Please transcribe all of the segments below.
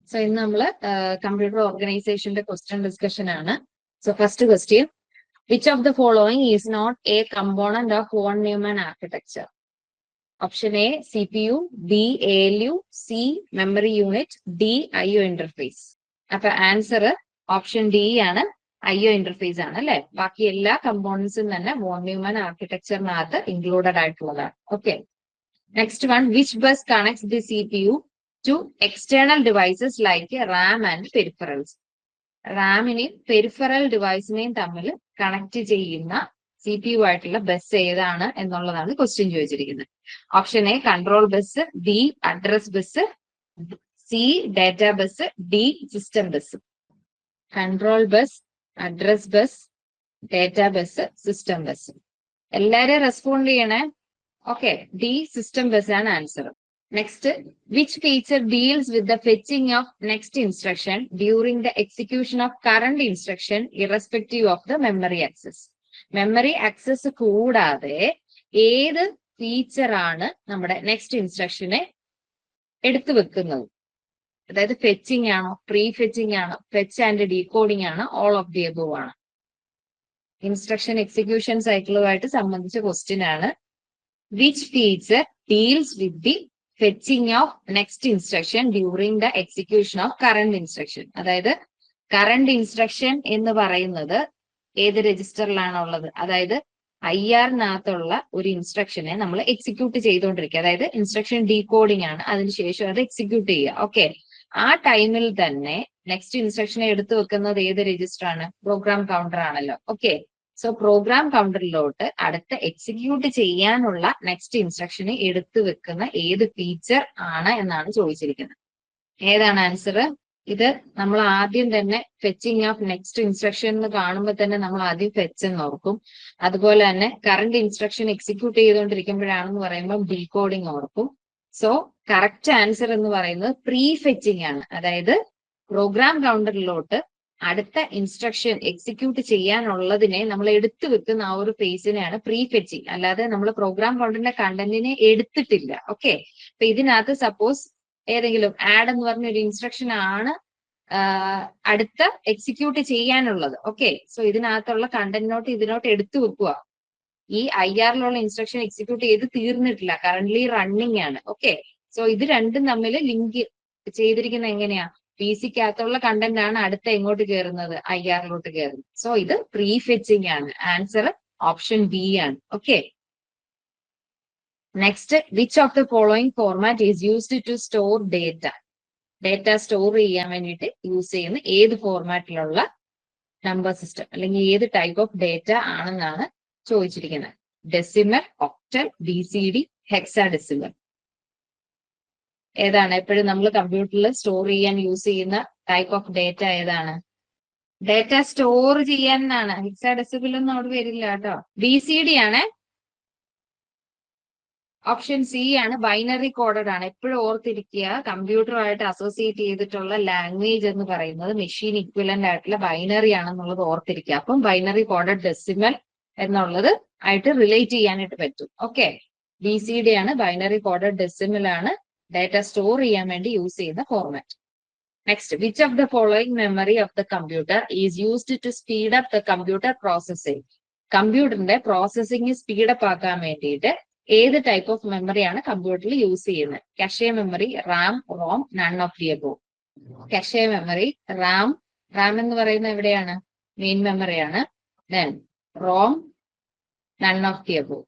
So ഇന്ന് നമ്മൾ computer ഓർഗനൈസേഷന്റെ ക്വസ്റ്റ്യൻ ഡിസ്കഷൻ ആണ്. So first question, which of the following is not a component of von Neumann architecture? Option A CPU, B ALU, C memory unit, D IO interface. അപ്പൊ answer option D ആണ്, IO interface ആണ് അല്ലെ. ബാക്കി എല്ലാ കമ്പോണൻസും തന്നെ von Neumann ആർക്കിടെക്ചറിനകത്ത് included ആയിട്ടുള്ളതാണ്. Okay, next one, which bus connects the CPU to external devices like RAM and peripherals? റാമിനെയും പെരിഫറൽ ഡിവൈസിനെയും തമ്മിൽ കണക്ട് ചെയ്യുന്ന CPU ആയിട്ടുള്ള ബസ് ഏതാണ് എന്നുള്ളതാണ് ക്വസ്റ്റ്യൻ ചോദിച്ചിരിക്കുന്നത്. Option A control bus, B address bus, C data bus, D system bus. Control bus, address bus, data bus, system bus. എല്ലാരും respond ചെയ്യണേ. ഓക്കെ, ഡി സിസ്റ്റം ബസ് ആണ് answer. Next, which feature deals with the fetching of next instruction during the execution of current instruction irrespective of the memory access? Memory access കൂടാതെ ഏത് feature ആണ് നമ്മുടെ next ഇൻസ്ട്രക്ഷനെ എടുത്തു വെക്കുന്നത്? അതായത് fetching ആണോ, pre fetching ആണോ, ഫെച്ച് ആൻഡ് ഡീകോഡിംഗ് ആണോ, ഓൾ ഓഫ് ദി അബോവ് ആണ്? ഇൻസ്ട്രക്ഷൻ എക്സിക്യൂഷൻ സൈക്കിളുമായിട്ട് സംബന്ധിച്ച ക്വസ്റ്റ്യൻ ആണ്. Which feature deals with the fetching of next instruction during the execution of current instruction? അതായത് കറണ്ട് ഇൻസ്ട്രക്ഷൻ എന്ന് പറയുന്നത് ഏത് രജിസ്റ്ററിലാണ് ഉള്ളത്? അതായത് IR-നകത്തുള്ള ഒരു ഇൻസ്ട്രക്ഷനെ നമ്മൾ എക്സിക്യൂട്ട് ചെയ്തുകൊണ്ടിരിക്കുക. അതായത് ഇൻസ്ട്രക്ഷൻ ഡീകോഡിംഗ് ആണ്, അതിനുശേഷം അത് എക്സിക്യൂട്ട് ചെയ്യുക. ഓക്കെ, ആ ടൈമിൽ തന്നെ നെക്സ്റ്റ് ഇൻസ്ട്രക്ഷനെ എടുത്തു വെക്കുന്നത് ഏത് രജിസ്റ്റർ ആണ്? പ്രോഗ്രാം കൗണ്ടർ ആണല്ലോ. ഓക്കെ, സോ പ്രോഗ്രാം കൗണ്ടറിലോട്ട് അടുത്ത എക്സിക്യൂട്ട് ചെയ്യാനുള്ള നെക്സ്റ്റ് ഇൻസ്ട്രക്ഷനെ എടുത്തു വെക്കുന്ന ഏത് ഫീച്ചർ ആണ് എന്നാണ് ചോദിച്ചിരിക്കുന്നത്. ഏതാണ് ആൻസർ? ഇത് നമ്മൾ ആദ്യം തന്നെ ഫെച്ചിങ് ഓഫ് നെക്സ്റ്റ് ഇൻസ്ട്രക്ഷൻ എന്ന് കാണുമ്പോൾ തന്നെ നമ്മൾ ആദ്യം ഫെച്ച് എന്ന് ഓർക്കും. അതുപോലെ തന്നെ കറണ്ട് ഇൻസ്ട്രക്ഷൻ എക്സിക്യൂട്ട് ചെയ്തുകൊണ്ടിരിക്കുമ്പോഴാണെന്ന് പറയുമ്പോൾ ഡീകോഡിംഗ് ഓർക്കും. സോ കറക്റ്റ് ആൻസർ എന്ന് പറയുന്നത് പ്രീ ഫെച്ചിങ് ആണ്. അതായത് പ്രോഗ്രാം കൗണ്ടറിലോട്ട് അടുത്ത ഇൻസ്ട്രക്ഷൻ എക്സിക്യൂട്ട് ചെയ്യാനുള്ളതിനെ നമ്മൾ എടുത്തു വെക്കുന്ന ആ ഒരു ഫേസിനെയാണ് പ്രീ ഫെച്ചിങ്. അല്ലാതെ നമ്മൾ പ്രോഗ്രാം കൗണ്ടറിന്റെ കണ്ടന്റിനെ എടുത്തിട്ടില്ല. ഓക്കെ, അപ്പൊ ഇതിനകത്ത് സപ്പോസ് ഏതെങ്കിലും ആഡ് എന്ന് പറഞ്ഞ ഒരു ഇൻസ്ട്രക്ഷൻ ആണ് അടുത്ത എക്സിക്യൂട്ട് ചെയ്യാനുള്ളത്. ഓക്കെ, സോ ഇതിനകത്തുള്ള കണ്ടന്റിനോട്ട് ഇതിനോട്ട് എടുത്തു വെക്കുക. ഈ IR-ലുള്ള ഇൻസ്ട്രക്ഷൻ എക്സിക്യൂട്ട് ചെയ്ത് തീർന്നിട്ടില്ല, കറന്റ്ലി റണ്ണിങ് ആണ്. ഓക്കെ, സോ ഇത് രണ്ടും തമ്മിൽ ലിങ്ക് ചെയ്തിരിക്കുന്നത് എങ്ങനെയാ? PC-ക്കകത്തുള്ള കണ്ടന്റ് ആണ് അടുത്ത എങ്ങോട്ട് കയറുന്നത്? IR-ലോട്ട് കയറുന്നത്. സോ ഇത് പ്രീ ഫെച്ചിങ് ആണ്. ആൻസർ ഓപ്ഷൻ ബി ആണ്. Okay, next, which of the following format is used to store data? Data store ചെയ്യാൻ വേണ്ടിയിട്ട് യൂസ് ചെയ്യുന്ന ഏത് ഫോർമാറ്റിലുള്ള നമ്പർ സിസ്റ്റം അല്ലെങ്കിൽ ഏത് ടൈപ്പ് ഓഫ് ഡേറ്റ ആണെന്നാണ് ചോദിച്ചിരിക്കുന്നത്. Decimal, octal, BCD, hexadecimal. ഏതാണ് എപ്പോഴും നമ്മൾ കമ്പ്യൂട്ടറിൽ സ്റ്റോർ ചെയ്യാൻ യൂസ് ചെയ്യുന്ന ടൈപ്പ് ഓഫ് ഡേറ്റ ഏതാണ്? ഡേറ്റ സ്റ്റോർ ചെയ്യാനാണ്. ഹെക്സാഡെസിമൽ ഒന്നും അവിടെ വരില്ല കേട്ടോ. BCD ആണ്. ഓപ്ഷൻ സി ആണ്, ബൈനറി കോഡഡ് ആണ്. എപ്പോഴും ഓർത്തിരിക്കുക, കമ്പ്യൂട്ടറുമായിട്ട് അസോസിയേറ്റ് ചെയ്തിട്ടുള്ള ലാംഗ്വേജ് എന്ന് പറയുന്നത് മെഷീൻ ഇക്വലന്റ് ആയിട്ടുള്ള ബൈനറി ആണെന്നുള്ളത് ഓർത്തിരിക്കുക. അപ്പം ബൈനറി കോഡഡ് ഡെസിമൽ എന്നുള്ളത് ആയിട്ട് റിലേറ്റ് ചെയ്യാനായിട്ട് പറ്റും. ഓക്കെ, BCD ആണ്, ബൈനറി കോഡഡ് ഡെസിമൽ ആണ് ഡേറ്റ സ്റ്റോർ ചെയ്യാൻ വേണ്ടി യൂസ് ചെയ്യുന്ന format. Next, which of the following memory of the computer is used to speed up the computer processing? കമ്പ്യൂട്ടറിന്റെ പ്രോസസ്സിംഗ് സ്പീഡപ്പ് ആക്കാൻ വേണ്ടിയിട്ട് ഏത് ടൈപ്പ് ഓഫ് മെമ്മറിയാണ് കമ്പ്യൂട്ടറിൽ യൂസ് ചെയ്യുന്നത്? Cache memory, RAM, ROM, none of the above. Cache memory, RAM എന്ന് പറയുന്നത് എവിടെയാണ്? മെയിൻ മെമ്മറിയാണ്. Then ROM, none of the above.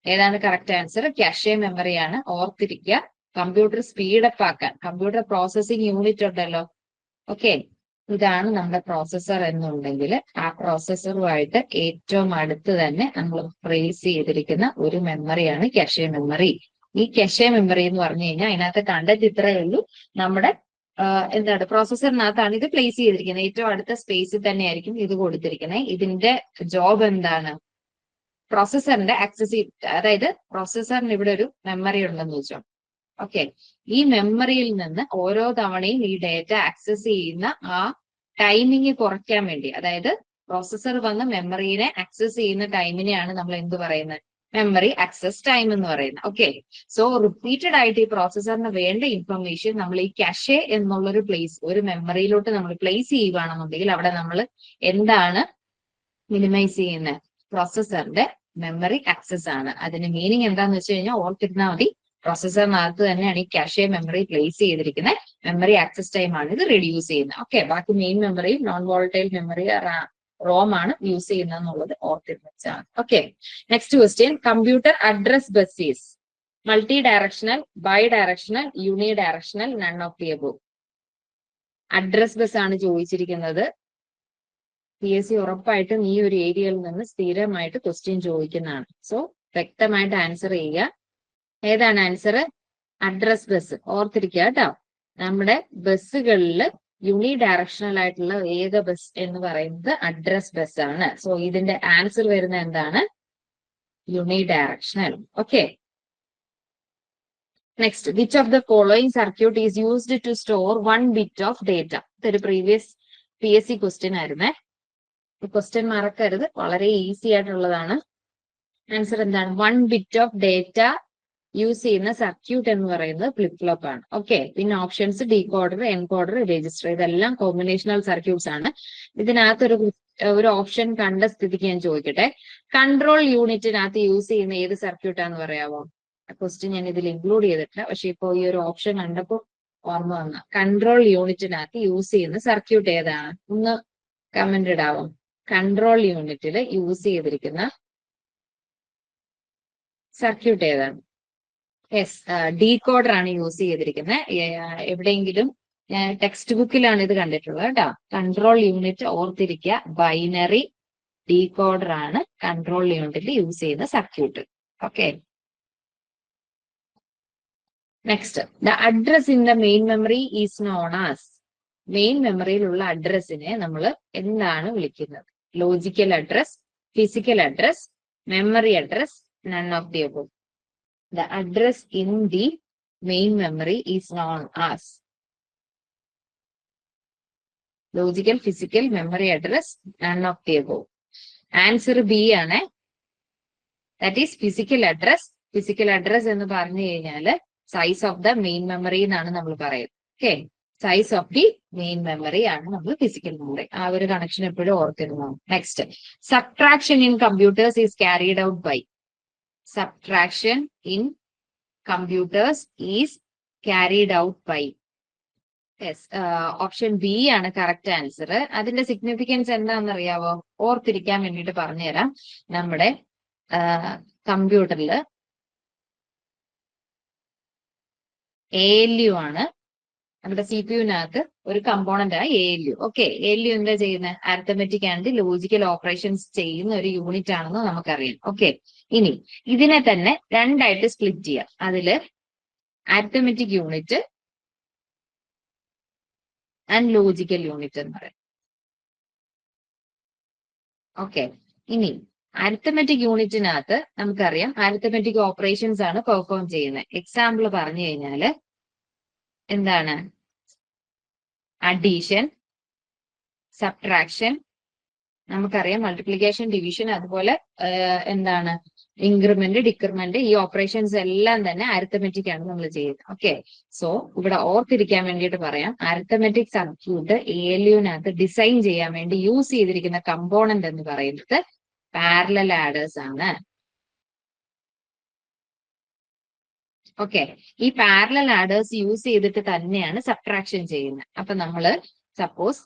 ഏതാണ് കറക്റ്റ് ആൻസർ? കഷെ മെമ്മറിയാണ്. ഓർത്തിരിക്കുക, കമ്പ്യൂട്ടർ സ്പീഡപ്പ് ആക്കാൻ കമ്പ്യൂട്ടർ പ്രോസസ്സിംഗ് യൂണിറ്റ് ഉണ്ടല്ലോ. ഓക്കെ, ഇതാണ് നമ്മുടെ പ്രോസസ്സർ എന്നുണ്ടെങ്കിൽ ആ പ്രോസസ്സറുമായിട്ട് ഏറ്റവും അടുത്ത് തന്നെ നമ്മൾ പ്ലേസ് ചെയ്തിരിക്കുന്ന ഒരു മെമ്മറിയാണ് കഷെ മെമ്മറി. ഈ കഷെ മെമ്മറി എന്ന് പറഞ്ഞു കഴിഞ്ഞാൽ അതിനകത്ത് കണ്ടന്റ് ഇത്രയേ ഉള്ളൂ. നമ്മുടെ എന്താണ് പ്രോസസ്സറിനകത്താണ് ഇത് പ്ലേസ് ചെയ്തിരിക്കുന്നത്. ഏറ്റവും അടുത്ത സ്പേസിൽ തന്നെയായിരിക്കും ഇത് കൊടുത്തിരിക്കുന്നത്. ഇതിന്റെ ജോബ് എന്താണ്? പ്രോസസ്സറിന്റെ ആക്സസ്, അതായത് പ്രോസസ്സറിന് ഇവിടെ ഒരു മെമ്മറി ഉണ്ടെന്ന് വെച്ചോ. ഓക്കെ, ഈ മെമ്മറിയിൽ നിന്ന് ഓരോ തവണയും ഈ ഡേറ്റ ആക്സസ് ചെയ്യുന്ന ആ ടൈമിങ് കുറയ്ക്കാൻ വേണ്ടി, അതായത് പ്രോസസ്സർ വന്ന് മെമ്മറിയെ ആക്സസ് ചെയ്യുന്ന ടൈമിനെയാണ് നമ്മൾ എന്ത് പറയുന്നത്? മെമ്മറി ആക്സസ് ടൈം എന്ന് പറയുന്നത്. ഓക്കെ, സോ റിപ്പീറ്റഡ് ആയിട്ട് ഈ പ്രോസസ്സറിന് വേണ്ട ഇൻഫർമേഷൻ നമ്മൾ ഈ കാഷെ എന്നുള്ളൊരു പ്ലേസ്, ഒരു മെമ്മറിയിലോട്ട് നമ്മൾ പ്ലേസ് ചെയ്യുകയാണെന്നുണ്ടെങ്കിൽ അവിടെ നമ്മൾ എന്താണ് മിനിമൈസ് ചെയ്യുന്നത്? പ്രോസസ്സറിന്റെ മെമ്മറി ആക്സസ് ആണ്. അതിന്റെ മീനിങ് എന്താന്ന് വെച്ച് കഴിഞ്ഞാൽ ഓർത്തിരുന്നാൽ മതി, പ്രോസസ്സറിനകത്ത് തന്നെയാണ് ഈ കാഷെ മെമ്മറി പ്ലേസ് ചെയ്തിരിക്കുന്നത്. മെമ്മറി ആക്സസ് ടൈം ആണ് ഇത് റെഡ്യൂസ് ചെയ്യുന്നത്. ഓക്കെ, ബാക്കി main memory, non volatile memory, ROM ആണ് യൂസ് ചെയ്യുന്നത് എന്നുള്ളത് ഓർത്തിരുന്ന് വെച്ചാണ്. Okay, next question. Computer address bus is multidirectional, bidirectional, unidirectional, none of the above. Address bus ആണ് ചോദിച്ചിരിക്കുന്നത്. PSC ഉറപ്പായിട്ടും ഈ ഒരു ഏരിയയിൽ നിന്ന് സ്ഥിരമായിട്ട് ക്വസ്റ്റ്യൻ ചോദിക്കുന്നതാണ്. സോ വ്യക്തമായിട്ട് ആൻസർ ചെയ്യുക. ഏതാണ് ആൻസർ? Address bus. ഓർത്തിരിക്കുക കേട്ടോ. നമ്മുടെ ബസ്സുകളിൽ യൂണി ഡയറക്ഷണൽ ആയിട്ടുള്ള ഏക ബസ് എന്ന് പറയുന്നത് അഡ്രസ് ബസ് ആണ്. സോ ഇതിന്റെ ആൻസർ വരുന്ന എന്താണ്? Unidirectional. Okay, next. Which of the following circuit is used to store 1 bit of data? ഇതൊരു പ്രീവിയസ് PSC ക്വസ്റ്റ്യൻ ആയിരുന്നേ. ക്വസ്റ്റ്യൻ മറക്കരുത്, വളരെ ഈസി ആയിട്ടുള്ളതാണ്. ആൻസർ എന്താണ്? 1 bit ഓഫ് ഡേറ്റ യൂസ് ചെയ്യുന്ന സർക്യൂട്ട് എന്ന് പറയുന്നത് ഫ്ലിപ്പ് ഫ്ലോപ്പ് ആണ്. ഓക്കെ, പിന്നെ ഓപ്ഷൻസ് ഡീകോഡർ, എൻകോഡർ, രജിസ്റ്റർ, ഇതെല്ലാം കോമ്പിനേഷണൽ സർക്യൂട്ട്സ് ആണ്. ഇതിനകത്ത് ഒരു ഓപ്ഷൻ കണ്ട സ്ഥിതിക്ക് ഞാൻ ചോദിക്കട്ടെ, കൺട്രോൾ യൂണിറ്റിനകത്ത് യൂസ് ചെയ്യുന്ന ഏത് സർക്യൂട്ടാന്ന് പറയാമോ? ക്വസ്റ്റ്യൻ ഞാൻ ഇതിൽ ഇൻക്ലൂഡ് ചെയ്തിട്ടില്ല, പക്ഷെ ഇപ്പോൾ ഈ ഒരു ഓപ്ഷൻ കണ്ടപ്പോൾ ഓർമ്മ വന്ന. കൺട്രോൾ യൂണിറ്റിനകത്ത് യൂസ് ചെയ്യുന്ന സർക്യൂട്ട് ഏതാണ്? ഒന്ന് കമന്റ് ഇടാവോ? കൺട്രോൾ യൂണിറ്റിൽ യൂസ് ചെയ്തിരിക്കുന്ന സർക്യൂട്ട് ഏതാണ്? യെസ്, ഡീകോഡർ ആണ് യൂസ് ചെയ്തിരിക്കുന്നത്. എവിടെയെങ്കിലും ടെക്സ്റ്റ് ബുക്കിലാണ് ഇത് കണ്ടിട്ടുള്ളത് കേട്ടോ. കൺട്രോൾ യൂണിറ്റ് ഓർത്തിരിക്കുക, ബൈനറി ഡീകോഡർ ആണ് കൺട്രോൾ യൂണിറ്റിൽ യൂസ് ചെയ്യുന്ന circuit. Okay, next. The address in the main memory is known as. Main മെമ്മറിയിലുള്ള അഡ്രസ്സിനെ നമ്മൾ എന്താണ് വിളിക്കുന്നത്? Logical address, physical address, memory address, none of the above. The address in the main memory is known as logical, physical, memory address, none of the above. Answer B ആണ്. That is physical address. Physical address എന്ന് പറഞ്ഞു കഴിഞ്ഞാല് size of the main memory എന്നാണ് നമ്മൾ പറയുന്നത്. Okay, size of the main memory ആണ് നമ്മൾ physical memory. ആ ഒരു കണക്ഷൻ എപ്പോഴും ഓർത്തിരുന്നു. Next. Subtraction in computers is carried out by. Subtraction in computers is carried out by. Yes, option B ആണ് കറക്റ്റ് ആൻസർ. അതിന്റെ സിഗ്നിഫിക്കൻസ് എന്താണെന്ന് അറിയാവോ? ഓർത്തിരിക്കാൻ വേണ്ടിയിട്ട് പറഞ്ഞുതരാം. നമ്മുടെ കമ്പ്യൂട്ടറിൽ ALU ആണ് നമ്മുടെ CPU-നകത്ത് ഒരു കമ്പോണന്റ് ആണ് ALU. ഓക്കെ, ALU എന്താ ചെയ്യുന്നത്? അരിത്തമെറ്റിക് ആൻഡ് ലോജിക്കൽ ഓപ്പറേഷൻസ് ചെയ്യുന്ന ഒരു യൂണിറ്റ് ആണെന്ന് നമുക്കറിയാം. ഓക്കെ, ഇനി ഇതിനെ തന്നെ രണ്ടായിട്ട് സ്പ്ലിറ്റ് ചെയ്യാം. അതില് arithmetic unit and logical unit എന്ന് പറയും. ഓക്കെ, ഇനി അരിത്തമെറ്റിക് യൂണിറ്റിനകത്ത് നമുക്കറിയാം അരിത്തമെറ്റിക് ഓപ്പറേഷൻസ് ആണ് പെർഫോം ചെയ്യുന്നത്. എക്സാമ്പിൾ പറഞ്ഞു കഴിഞ്ഞാല് എന്താണ്? അഡീഷൻ, സബ്ട്രാക്ഷൻ, നമുക്കറിയാം മൾട്ടിപ്ലിക്കേഷൻ, ഡിവിഷൻ, അതുപോലെ എന്താണ് ഇൻക്രിമെന്റ്, ഡിക്രിമെന്റ്, ഈ ഓപ്പറേഷൻസ് എല്ലാം തന്നെ അരിത്തമെറ്റിക് ആണ് നമ്മൾ ചെയ്യുന്നത്. ഓക്കെ, സോ ഇവിടെ ഓർത്തിരിക്കാൻ വേണ്ടിയിട്ട് പറയാം, അരിത്തമെറ്റിക് സർക്യൂട്ട് ALU-നകത്ത് ഡിസൈൻ ചെയ്യാൻ വേണ്ടി യൂസ് ചെയ്തിരിക്കുന്ന കമ്പോണന്റ് എന്ന് പറയുന്നത് പാരലൽ ആഡേഴ്സ് ആണ്. ഓക്കെ, ഈ പാരലൽ ആഡേഴ്സ് യൂസ് ചെയ്തിട്ട് തന്നെയാണ് സബ്ട്രാക്ഷൻ ചെയ്യുന്നത്. അപ്പൊ നമ്മള് സപ്പോസ്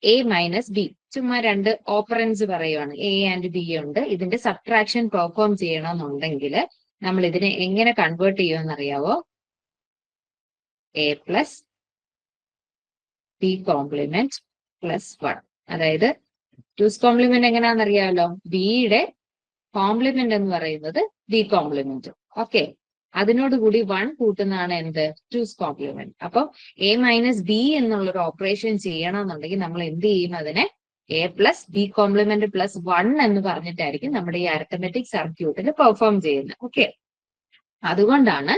A മൈനസ് B, ചുമ്മാ രണ്ട് ഓപ്പറൻസ് പറയുവാണ്, A ആൻഡ് B ഉണ്ട്. ഇതിന്റെ സബ്ട്രാക്ഷൻ പെർഫോം ചെയ്യണമെന്നുണ്ടെങ്കിൽ നമ്മൾ ഇതിനെ എങ്ങനെ കൺവേർട്ട് ചെയ്യുമെന്ന് അറിയാവോ? A plus B complement plus 1. അതായത് 2's കോംപ്ലിമെന്റ് എങ്ങനെയാണെന്ന് അറിയാമല്ലോ? ബിയുടെ കോംപ്ലിമെന്റ് എന്ന് പറയുന്നത് B കോംപ്ലിമെന്റ്. ഓക്കെ, അതിനോടുകൂടി 1 കൂട്ടുന്നതാണ് എന്ത്? 2's complement. അപ്പൊ A മൈനസ് B എന്നുള്ളൊരു ഓപ്പറേഷൻ ചെയ്യണമെന്നുണ്ടെങ്കിൽ നമ്മൾ എന്ത് ചെയ്യും? അതിനെ A plus B complement plus 1 എന്ന് പറഞ്ഞിട്ടായിരിക്കും നമ്മുടെ ഈ അരിത്തമെറ്റിക് സർക്യൂട്ടിൽ പെർഫോം ചെയ്യുന്നത്. ഓക്കെ, അതുകൊണ്ടാണ്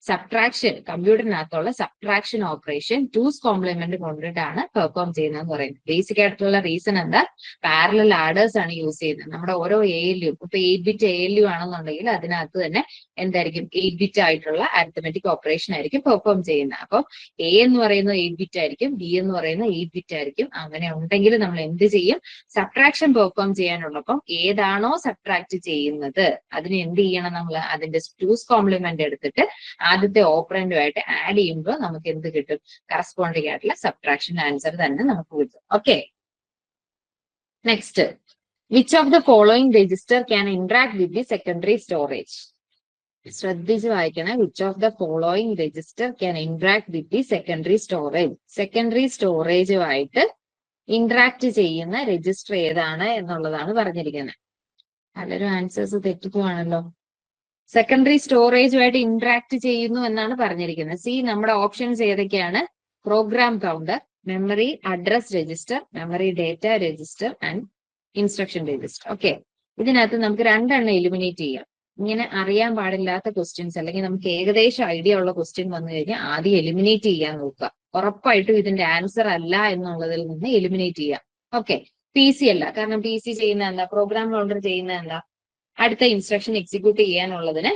സബ്ട്രാക്ഷൻ, കമ്പ്യൂട്ടറിനകത്തുള്ള സബ്ട്രാക്ഷൻ ഓപ്പറേഷൻ 2's കോംപ്ലിമെന്റ് കൊണ്ടിട്ടാണ് പെർഫോം ചെയ്യുന്നതെന്ന് പറയുന്നത്. ബേസിക് ആയിട്ടുള്ള റീസൺ എന്താ, പാരലൽ ആഡേഴ്സ് ആണ് യൂസ് ചെയ്യുന്നത്. നമ്മുടെ ഓരോ ALU, ഇപ്പൊ 8 ബിറ്റ് ALU ആണെന്നുണ്ടെങ്കിൽ അതിനകത്ത് തന്നെ എന്തായിരിക്കും, 8 ബിറ്റ് ആയിട്ടുള്ള അരിത്തമെറ്റിക് ഓപ്പറേഷൻ ആയിരിക്കും പെർഫോം ചെയ്യുന്നത്. അപ്പോൾ A എന്ന് പറയുന്നത് 8 ബിറ്റ് ആയിരിക്കും, B എന്ന് പറയുന്നത് 8 ബിറ്റ് ആയിരിക്കും. അങ്ങനെ ഉണ്ടെങ്കിൽ നമ്മൾ എന്ത് ചെയ്യും, സബ്ട്രാക്ഷൻ പെർഫോം ചെയ്യാനുള്ളപ്പം ഏതാണോ സബ്ട്രാക്ട് ചെയ്യുന്നത് അതിന് എന്ത് ചെയ്യണം, നമ്മൾ അതിന്റെ 2's കോംപ്ലിമെന്റ് എടുത്തിട്ട് ആദ്യത്തെ ഓപ്പറൻഡുമായിട്ട് ആഡ് ചെയ്യുമ്പോൾ നമുക്ക് എന്ത് കിട്ടും, കറസ്പോണ്ടിങ് ആയിട്ടുള്ള സബ്ട്രാക്ഷൻ ആൻസർ തന്നെ നമുക്ക് കിട്ടും. Okay, next, which of the following register can interact with the secondary storage? ശ്രദ്ധിച്ച് വായിക്കണം. Which of the following register can interact with the secondary storage? Secondary സ്റ്റോറേജുമായിട്ട് ഇന്ററാക്ട് ചെയ്യുന്ന രജിസ്റ്റർ ഏതാണ് എന്നുള്ളതാണ് പറഞ്ഞിരിക്കുന്നത്. പലരും ആൻസേഴ്സ് തെറ്റിക്കുവാണല്ലോ. സെക്കൻഡറി സ്റ്റോറേജുമായിട്ട് ഇന്ററാക്ട് ചെയ്യുന്നു എന്നാണ് പറഞ്ഞിരിക്കുന്നത്. സി, നമ്മുടെ ഓപ്ഷൻസ് ഏതൊക്കെയാണ്? Program counter, memory address register, memory data register and instruction register. Okay, ഇതിനകത്ത് നമുക്ക് രണ്ടെണ്ണം എലിമിനേറ്റ് ചെയ്യാം. ഇങ്ങനെ അറിയാൻ പാടില്ലാത്ത ക്വസ്റ്റ്യൻസ് അല്ലെങ്കിൽ നമുക്ക് ഏകദേശം ഐഡിയ ഉള്ള ക്വസ്റ്റ്യൻ വന്നു കഴിഞ്ഞാൽ ആദ്യം എലിമിനേറ്റ് ചെയ്യാൻ നോക്കുക. ഉറപ്പായിട്ടും ഇതിന്റെ ആൻസർ അല്ല എന്നുള്ളതിൽ നിന്ന് എലിമിനേറ്റ് ചെയ്യാം. ഓക്കെ, PC അല്ല, കാരണം PC ചെയ്യുന്ന എന്താ, പ്രോഗ്രാം കൗണ്ടർ ചെയ്യുന്ന എന്താ, അടുത്ത ഇൻസ്ട്രക്ഷൻ എക്സിക്യൂട്ട് ചെയ്യാനുള്ളതിന്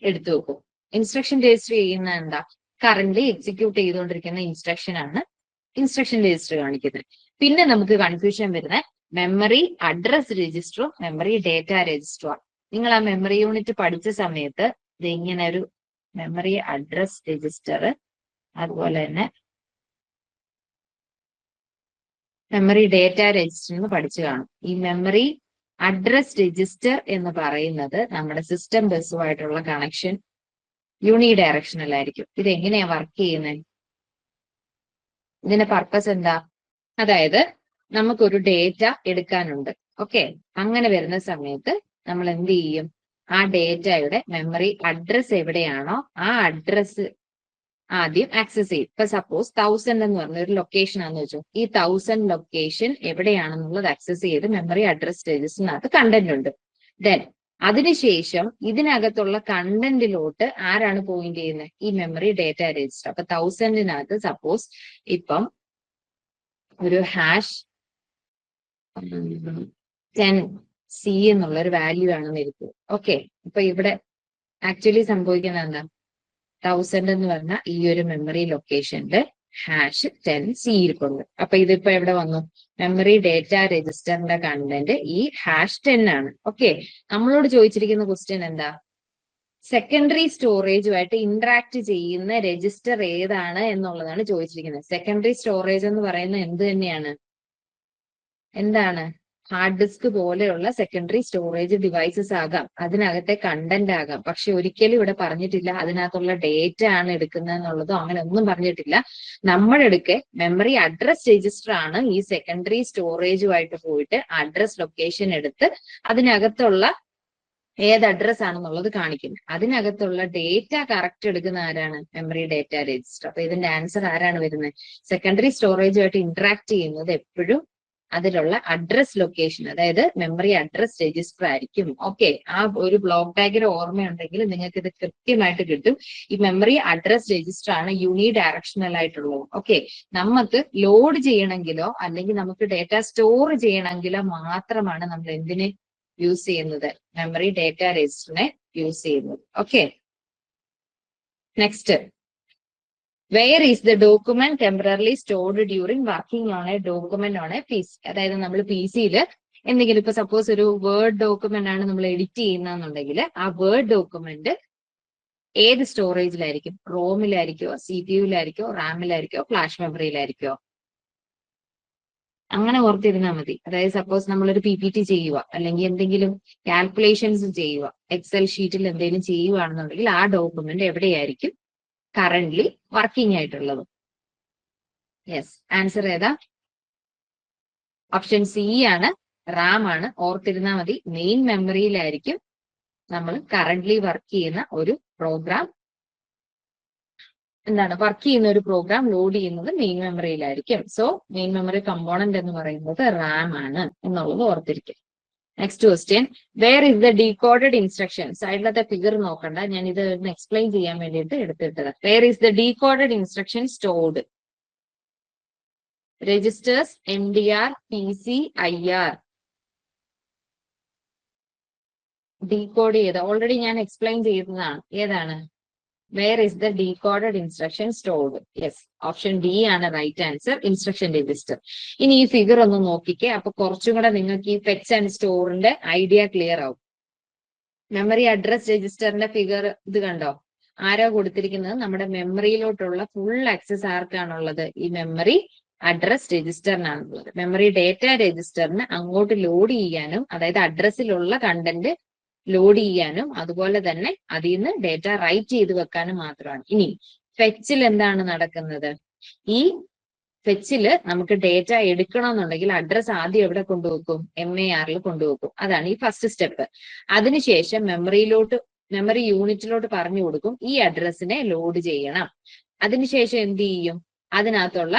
എടുത്തു വെക്കും. ഇൻസ്ട്രക്ഷൻ രജിസ്റ്റർ ചെയ്യുന്ന എന്താ, കറന്റ് എക്സിക്യൂട്ട് ചെയ്തുകൊണ്ടിരിക്കുന്ന ഇൻസ്ട്രക്ഷൻ ആണ് ഇൻസ്ട്രക്ഷൻ രജിസ്റ്റർ കാണിക്കുന്നത്. പിന്നെ നമുക്ക് കൺഫ്യൂഷൻ വരുന്ന മെമ്മറി അഡ്രസ് രജിസ്റ്ററും മെമ്മറി ഡേറ്റ രജിസ്റ്ററും. നിങ്ങൾ ആ മെമ്മറി യൂണിറ്റ് പഠിച്ച സമയത്ത് ഇത് ഇങ്ങനെ ഒരു മെമ്മറി അഡ്രസ് രജിസ്റ്റർ, അതുപോലെ തന്നെ മെമ്മറി ഡേറ്റ രജിസ്റ്റർ എന്ന് പഠിച്ചു കാണും. ഈ മെമ്മറി അഡ്രസ് രജിസ്റ്റർ എന്ന് പറയുന്നത് നമ്മുടെ സിസ്റ്റം ബസ്സുമായിട്ടുള്ള കണക്ഷൻ യൂണി ഡയറക്ഷണൽ ആയിരിക്കും. ഇത് എങ്ങനെയാ വർക്ക് ചെയ്യുന്നത്? ഇതിന്റെ പർപ്പസ് എന്താ? അതായത് നമുക്കൊരു ഡേറ്റ എടുക്കാനുണ്ട്. ഓക്കെ, അങ്ങനെ വരുന്ന സമയത്ത് നമ്മൾ എന്ത് ചെയ്യും, ആ ഡേറ്റയുടെ മെമ്മറി അഡ്രസ് എവിടെയാണോ ആ അഡ്രസ് ആദ്യം ആക്സസ് ചെയ്യും. ഇപ്പൊ സപ്പോസ് 1000 എന്ന് പറഞ്ഞ ഒരു ലൊക്കേഷൻ ആണെന്ന് വെച്ചോ, ഈ 1000 ലൊക്കേഷൻ എവിടെയാണെന്നുള്ളത് ആക്സസ് ചെയ്ത് മെമ്മറി അഡ്രസ് രജിസ്റ്ററിനകത്ത് കണ്ടന്റ് ഉണ്ട്. ദെൻ അതിനുശേഷം ഇതിനകത്തുള്ള കണ്ടന്റിലോട്ട് ആരാണ് പോയിന്റ് ചെയ്യുന്നത്? ഈ മെമ്മറി ഡേറ്റ രജിസ്റ്റർ. അപ്പൊ 1000-നകത്ത് സപ്പോസ് ഇപ്പം ഒരു #10C എന്നുള്ള ഒരു വാല്യൂ ആണെന്ന് ഇരിക്കും. ഓക്കെ, ഇപ്പൊ ഇവിടെ ആക്ച്വലി സംഭവിക്കുന്നത് എന്താ, 1000 എന്ന് പറഞ്ഞ ഈ ഒരു മെമ്മറി ലൊക്കേഷനിൽ #10C ഇരിപ്പുണ്ട്. അപ്പൊ ഇതിപ്പോ എവിടെ വന്നു? മെമ്മറി ഡേറ്റ രജിസ്റ്ററിന്റെ കണ്ടന്റ് ഈ #10 ആണ്. ഓക്കെ, നമ്മളോട് ചോദിച്ചിരിക്കുന്ന ക്വസ്റ്റ്യൻ എന്താ, സെക്കൻഡറി സ്റ്റോറേജുമായിട്ട് ഇന്ററാക്ട് ചെയ്യുന്ന രജിസ്റ്റർ ഏതാണ് എന്നുള്ളതാണ് ചോദിച്ചിരിക്കുന്നത്. സെക്കൻഡറി സ്റ്റോറേജ് എന്ന് പറയുന്നത് എന്ത് തന്നെയാണ്? എന്താണ്? ഹാർഡ് ഡിസ്ക് പോലെയുള്ള സെക്കൻഡറി സ്റ്റോറേജ് ഡിവൈസസ് ആകാം, അതിനകത്തെ കണ്ടന്റ് ആകാം. പക്ഷെ ഒരിക്കലും ഇവിടെ പറഞ്ഞിട്ടില്ല അതിനകത്തുള്ള ഡേറ്റ ആണ് എടുക്കുന്നത് എന്നുള്ളതോ അങ്ങനെ ഒന്നും പറഞ്ഞിട്ടില്ല. നമ്മളെടുക്കെ മെമ്മറി അഡ്രസ് രജിസ്റ്റർ ആണ് ഈ സെക്കൻഡറി സ്റ്റോറേജുമായിട്ട് പോയിട്ട് അഡ്രസ് ലൊക്കേഷൻ എടുത്ത് അതിനകത്തുള്ള ഏത് അഡ്രസ് ആണെന്നുള്ളത് കാണിക്കുന്നത്. അതിനകത്തുള്ള ഡേറ്റ കറക്റ്റ് എടുക്കുന്ന ആരാണ്? Memory data register. അപ്പൊ ഇതിന്റെ ആൻസർ ആരാണ് വരുന്നത്? സെക്കൻഡറി സ്റ്റോറേജുമായിട്ട് ഇന്ററാക്ട് ചെയ്യുന്നത് എപ്പോഴും അതിലുള്ള അഡ്രസ് ലൊക്കേഷൻ, അതായത് മെമ്മറി അഡ്രസ് രജിസ്റ്റർ ആയിരിക്കും. ഓക്കെ, ആ ഒരു ബ്ലോക്ക് ഡയഗ്രം ഓർമ്മയുണ്ടെങ്കിൽ നിങ്ങൾക്ക് ഇത് കൃത്യമായിട്ട് കിട്ടും. ഈ മെമ്മറി അഡ്രസ് രജിസ്റ്റർ ആണ് യൂണി ഡയറക്ഷണൽ ആയിട്ടുള്ളത്. ഓക്കെ, നമുക്ക് ലോഡ് ചെയ്യണമെങ്കിലോ അല്ലെങ്കിൽ നമുക്ക് ഡേറ്റ സ്റ്റോർ ചെയ്യണമെങ്കിലോ മാത്രമാണ് നമ്മൾ എന്തിന് യൂസ് ചെയ്യുന്നത്? മെമ്മറി ഡേറ്റ രജിസ്റ്ററിനെ യൂസ് ചെയ്യുന്നത്. Okay, next, where is the document temporarily stored during working on a document on a PC? അതായത് നമ്മൾ PC-യിൽ എന്തെങ്കിലും ഇപ്പൊ സപ്പോസ് ഒരു വേർഡ് ഡോക്യുമെന്റ് ആണ് നമ്മൾ എഡിറ്റ് ചെയ്യുന്നതെന്നുണ്ടെങ്കിൽ ആ വേർഡ് ഡോക്യുമെന്റ് ഏത് സ്റ്റോറേജിലായിരിക്കും? റോമിലായിരിക്കോ, CPU-ലായിരിക്കോ, റാമിലായിരിക്കോ, ഫ്ലാഷ് മെമ്മറിയിലായിരിക്കോ? അങ്ങനെ ഓർത്തിരുന്നാൽ മതി. അതായത് സപ്പോസ് നമ്മളൊരു PPT ചെയ്യുക അല്ലെങ്കിൽ എന്തെങ്കിലും കാൽക്കുലേഷൻസ് ചെയ്യുക, എക്സൽ ഷീറ്റിൽ എന്തെങ്കിലും ചെയ്യുകയാണെന്നുണ്ടെങ്കിൽ ആ ഡോക്യുമെന്റ് എവിടെയായിരിക്കും കറന്റ്ലി വർക്കിംഗ് ആയിട്ടുള്ളത്? യെസ്, ആൻസർ ഏതാ? ഓപ്ഷൻ C ആണ്, റാം ആണ്. ഓർത്തിരുന്നാൽ മതി, മെയിൻ മെമ്മറിയിലായിരിക്കും നമ്മൾ കറന്റ്ലി വർക്ക് ചെയ്യുന്ന ഒരു പ്രോഗ്രാം വർക്ക് ചെയ്യുന്ന ഒരു പ്രോഗ്രാം ലോഡ് ചെയ്യുന്നത് മെയിൻ മെമ്മറിയിലായിരിക്കും. സോ മെയിൻ മെമ്മറി കമ്പോണന്റ് എന്ന് പറയുന്നത് റാം ആണ് എന്നുള്ളത് ഓർത്തിരിക്കും. Next question, where is the decoded instruction? സൈഡിലത്തെ ഫിഗർ നോക്കണ്ട, ഞാൻ ഇത് എക്സ്പ്ലെയിൻ ചെയ്യാൻ വേണ്ടിയിട്ട് എടുത്തിട്ടത്. Where is the decoded instruction stored? Registers, MDR, PC, IR. Decode ചെയ്ത് ഓൾറെഡി ഞാൻ എക്സ്പ്ലെയിൻ ചെയ്തതാണ്. ഏതാണ്? Where is the decoded instruction stored? Yes, option D ആണ് റൈറ്റ് ആൻസർ, ഇൻസ്ട്രക്ഷൻ രജിസ്റ്റർ. ഇനി ഈ ഫിഗർ ഒന്ന് നോക്കിക്കേ, അപ്പൊ കുറച്ചും കൂടെ നിങ്ങൾക്ക് ഈ ഫെച്ച് ആൻഡ് സ്റ്റോറിന്റെ ഐഡിയ ക്ലിയർ ആവും. മെമ്മറി അഡ്രസ് രജിസ്റ്ററിന്റെ ഫിഗർ ഇത് കണ്ടോ? ആരോ കൊടുത്തിരിക്കുന്നത്? നമ്മുടെ മെമ്മറിയിലോട്ടുള്ള ഫുൾ ആക്സസ് ആർക്കാണുള്ളത്? ഈ മെമ്മറി അഡ്രസ് രജിസ്റ്ററിനാണുള്ളത്. മെമ്മറി ഡേറ്റ രജിസ്റ്ററിന് അങ്ങോട്ട് ലോഡ് ചെയ്യാനും, അതായത് അഡ്രസ്സിലുള്ള കണ്ടന്റ് ലോഡ് ചെയ്യാനും, അതുപോലെ തന്നെ അതിൽ നിന്ന് ഡേറ്റ റൈറ്റ് ചെയ്ത് വെക്കാനും മാത്രമാണ്. ഇനി ഫെച്ചിൽ എന്താണ് നടക്കുന്നത്? ഈ ഫെച്ചില് നമുക്ക് ഡേറ്റ എടുക്കണമെന്നുണ്ടെങ്കിൽ അഡ്രസ് ആദ്യം എവിടെ കൊണ്ടുവെക്കും? MAR കൊണ്ടുവെക്കും. അതാണ് ഈ ഫസ്റ്റ് സ്റ്റെപ്പ്. അതിനുശേഷം മെമ്മറി യൂണിറ്റിലോട്ട് പറഞ്ഞു കൊടുക്കും ഈ അഡ്രസ്സിനെ ലോഡ് ചെയ്യണം. അതിനുശേഷം എന്ത് ചെയ്യും? അതിനകത്തുള്ള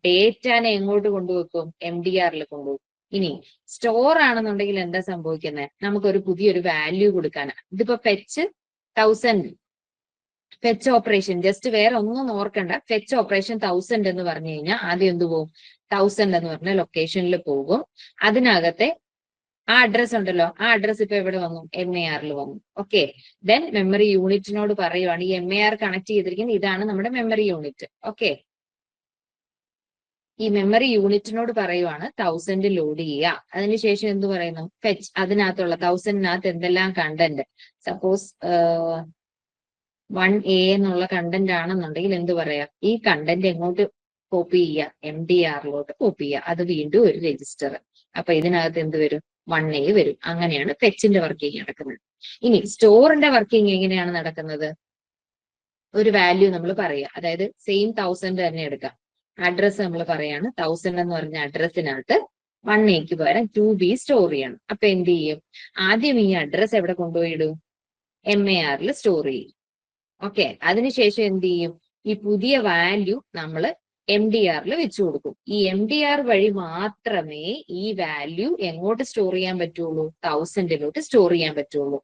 ഡേറ്റാനെ എങ്ങോട്ട് കൊണ്ടുവെക്കും? MDR കൊണ്ടുവെക്കും. ഇനി സ്റ്റോർ ആണെന്നുണ്ടെങ്കിൽ എന്താ സംഭവിക്കുന്നത്? നമുക്കൊരു പുതിയൊരു വാല്യൂ കൊടുക്കാനാണ്. ഇതിപ്പോ ഫെച്ച് 1000, ഫെച്ച് ഓപ്പറേഷൻ ജസ്റ്റ് വേറെ ഒന്നും ഓർക്കണ്ട. ഫെച്ച് ഓപ്പറേഷൻ 1000 എന്ന് പറഞ്ഞു കഴിഞ്ഞാൽ ആദ്യം എന്ത് പോകും? 1000 എന്ന് പറഞ്ഞ ലൊക്കേഷനിൽ പോകും. അതിനകത്തെ ആ അഡ്രസ് ഉണ്ടല്ലോ, ആ അഡ്രസ് ഇപ്പൊ എവിടെ വന്നു? MAR വന്നു. ഓക്കെ, ദെൻ മെമ്മറി യൂണിറ്റിനോട് പറയുവാണ് ഈ MAR കണക്ട് ചെയ്തിരിക്കുന്നത് ഇതാണ് നമ്മുടെ മെമ്മറി യൂണിറ്റ്. ഓക്കെ, ഈ മെമ്മറി യൂണിറ്റിനോട് പറയുവാണ് 1000 ലോഡ് ചെയ്യുക. അതിനുശേഷം എന്ത് പറയുന്നു? ഫെച്ച്. അതിനകത്തുള്ള 1000-നകത്ത് എന്തെല്ലാം കണ്ടന്റ്, സപ്പോസ് 1A എന്നുള്ള കണ്ടന്റ് ആണെന്നുണ്ടെങ്കിൽ എന്ത് പറയാം? ഈ കണ്ടന്റ് എങ്ങോട്ട് കോപ്പി ചെയ്യുക? MDR കോപ്പി ചെയ്യുക. അത് വീണ്ടും ഒരു രജിസ്റ്റർ. അപ്പൊ ഇതിനകത്ത് എന്ത് വരും? 1A വരും. അങ്ങനെയാണ് ഫെച്ചിന്റെ വർക്കിംഗ് നടക്കുന്നത്. ഇനി സ്റ്റോറിന്റെ വർക്കിംഗ് എങ്ങനെയാണ് നടക്കുന്നത്? ഒരു വാല്യൂ നമ്മൾ പറയുക, അതായത് സെയിം 1000 തന്നെ എടുക്കാം. അഡ്രസ് നമ്മൾ പറയാണ് 1000 എന്ന് പറഞ്ഞ അഡ്രസ്സിനകത്ത് 1A പകരം 2B സ്റ്റോർ ചെയ്യണം. അപ്പൊ എന്ത് ചെയ്യും? ആദ്യം ഈ അഡ്രസ് എവിടെ കൊണ്ടുപോയിടും? MAR സ്റ്റോർ ചെയ്യും. ഓക്കെ, അതിനുശേഷം എന്ത് ചെയ്യും? ഈ പുതിയ വാല്യൂ നമ്മൾ MDR വെച്ചു കൊടുക്കും. ഈ MDR വഴി മാത്രമേ ഈ വാല്യൂ എങ്ങോട്ട് സ്റ്റോർ ചെയ്യാൻ പറ്റുള്ളൂ? 1000 സ്റ്റോർ ചെയ്യാൻ പറ്റുള്ളൂ.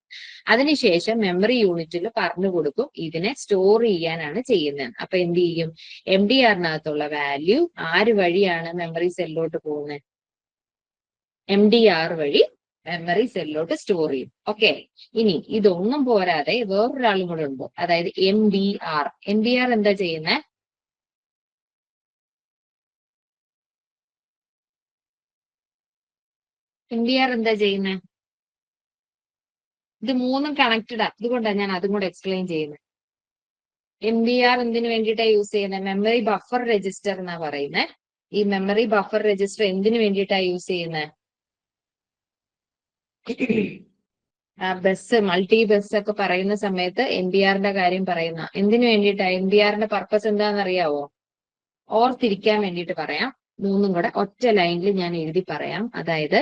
അതിനുശേഷം മെമ്മറി യൂണിറ്റിൽ പറഞ്ഞു കൊടുക്കും ഇതിനെ സ്റ്റോർ ചെയ്യാനാണ് ചെയ്യുന്നത്. അപ്പൊ എന്ത് ചെയ്യും? MDR-നകത്തുള്ള വാല്യൂ ആര് വഴിയാണ് മെമ്മറി സെല്ലിലോട്ട് പോകുന്നത്? MDR വഴി മെമ്മറി സെല്ലിലോട്ട് സ്റ്റോർ ചെയ്യും. ഓക്കെ, ഇനി ഇതൊന്നും പോരാതെ വേറൊരാളും കൂടെ ഉണ്ട്, അതായത് MBR. MBR എന്താ ചെയ്യുന്നത്? MBR എന്താ ചെയ്യുന്നത്? ഇത് മൂന്നും കണക്റ്റഡ് ആ, അതുകൊണ്ടാണ് ഞാൻ അതും കൂടെ എക്സ്പ്ലെയിൻ ചെയ്യുന്നത്. MBR എന്തിനു വേണ്ടിയിട്ടാണ് യൂസ് ചെയ്യുന്നത്? മെമ്മറി ബഫർ രജിസ്റ്റർ എന്നാ പറയുന്നത്. ഈ മെമ്മറി ബഫർ രജിസ്റ്റർ എന്തിനു വേണ്ടിയിട്ടാണ് യൂസ് ചെയ്യുന്നത്? ബസ്, മൾട്ടി ബസ് ഒക്കെ പറയുന്ന സമയത്ത് MBR-ന്റെ കാര്യം പറയുന്ന എന്തിനു വേണ്ടിയിട്ടാണ്? MBR-ന്റെ പർപ്പസ് എന്താണെന്ന് അറിയാവോ? ഓർത്തിരിക്കാൻ വേണ്ടിയിട്ട് പറയാം. മൂന്നും കൂടെ ഒറ്റ ലൈനിൽ ഞാൻ എഴുതി പറയാം. അതായത്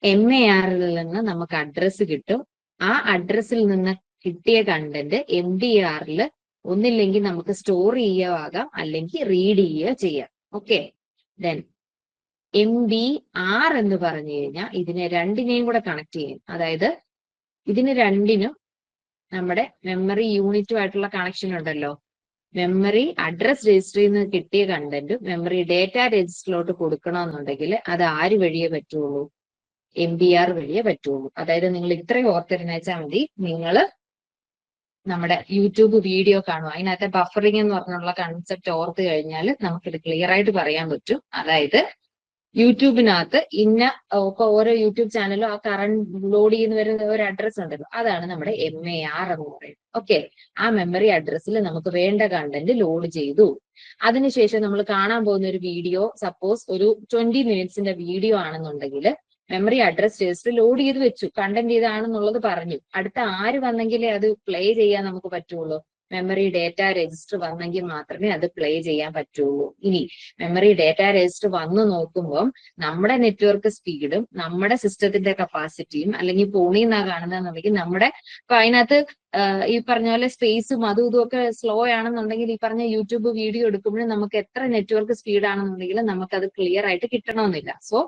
MAR-ൽ നിന്ന് നമുക്ക് അഡ്രസ്സ് കിട്ടും. ആ അഡ്രസ്സിൽ നിന്ന് കിട്ടിയ കണ്ടന്റ് MDR-ൽ ഒന്നില്ലെങ്കിൽ നമുക്ക് സ്റ്റോർ ചെയ്യുകയാകാം, അല്ലെങ്കിൽ റീഡ് ചെയ്യുക ചെയ്യാം. ഓക്കെ, ദെൻ MBR എന്ന് പറഞ്ഞു കഴിഞ്ഞാൽ ഇതിനെ രണ്ടിനെയും കൂടെ കണക്ട് ചെയ്യും. അതായത് ഇതിന് രണ്ടിനും നമ്മുടെ മെമ്മറി യൂണിറ്റുമായിട്ടുള്ള കണക്ഷൻ ഉണ്ടല്ലോ. മെമ്മറി അഡ്രസ് രജിസ്റ്ററിൽ നിന്ന് കിട്ടിയ കണ്ടന്റ് മെമ്മറി ഡേറ്റ രജിസ്റ്ററിലോട്ട് കൊടുക്കണമെന്നുണ്ടെങ്കിൽ അത് ആര് വഴിയേ പറ്റുള്ളൂ? MBR വഴിയേ പറ്റുള്ളൂ. അതായത് നിങ്ങൾ ഇത്രയും ഓർത്തിരുന്നേച്ചാൽ മതി. നിങ്ങൾ നമ്മുടെ യൂട്യൂബ് വീഡിയോ കാണുക, അതിനകത്തെ ബഫറിംഗ് എന്ന് പറഞ്ഞുള്ള കൺസെപ്റ്റ് ഓർത്ത് കഴിഞ്ഞാൽ നമുക്കിത് ക്ലിയർ ആയിട്ട് പറയാൻ പറ്റും. അതായത് യൂട്യൂബിനകത്ത് ഓരോ യൂട്യൂബ് ചാനലും ആ കറണ്ട് ലോഡ് ചെയ്യുന്ന വരുന്ന ഒരു അഡ്രസ് ഉണ്ടല്ലോ, അതാണ് നമ്മുടെ MAR എന്ന് പറയുന്നത്. ഓക്കെ, ആ മെമ്മറി അഡ്രസ്സിൽ നമുക്ക് വേണ്ട കണ്ടന്റ് ലോഡ് ചെയ്തു. അതിനുശേഷം നമ്മൾ കാണാൻ പോകുന്ന ഒരു വീഡിയോ, സപ്പോസ് ഒരു 20 മിനിറ്റ്സിന്റെ വീഡിയോ ആണെന്നുണ്ടെങ്കിൽ മെമ്മറി അഡ്രസ് രജിസ്റ്റർ ലോഡ് ചെയ്ത് വെച്ചു, കണ്ടന്റ് ഇതാണെന്നുള്ളത് പറഞ്ഞു. അടുത്ത ആര് വന്നെങ്കിലേ അത് പ്ലേ ചെയ്യാൻ നമുക്ക് പറ്റുള്ളൂ? മെമ്മറി ഡേറ്റ രജിസ്റ്റർ വന്നെങ്കിൽ മാത്രമേ അത് പ്ലേ ചെയ്യാൻ പറ്റുള്ളൂ. ഇനി മെമ്മറി ഡേറ്റ രജിസ്റ്റർ വന്നു നോക്കുമ്പോൾ നമ്മുടെ നെറ്റ്വർക്ക് സ്പീഡും നമ്മുടെ സിസ്റ്റത്തിന്റെ കപ്പാസിറ്റിയും അല്ലെങ്കിൽ ഫോണിൽ നിന്നാ കാണുന്നതെന്നുണ്ടെങ്കിൽ നമ്മുടെ ഇപ്പൊ അതിനകത്ത് ഈ പറഞ്ഞ പോലെ സ്പേസും അതും ഇതും ഒക്കെ സ്ലോ ആണെന്നുണ്ടെങ്കിൽ ഈ പറഞ്ഞ യൂട്യൂബ് വീഡിയോ എടുക്കുമ്പോഴും നമുക്ക് എത്ര നെറ്റ്വർക്ക് സ്പീഡ് ആണെന്നുണ്ടെങ്കിലും നമുക്കത് ക്ലിയർ ആയിട്ട് കിട്ടണമെന്നില്ല. സോ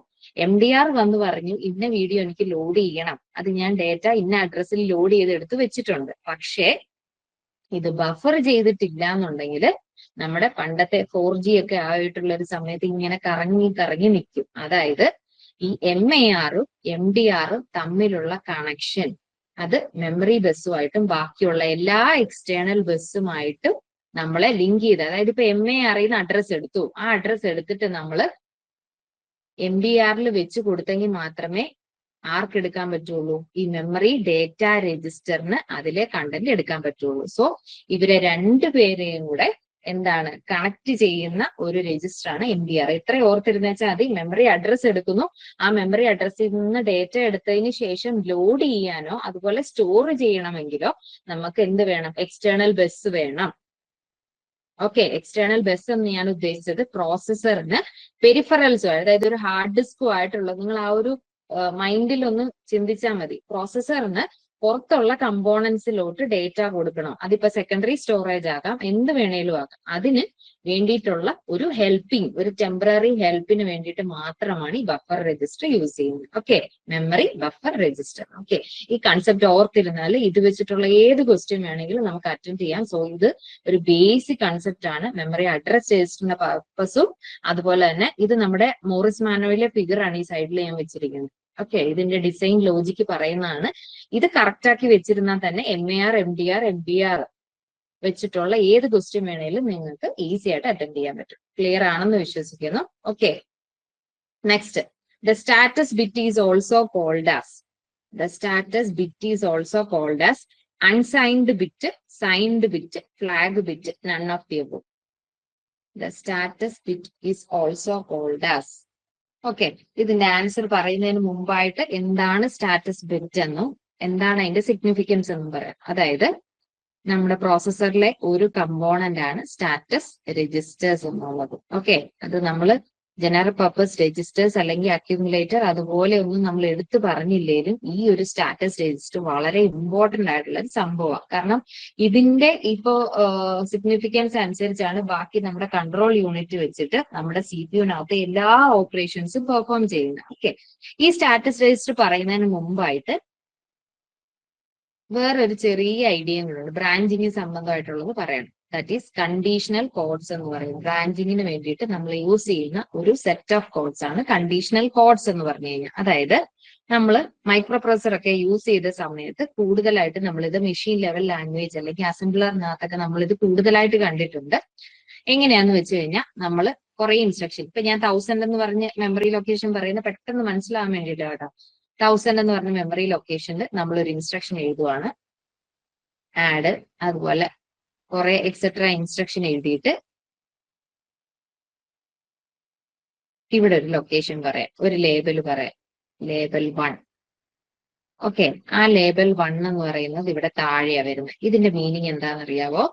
MDR വന്ന് പറഞ്ഞു ഇന്ന വീഡിയോ എനിക്ക് ലോഡ് ചെയ്യണം, അത് ഞാൻ ഡേറ്റ ഇന്ന അഡ്രസ്സിൽ ലോഡ് ചെയ്ത് എടുത്ത് വെച്ചിട്ടുണ്ട്. പക്ഷേ ഇത് ബഫർ ചെയ്തിട്ടില്ല എന്നുണ്ടെങ്കിൽ നമ്മുടെ പണ്ടത്തെ 4G ഒക്കെ ആയിട്ടുള്ള ഒരു സമയത്ത് ഇങ്ങനെ കറങ്ങി കറങ്ങി നിൽക്കും. അതായത് ഈ MAR-ഉം MDR-ഉം തമ്മിലുള്ള കണക്ഷൻ അത് മെമ്മറി ബസ്സുമായിട്ടും ബാക്കിയുള്ള എല്ലാ എക്സ്റ്റേണൽ ബസ്സുമായിട്ടും നമ്മളെ ലിങ്ക് ചെയ്ത്, അതായത് ഇപ്പൊ MAR-ന്ന് അഡ്രസ് എടുത്തു, ആ അഡ്രസ് എടുത്തിട്ട് നമ്മൾ MDR-ൽ വെച്ച് കൊടുത്തെങ്കിൽ മാത്രമേ ആർക്ക് എടുക്കാൻ പറ്റുള്ളൂ, ഈ മെമ്മറി ഡേറ്റ രജിസ്റ്ററിന് അതിലെ കണ്ടന്റ് എടുക്കാൻ പറ്റുള്ളൂ. സോ ഇവരെ രണ്ടുപേരെയും കൂടെ എന്താണ് കണക്ട് ചെയ്യുന്ന ഒരു രജിസ്റ്റർ ആണ് MDR. ഇത്ര ഓർത്തിരുന്ന വെച്ചാൽ അത് മെമ്മറി അഡ്രസ് എടുക്കുന്നു, ആ മെമ്മറി അഡ്രസ്സിൽ നിന്ന് ഡേറ്റ എടുത്തതിന് ശേഷം ലോഡ് ചെയ്യാനോ അതുപോലെ സ്റ്റോർ ചെയ്യണമെങ്കിലോ നമുക്ക് എന്ത് വേണം, എക്സ്റ്റേണൽ ബസ് വേണം. ഓക്കെ, എക്സ്റ്റേണൽ ബസ് എന്ന് ഞാൻ ഉദ്ദേശിച്ചത് പ്രോസസ്സറിന് പെരിഫറൽസും, അതായത് ഒരു ഹാർഡ് ഡിസ്കും ആയിട്ടുള്ള, നിങ്ങൾ ആ ഒരു മൈൻഡിൽ ഒന്ന് ചിന്തിച്ചാൽ മതി. പ്രോസസ്സറിന് പുറത്തുള്ള കമ്പോണൻസിലോട്ട് ഡേറ്റ കൊടുക്കണം. അതിപ്പോ സെക്കൻഡറി സ്റ്റോറേജ് ആകാം, എന്ത് വേണേലും ആകാം. അതിന് വേണ്ടിയിട്ടുള്ള ഒരു ഹെൽപ്പിംഗ്, ഒരു ടെമ്പററി ഹെൽപ്പിന് വേണ്ടിയിട്ട് മാത്രമാണ് ഈ ബഫർ രജിസ്റ്റർ യൂസ് ചെയ്യുന്നത്. Okay, memory buffer register. Okay, ഈ കൺസെപ്റ്റ് ഓർത്തിരുന്നാൽ ഇത് വെച്ചിട്ടുള്ള ഏത് ക്വസ്റ്റ്യൻ വേണമെങ്കിലും നമുക്ക് അറ്റൻഡ് ചെയ്യാം. സോ ഇത് ഒരു ബേസിക് കൺസെപ്റ്റ് ആണ്. മെമ്മറി അഡ്രസ് രജിസ്റ്ററിന്റെ പർപ്പസും അതുപോലെ തന്നെ ഇത് നമ്മുടെ മോറിസ് മാനുവലിലെ ഫിഗർ ആണ് ഈ സൈഡിൽ ഞാൻ വെച്ചിരിക്കുന്നത്. ഓക്കെ, ഇതിന്റെ ഡിസൈൻ ലോജിക്ക് പറയുന്നതാണ്. ഇത് കറക്റ്റ് ആക്കി വെച്ചിരുന്നാൽ തന്നെ MAR, MDR, MBR വെച്ചിട്ടുള്ള ഏത് ക്വസ്റ്റ്യൻ വേണേലും നിങ്ങൾക്ക് ഈസി ആയിട്ട് അറ്റൻഡ് ചെയ്യാൻ പറ്റും. ക്ലിയർ ആണെന്ന് വിശ്വസിക്കുന്നു. Okay, next, the status bit is also called as, the status bit is also called as unsigned bit, signed bit, flag bit, none of the above. The status bit is also called as. Okay, ഇതിന്റെ answer പറയുന്നതിന് മുമ്പായിട്ട് എന്താണ് status bit എന്നും എന്താണ് അതിന്റെ significance എന്നും പറയാം. അതായത് നമ്മുടെ പ്രോസസ്സറിലെ ഒരു കമ്പോണന്റ് ആണ് സ്റ്റാറ്റസ് രജിസ്റ്റേഴ്സ് എന്നുള്ളത്. ഓക്കെ, അത് നമ്മൾ ജനറൽ പർപ്പസ് രജിസ്റ്റേഴ്സ് അല്ലെങ്കിൽ അക്യുമുലേറ്റർ അതുപോലെ ഒന്നും നമ്മൾ എടുത്തു പറഞ്ഞില്ലേലും ഈ ഒരു സ്റ്റാറ്റസ് രജിസ്റ്റർ വളരെ ഇമ്പോർട്ടന്റ് ആയിട്ടുള്ള ഒരു സംഭവമാണ്. കാരണം ഇതിന്റെ ഇപ്പോ സിഗ്നിഫിക്കൻസ് അനുസരിച്ചാണ് ബാക്കി നമ്മുടെ കൺട്രോൾ യൂണിറ്റ് വെച്ചിട്ട് നമ്മുടെ CPU-നകത്ത് എല്ലാ ഓപ്പറേഷൻസും പെർഫോം ചെയ്യുന്നത്. ഓക്കെ, ഈ സ്റ്റാറ്റസ് രജിസ്റ്റർ പറയുന്നതിന് മുമ്പായിട്ട് വേറൊരു ചെറിയ ഐഡിയയും കൂടെ ഉണ്ട്, ബ്രാഞ്ചിങ് സംബന്ധമായിട്ടുള്ളത് പറയണം. ദാറ്റ് ഈസ് കണ്ടീഷണൽ കോഡ്സ് എന്ന് പറയും. ബ്രാഞ്ചിങ്ങിന് വേണ്ടിയിട്ട് നമ്മൾ യൂസ് ചെയ്യുന്ന ഒരു സെറ്റ് ഓഫ് കോഡ്സ് ആണ് കണ്ടീഷണൽ കോഡ്സ് എന്ന് പറഞ്ഞു കഴിഞ്ഞാൽ. അതായത് നമ്മൾ മൈക്രോ പ്രോസസർ ഒക്കെ യൂസ് ചെയ്ത സമയത്ത് കൂടുതലായിട്ട് നമ്മളിത് മെഷീൻ ലെവൽ ലാംഗ്വേജ് അല്ലെങ്കിൽ അസംബ്ലറിനകത്തൊക്കെ നമ്മളിത് കൂടുതലായിട്ട് കണ്ടിട്ടുണ്ട്. എങ്ങനെയാന്ന് വെച്ച് കഴിഞ്ഞാൽ നമ്മൾ കുറെ ഇൻസ്ട്രക്ഷൻ, ഇപ്പൊ ഞാൻ 1000 എന്ന് പറഞ്ഞ് മെമ്മറി ലൊക്കേഷൻ പറയുന്നത് പെട്ടെന്ന് മനസ്സിലാവാൻ വേണ്ടിയിട്ട് കേട്ടോ. 1000 എന്ന് പറഞ്ഞ മെമ്മറി ലൊക്കേഷനിൽ നമ്മളൊരു ഇൻസ്ട്രക്ഷൻ എഴുതുവാണ്, ആഡ് അതുപോലെ കുറെ എക്സെട്ര ഇൻസ്ട്രക്ഷൻ എഴുതിയിട്ട് ഇവിടെ ഒരു ലൊക്കേഷൻ പറയാം, ഒരു ലേബൽ പറയാം, ലേബൽ 1. ഓക്കെ, ആ ലേബൽ 1 എന്ന് പറയുന്നത് ഇവിടെ താഴെയാ വരുന്നത്. ഇതിന്റെ മീനിങ് എന്താണെന്നറിയാവോ?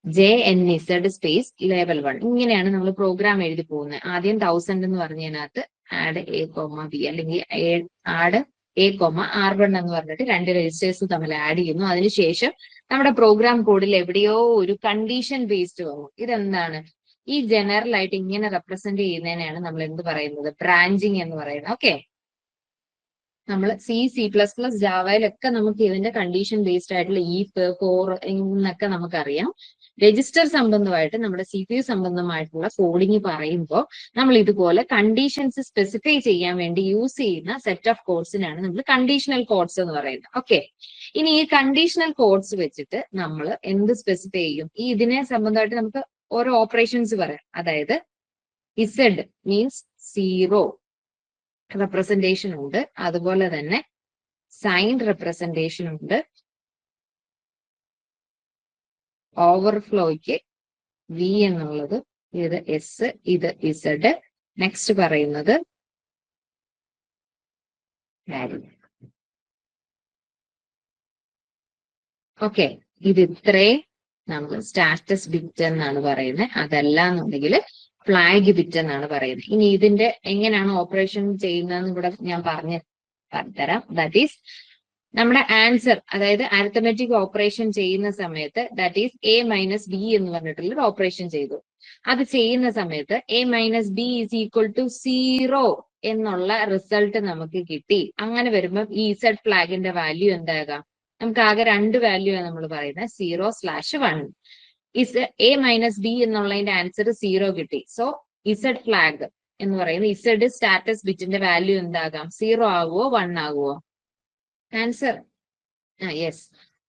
JNZ space label 1. ഇങ്ങനെയാണ് നമ്മൾ പ്രോഗ്രാം എഴുതി പോകുന്നത്. ആദ്യം 1000 എന്ന് പറഞ്ഞതിനകത്ത് ആഡ് A, B അല്ലെങ്കിൽ ആഡ് A, R1 എന്ന് പറഞ്ഞിട്ട് രണ്ട് രജിസ്റ്റേഴ്സ് തമ്മിൽ ആഡ് ചെയ്യുന്നു. അതിനുശേഷം നമ്മുടെ പ്രോഗ്രാം കോഡിൽ എവിടെയോ ഒരു കണ്ടീഷൻ ബേസ്ഡ് വന്നു. ഇതെന്താണ്? ഈ ജനറൽ ആയിട്ട് ഇങ്ങനെ റെപ്രസെന്റ് ചെയ്യുന്നതിനാണ് നമ്മൾ എന്ത് പറയുന്നത്? ബ്രാഞ്ചിങ് എന്ന് പറയുന്നത്. ഓക്കെ, നമ്മൾ C++, ജാവയിലൊക്കെ നമുക്ക് ഇതിന്റെ കണ്ടീഷൻ ബേസ്ഡ് ആയിട്ടുള്ള ഈഫ്, ഫോർ എന്നൊക്കെ നമുക്കറിയാം. രജിസ്റ്റർ സംബന്ധമായിട്ട് നമ്മുടെ CPU സംബന്ധമായിട്ടുള്ള കോഡിങ് പറയുമ്പോൾ നമ്മൾ ഇതുപോലെ കണ്ടീഷൻസ് സ്പെസിഫൈ ചെയ്യാൻ വേണ്ടി യൂസ് ചെയ്യുന്ന സെറ്റ് ഓഫ് കോഡ്സിനാണ് നമ്മൾ കണ്ടീഷണൽ കോഡ്സ് എന്ന് പറയുന്നത്. ഓക്കെ, ഇനി ഈ കണ്ടീഷണൽ കോഡ്സ് വെച്ചിട്ട് നമ്മൾ എന്ത് സ്പെസിഫൈ ചെയ്യും? ഈ ഇതിനെ സംബന്ധമായിട്ട് നമുക്ക് ഓരോ ഓപ്പറേഷൻസ് പറയാം. അതായത് Z മീൻസ് 0 റെപ്രസെന്റേഷൻ ഉണ്ട്, അതുപോലെ തന്നെ സൈൻ റെപ്രസെന്റേഷൻ ഉണ്ട്, ഓവർഫ്ലോയ്ക്ക് V എന്നുള്ളത്, ഇത് S, ഇത് Z. നെക്സ്റ്റ് പറയുന്നത് വാല്യൂ. ഓക്കെ, ഇത് ഇത്രേ നമ്മൾ സ്റ്റാറ്റസ് ബിറ്റ് എന്നാണ് പറയുന്നത്. അതല്ല എന്നുണ്ടെങ്കിൽ ഫ്ലാഗ് ബിറ്റ് എന്നാണ് പറയുന്നത്. ഇനി ഇതിന്റെ എങ്ങനെയാണ് ഓപ്പറേഷൻ ചെയ്യുന്നതെന്ന് ഇവിടെ ഞാൻ പറഞ്ഞുതരാം. ദാറ്റ് ഈസ് നമ്മുടെ ആൻസർ, അതായത് അരിത്തമെറ്റിക് ഓപ്പറേഷൻ ചെയ്യുന്ന സമയത്ത് that is A minus B എന്ന് പറഞ്ഞിട്ടുള്ള ഒരു ഓപ്പറേഷൻ ചെയ്തു. അത് ചെയ്യുന്ന സമയത്ത് A minus B is equal to 0 എന്നുള്ള റിസൾട്ട് നമുക്ക് കിട്ടി. അങ്ങനെ വരുമ്പോൾ ഈ ഇസഡ് ഫ്ലാഗിന്റെ വാല്യൂ എന്താകാം? നമുക്ക് ആകെ 2 വാല്യൂ ആണ് നമ്മൾ പറയുന്നത്, 0/1. ഇസ് എ മൈനസ് ബി എന്നുള്ളതിന്റെ ആൻസർ 0 കിട്ടി. സോ ഇസഡ് ഫ്ലാഗ് എന്ന് പറയുന്നത് ഇസഡ് സ്റ്റാറ്റസ് ബിറ്റിന്റെ വാല്യൂ എന്താകാം? 0 ആകുവോ 1 ആകുവോ? ആൻസർ യെസ്,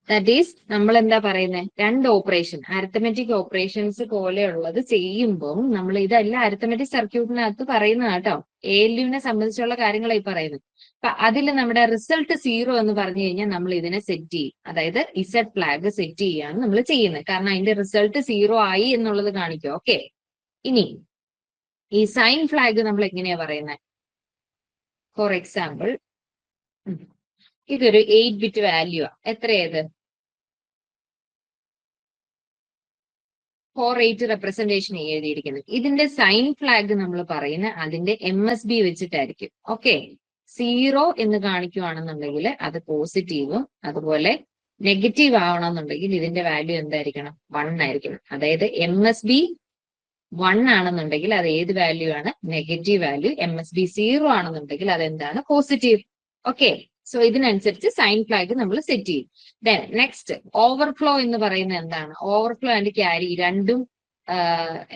ദാറ്റ് ഈസ് നമ്മൾ എന്താ പറയുന്നത്, 2 ഓപ്പറേഷൻ അരിത്തമെറ്റിക് ഓപ്പറേഷൻസ് പോലെയുള്ളത് ചെയ്യുമ്പോൾ നമ്മൾ ഇതെല്ലാം അരിത്തമെറ്റിക് സർക്യൂട്ടിനകത്ത് പറയുന്ന കേട്ടോ. ALUവിനെ സംബന്ധിച്ചുള്ള കാര്യങ്ങളായി പറയുന്നത്. അപ്പൊ അതിൽ നമ്മുടെ റിസൾട്ട് 0 എന്ന് പറഞ്ഞു കഴിഞ്ഞാൽ നമ്മൾ ഇതിനെ സെറ്റ് ചെയ്യും, അതായത് ഇസഡ് ഫ്ലാഗ് സെറ്റ് ചെയ്യാണ് നമ്മൾ ചെയ്യുന്നത്. കാരണം അതിന്റെ റിസൾട്ട് 0 ആയി എന്നുള്ളത് കാണിക്കും. ഓക്കെ, ഇനി ഈ സൈൻ ഫ്ലാഗ് നമ്മൾ എങ്ങനെയാ പറയുന്നത്? ഫോർ എക്സാമ്പിൾ ഇതൊരു 8-ബിറ്റ് വാല്യൂ ആ. എത്രയത്? 4/8 റെപ്രസെന്റേഷൻ എഴുതിയിരിക്കുന്നത്. ഇതിന്റെ സൈൻ ഫ്ലാഗ് നമ്മൾ പറയുന്നത് അതിന്റെ MSB വെച്ചിട്ടായിരിക്കും. ഓക്കെ, 0 എന്ന് കാണിക്കുവാണെന്നുണ്ടെങ്കിൽ അത് പോസിറ്റീവും, അതുപോലെ നെഗറ്റീവ് ആവണമെന്നുണ്ടെങ്കിൽ ഇതിന്റെ വാല്യൂ എന്തായിരിക്കണം? 1 ആയിരിക്കണം. അതായത് MSB 1 ആണെന്നുണ്ടെങ്കിൽ അത് ഏത് വാല്യൂ ആണ്? Negative value. MSB 0 ആണെന്നുണ്ടെങ്കിൽ അതെന്താണ്? പോസിറ്റീവ്. ഓക്കെ, സോ ഇതിനനുസരിച്ച് സൈൻ ഫ്ലാഗ് നമ്മൾ സെറ്റ് ചെയ്യും. ദെൻ നെക്സ്റ്റ് ഓവർഫ്ലോ എന്ന് പറയുന്നത് എന്താണ്? ഓവർഫ്ലോ ആൻഡ് ക്യാരി രണ്ടും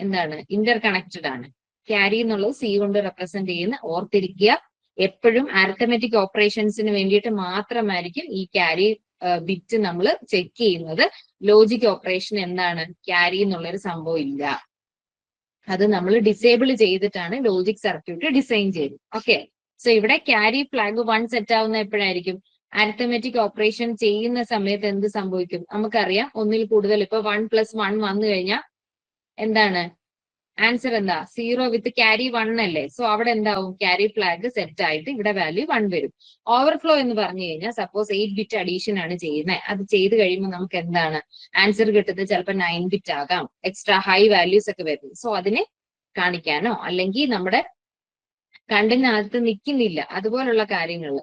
എന്താണ്? ഇന്റർ കണക്റ്റഡ് ആണ്. ക്യാരി എന്നുള്ളത് C കൊണ്ട് റെപ്രസെന്റ് ചെയ്യുന്ന, ഓർത്തിരിക്കുക. എപ്പോഴും അരിത്തമെറ്റിക് ഓപ്പറേഷൻസിന് വേണ്ടിയിട്ട് മാത്രമായിരിക്കും ഈ ക്യാരി ബിറ്റ് നമ്മൾ ചെക്ക് ചെയ്യുന്നത്. ലോജിക് ഓപ്പറേഷൻ എന്താണ്? ക്യാരി എന്നുള്ളൊരു സംഭവം ഇല്ല. അത് നമ്മൾ ഡിസേബിൾ ചെയ്തിട്ടാണ് ലോജിക് സർക്യൂട്ട് ഡിസൈൻ ചെയ്തത്. ഓക്കെ, സോ ഇവിടെ ക്യാരി ഫ്ലാഗ് 1 സെറ്റ് ആവുന്ന എപ്പോഴായിരിക്കും? അരിത്തമെറ്റിക് ഓപ്പറേഷൻ ചെയ്യുന്ന സമയത്ത് എന്ത് സംഭവിക്കും? നമുക്കറിയാം, ഒന്നിൽ കൂടുതൽ. ഇപ്പൊ 1 + 1 വന്നു കഴിഞ്ഞാൽ എന്താണ് ആൻസർ? എന്താ? 0 വിത്ത് ക്യാരി 1 അല്ലേ? സോ അവിടെ എന്താവും? ക്യാരി ഫ്ലാഗ് സെറ്റ് ആയിട്ട് ഇവിടെ വാല്യൂ 1 വരും. ഓവർഫ്ലോ എന്ന് പറഞ്ഞു കഴിഞ്ഞാൽ സപ്പോസ് 8-ബിറ്റ് അഡീഷൻ ആണ് ചെയ്യുന്നത്. അത് ചെയ്ത് കഴിയുമ്പോൾ നമുക്ക് എന്താണ് ആൻസർ കിട്ടുന്നത്? ചിലപ്പോൾ 9-ബിറ്റ് ആകാം, എക്സ്ട്രാ ഹൈ വാല്യൂസ് ഒക്കെ വരുന്നത്. സോ അതിനെ കാണിക്കാനോ അല്ലെങ്കിൽ നമ്മുടെ കണ്ടിനകത്ത് നിൽക്കുന്നില്ല അതുപോലുള്ള കാര്യങ്ങൾ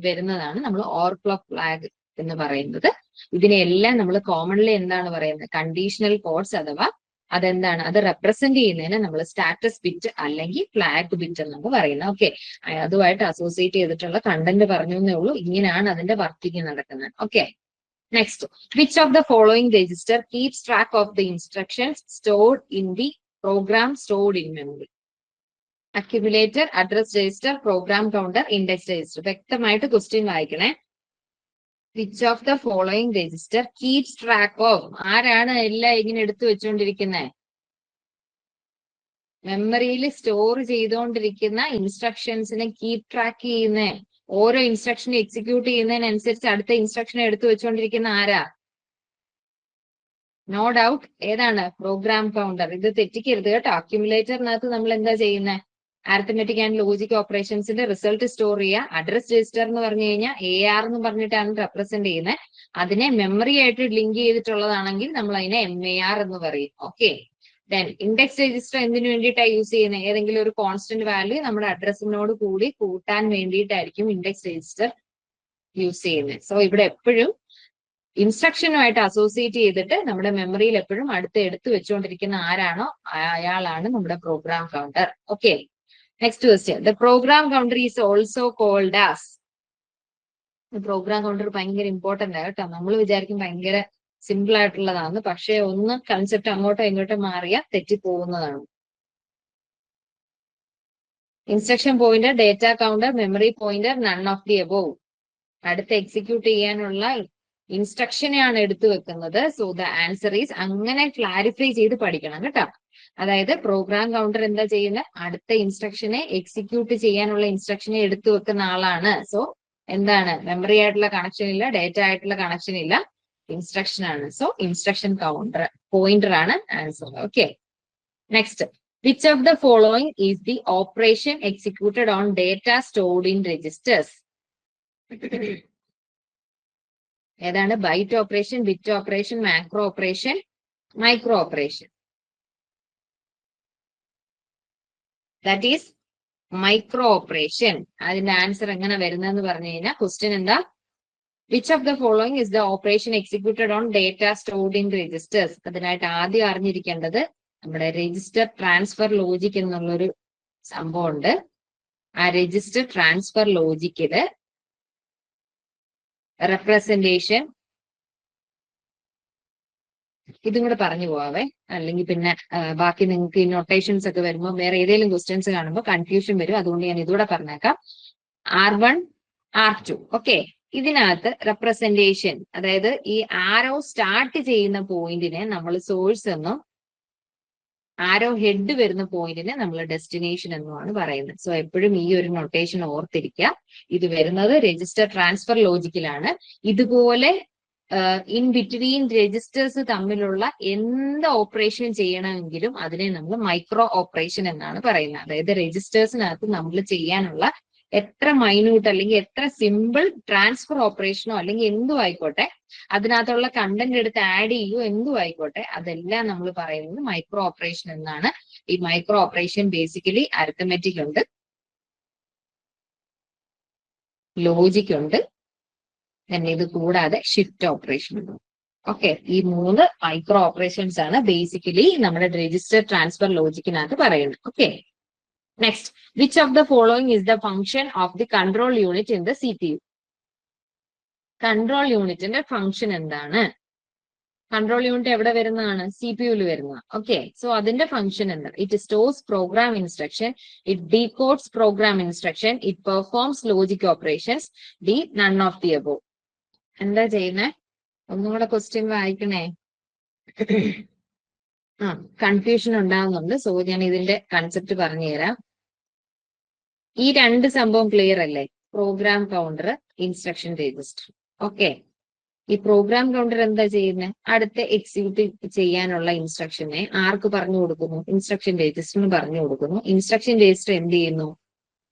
വരുന്നതാണ് നമ്മൾ ഓവർഫ്ലോ ഫ്ലാഗ് എന്ന് പറയുന്നത്. ഇതിനെല്ലാം നമ്മൾ കോമൺലി എന്താണ് പറയുന്നത്? കണ്ടീഷണൽ കോഡ്സ്, അഥവാ അതെന്താണ്? അത് റെപ്രസെന്റ് ചെയ്യുന്നതിന് നമ്മൾ സ്റ്റാറ്റസ് ബിറ്റ് അല്ലെങ്കിൽ ഫ്ലാഗ് ബിറ്റ് എന്നാണ് പറയുന്നത്. ഓക്കെ, അതുമായിട്ട് അസോസിയേറ്റ് ചെയ്തിട്ടുള്ള കണ്ടന്റ് പറഞ്ഞു എന്നേ ഉള്ളൂ. ഇങ്ങനെയാണ് അതിന്റെ വർക്കിംഗ് നടക്കുന്നത്. Okay, next, which of the following register keeps track of the instructions stored in the program stored in memory? Accumulator, address register, program counter, index register. വ്യക്തമായിട്ട് ക്വസ്റ്റ്യൻ വായിക്കണേ. Which of the following register keeps track of? ആരാണ് എല്ലാം ഇങ്ങനെ എടുത്തു വെച്ചുകൊണ്ടിരിക്കുന്നത്? മെമ്മറിയിൽ store ചെയ്തുകൊണ്ടിരിക്കുന്ന ഇൻസ്ട്രക്ഷൻസിനെ keep track ചെയ്യുന്നേ. ഓരോ ഇൻസ്ട്രക്ഷൻ എക്സിക്യൂട്ട് ചെയ്യുന്നതിനനുസരിച്ച് അടുത്ത ഇൻസ്ട്രക്ഷൻ എടുത്തു വെച്ചുകൊണ്ടിരിക്കുന്ന ആരാ? നോ ഡൗട്ട് ഏതാണ്? Program counter. ഇത് തെറ്റിക്കരുത് കേട്ടോ. അക്യുമുലേറ്ററിനകത്ത് നമ്മൾ എന്താ ചെയ്യുന്നത്? അരിത്തമെറ്റിക് ആൻഡ് ലോജിക് ഓപ്പറേഷൻസിന്റെ റിസൾട്ട് സ്റ്റോർ ചെയ്യുക. അഡ്രസ് രജിസ്റ്റർ എന്ന് പറഞ്ഞു കഴിഞ്ഞാൽ AR എന്ന് പറഞ്ഞിട്ടാണ് റെപ്രസെന്റ് ചെയ്യുന്നത്. അതിനെ മെമ്മറി ആയിട്ട് ലിങ്ക് ചെയ്തിട്ടുള്ളതാണെങ്കിൽ നമ്മൾ അതിനെ MAR എന്ന് പറയും. ഓക്കെ, ദെൻ ഇൻഡെക്സ് രജിസ്റ്റർ എന്തിനു വേണ്ടിയിട്ടാണ് യൂസ് ചെയ്യുന്നത്? ഏതെങ്കിലും ഒരു കോൺസ്റ്റന്റ് വാല്യൂ നമ്മുടെ അഡ്രസ്സിനോട് കൂടി കൂട്ടാൻ വേണ്ടിയിട്ടായിരിക്കും ഇൻഡെക്സ് രജിസ്റ്റർ യൂസ് ചെയ്യുന്നത്. സോ ഇവിടെ എപ്പോഴും ഇൻസ്ട്രക്ഷനുമായിട്ട് അസോസിയേറ്റ് ചെയ്തിട്ട് നമ്മുടെ മെമ്മറിയിൽ എപ്പോഴും അടുത്ത് എടുത്തു വെച്ചുകൊണ്ടിരിക്കുന്ന ആരാണോ അയാളാണ് നമ്മുടെ program counter. Okay, next question. The program counter is also called as? Program counter ഭയങ്കര ഇമ്പോർട്ടന്റ് ആണ് കേട്ടോ. നമ്മൾ വിചാരിക്കും ഭയങ്കര സിമ്പിൾ ആയിട്ടുള്ളതാണ്, പക്ഷെ ഒന്ന് കൺസെപ്റ്റ് അങ്ങോട്ടോ ഇങ്ങോട്ടോ മാറിയാൽ തെറ്റിപ്പോകുന്നതാണ്. Instruction pointer, data counter, memory pointer, none of the above. അടുത്ത് എക്സിക്യൂട്ട് ചെയ്യാനുള്ള ഇൻസ്ട്രക്ഷനെയാണ് എടുത്തു വെക്കുന്നത്. സോ ദ ആൻസർ ഈസ്, അങ്ങനെ ക്ലാരിഫൈ ചെയ്ത് പഠിക്കണം കേട്ടോ. അതായത് പ്രോഗ്രാം കൗണ്ടർ എന്താ ചെയ്യുന്നത്? അടുത്ത ഇൻസ്ട്രക്ഷനെ എക്സിക്യൂട്ട് ചെയ്യാനുള്ള ഇൻസ്ട്രക്ഷനെ എടുത്തു വെക്കുന്ന ആളാണ്. സോ എന്താണ്? മെമ്മറി ആയിട്ടുള്ള കണക്ഷൻ ഇല്ല, ഡേറ്റ ആയിട്ടുള്ള കണക്ഷൻ ഇല്ല, ഇൻസ്ട്രക്ഷൻ ആണ്. സോ ഇൻസ്ട്രക്ഷൻ കൗണ്ടർ പോയിന്റർ ആണ് answer. Okay, next. Which of the following is the operation executed on data stored in registers? ഏതാണ്? Byte operation, bit operation, macro operation, micro operation. That is micro operation. അതിന്റെ answer എങ്ങനെ വരുന്നതെന്ന് പറഞ്ഞു കഴിഞ്ഞാൽ question എന്താ? Which of the following is the operation executed on data stored in registers? അതിനായിട്ട് ആദ്യം അറിഞ്ഞിരിക്കേണ്ടത് നമ്മുടെ രജിസ്റ്റർ ട്രാൻസ്ഫർ ലോജിക് എന്നുള്ളൊരു സംഭവമുണ്ട്. ആ രജിസ്റ്റർ ട്രാൻസ്ഫർ ലോജിക്കില് റെപ്രസെന്റേഷൻ, ഇതും കൂടെ പറഞ്ഞു പോവാവേ, അല്ലെങ്കിൽ പിന്നെ ബാക്കി നിങ്ങൾക്ക് ഈ നൊട്ടേഷൻസ് ഒക്കെ വരുമ്പോൾ വേറെ ഏതെങ്കിലും ക്വസ്റ്റ്യൻസ് കാണുമ്പോൾ കൺഫ്യൂഷൻ വരും. അതുകൊണ്ട് ഞാൻ ഇതുകൂടെ പറഞ്ഞേക്കാം. R1, R2. ഓക്കെ, ഇതിനകത്ത് റെപ്രസെന്റേഷൻ, അതായത് ഈ ആരോ സ്റ്റാർട്ട് ചെയ്യുന്ന പോയിന്റിനെ നമ്മൾ സോഴ്സ് എന്നും ആരോ ഹെഡ് വരുന്ന പോയിന്റിനെ നമ്മൾ ഡെസ്റ്റിനേഷൻ എന്നുമാണ് പറയുന്നത്. സോ എപ്പോഴും ഈ ഒരു നൊട്ടേഷൻ ഓർത്തിരിക്കുക. ഇത് വരുന്നത് രജിസ്റ്റർ ട്രാൻസ്ഫർ ലോജിക്കിലാണ്. ഇതുപോലെ ഇൻ ബിറ്റ്വീൻ രജിസ്റ്റേഴ്സ് തമ്മിലുള്ള എന്ത് ഓപ്പറേഷൻ ചെയ്യണമെങ്കിലും അതിനെ നമ്മൾ മൈക്രോ ഓപ്പറേഷൻ എന്നാണ് പറയുന്നത്. അതായത് രജിസ്റ്റേഴ്സിനകത്ത് നമ്മൾ ചെയ്യാനുള്ള എത്ര മൈന്യൂട്ട് അല്ലെങ്കിൽ എത്ര സിമ്പിൾ ട്രാൻസ്ഫർ ഓപ്പറേഷനോ അല്ലെങ്കിൽ എന്തും ആയിക്കോട്ടെ, അതിനകത്തുള്ള കണ്ടന്റ് എടുത്ത് ആഡ് ചെയ്യോ എന്തും ആയിക്കോട്ടെ, അതെല്ലാം നമ്മൾ പറയുന്നത് മൈക്രോ ഓപ്പറേഷൻ എന്നാണ്. ഈ മൈക്രോ ഓപ്പറേഷൻ ബേസിക്കലി അരിത്തമെറ്റിക് ഉണ്ട്, ലോജിക് ഉണ്ട്, തന്നെ ഇത് കൂടാതെ ഷിഫ്റ്റ് ഓപ്പറേഷൻ ഉണ്ട്. ഓക്കെ, ഈ 3 മൈക്രോ ഓപ്പറേഷൻസ് ആണ് ബേസിക്കലി നമ്മുടെ രജിസ്റ്റർ ട്രാൻസ്ഫർ ലോജിക്കിനകത്ത് പറയുന്നത്. Okay, next, which of the following is the function of the control unit in the CPU? Control യൂണിറ്റിന്റെ ഫംഗ്ഷൻ എന്താണ്? കൺട്രോൾ യൂണിറ്റ് എവിടെ വരുന്നതാണ്? CPU-ൽ വരുന്നതാണ്. ഓക്കെ, സോ അതിന്റെ ഫംഗ്ഷൻ എന്താണ്? It stores program instruction, it decodes program instruction, it performs logic operations, D none of the above. എന്താ ചെയ്യുന്നേ? ഒന്നും കൂടെ ക്വസ്റ്റ്യൻ വായിക്കണേ. കൺഫ്യൂഷൻ ഉണ്ടാകുന്നുണ്ട്. സോ ഞാൻ ഇതിന്റെ കൺസെപ്റ്റ് പറഞ്ഞു തരാം. ഈ 2 സംഭവം ക്ലിയർ അല്ലേ? Program counter, instruction register. Okay, ഈ പ്രോഗ്രാം കൗണ്ടർ എന്താ ചെയ്യുന്നത്? അടുത്ത എക്സിക്യൂട്ട് ചെയ്യാനുള്ള ഇൻസ്ട്രക്ഷനെ ആർക്ക് പറഞ്ഞു കൊടുക്കുന്നു? ഇൻസ്ട്രക്ഷൻ രജിസ്റ്ററിന് പറഞ്ഞു കൊടുക്കുന്നു. ഇൻസ്ട്രക്ഷൻ രജിസ്റ്റർ എന്ത് ചെയ്യുന്നു?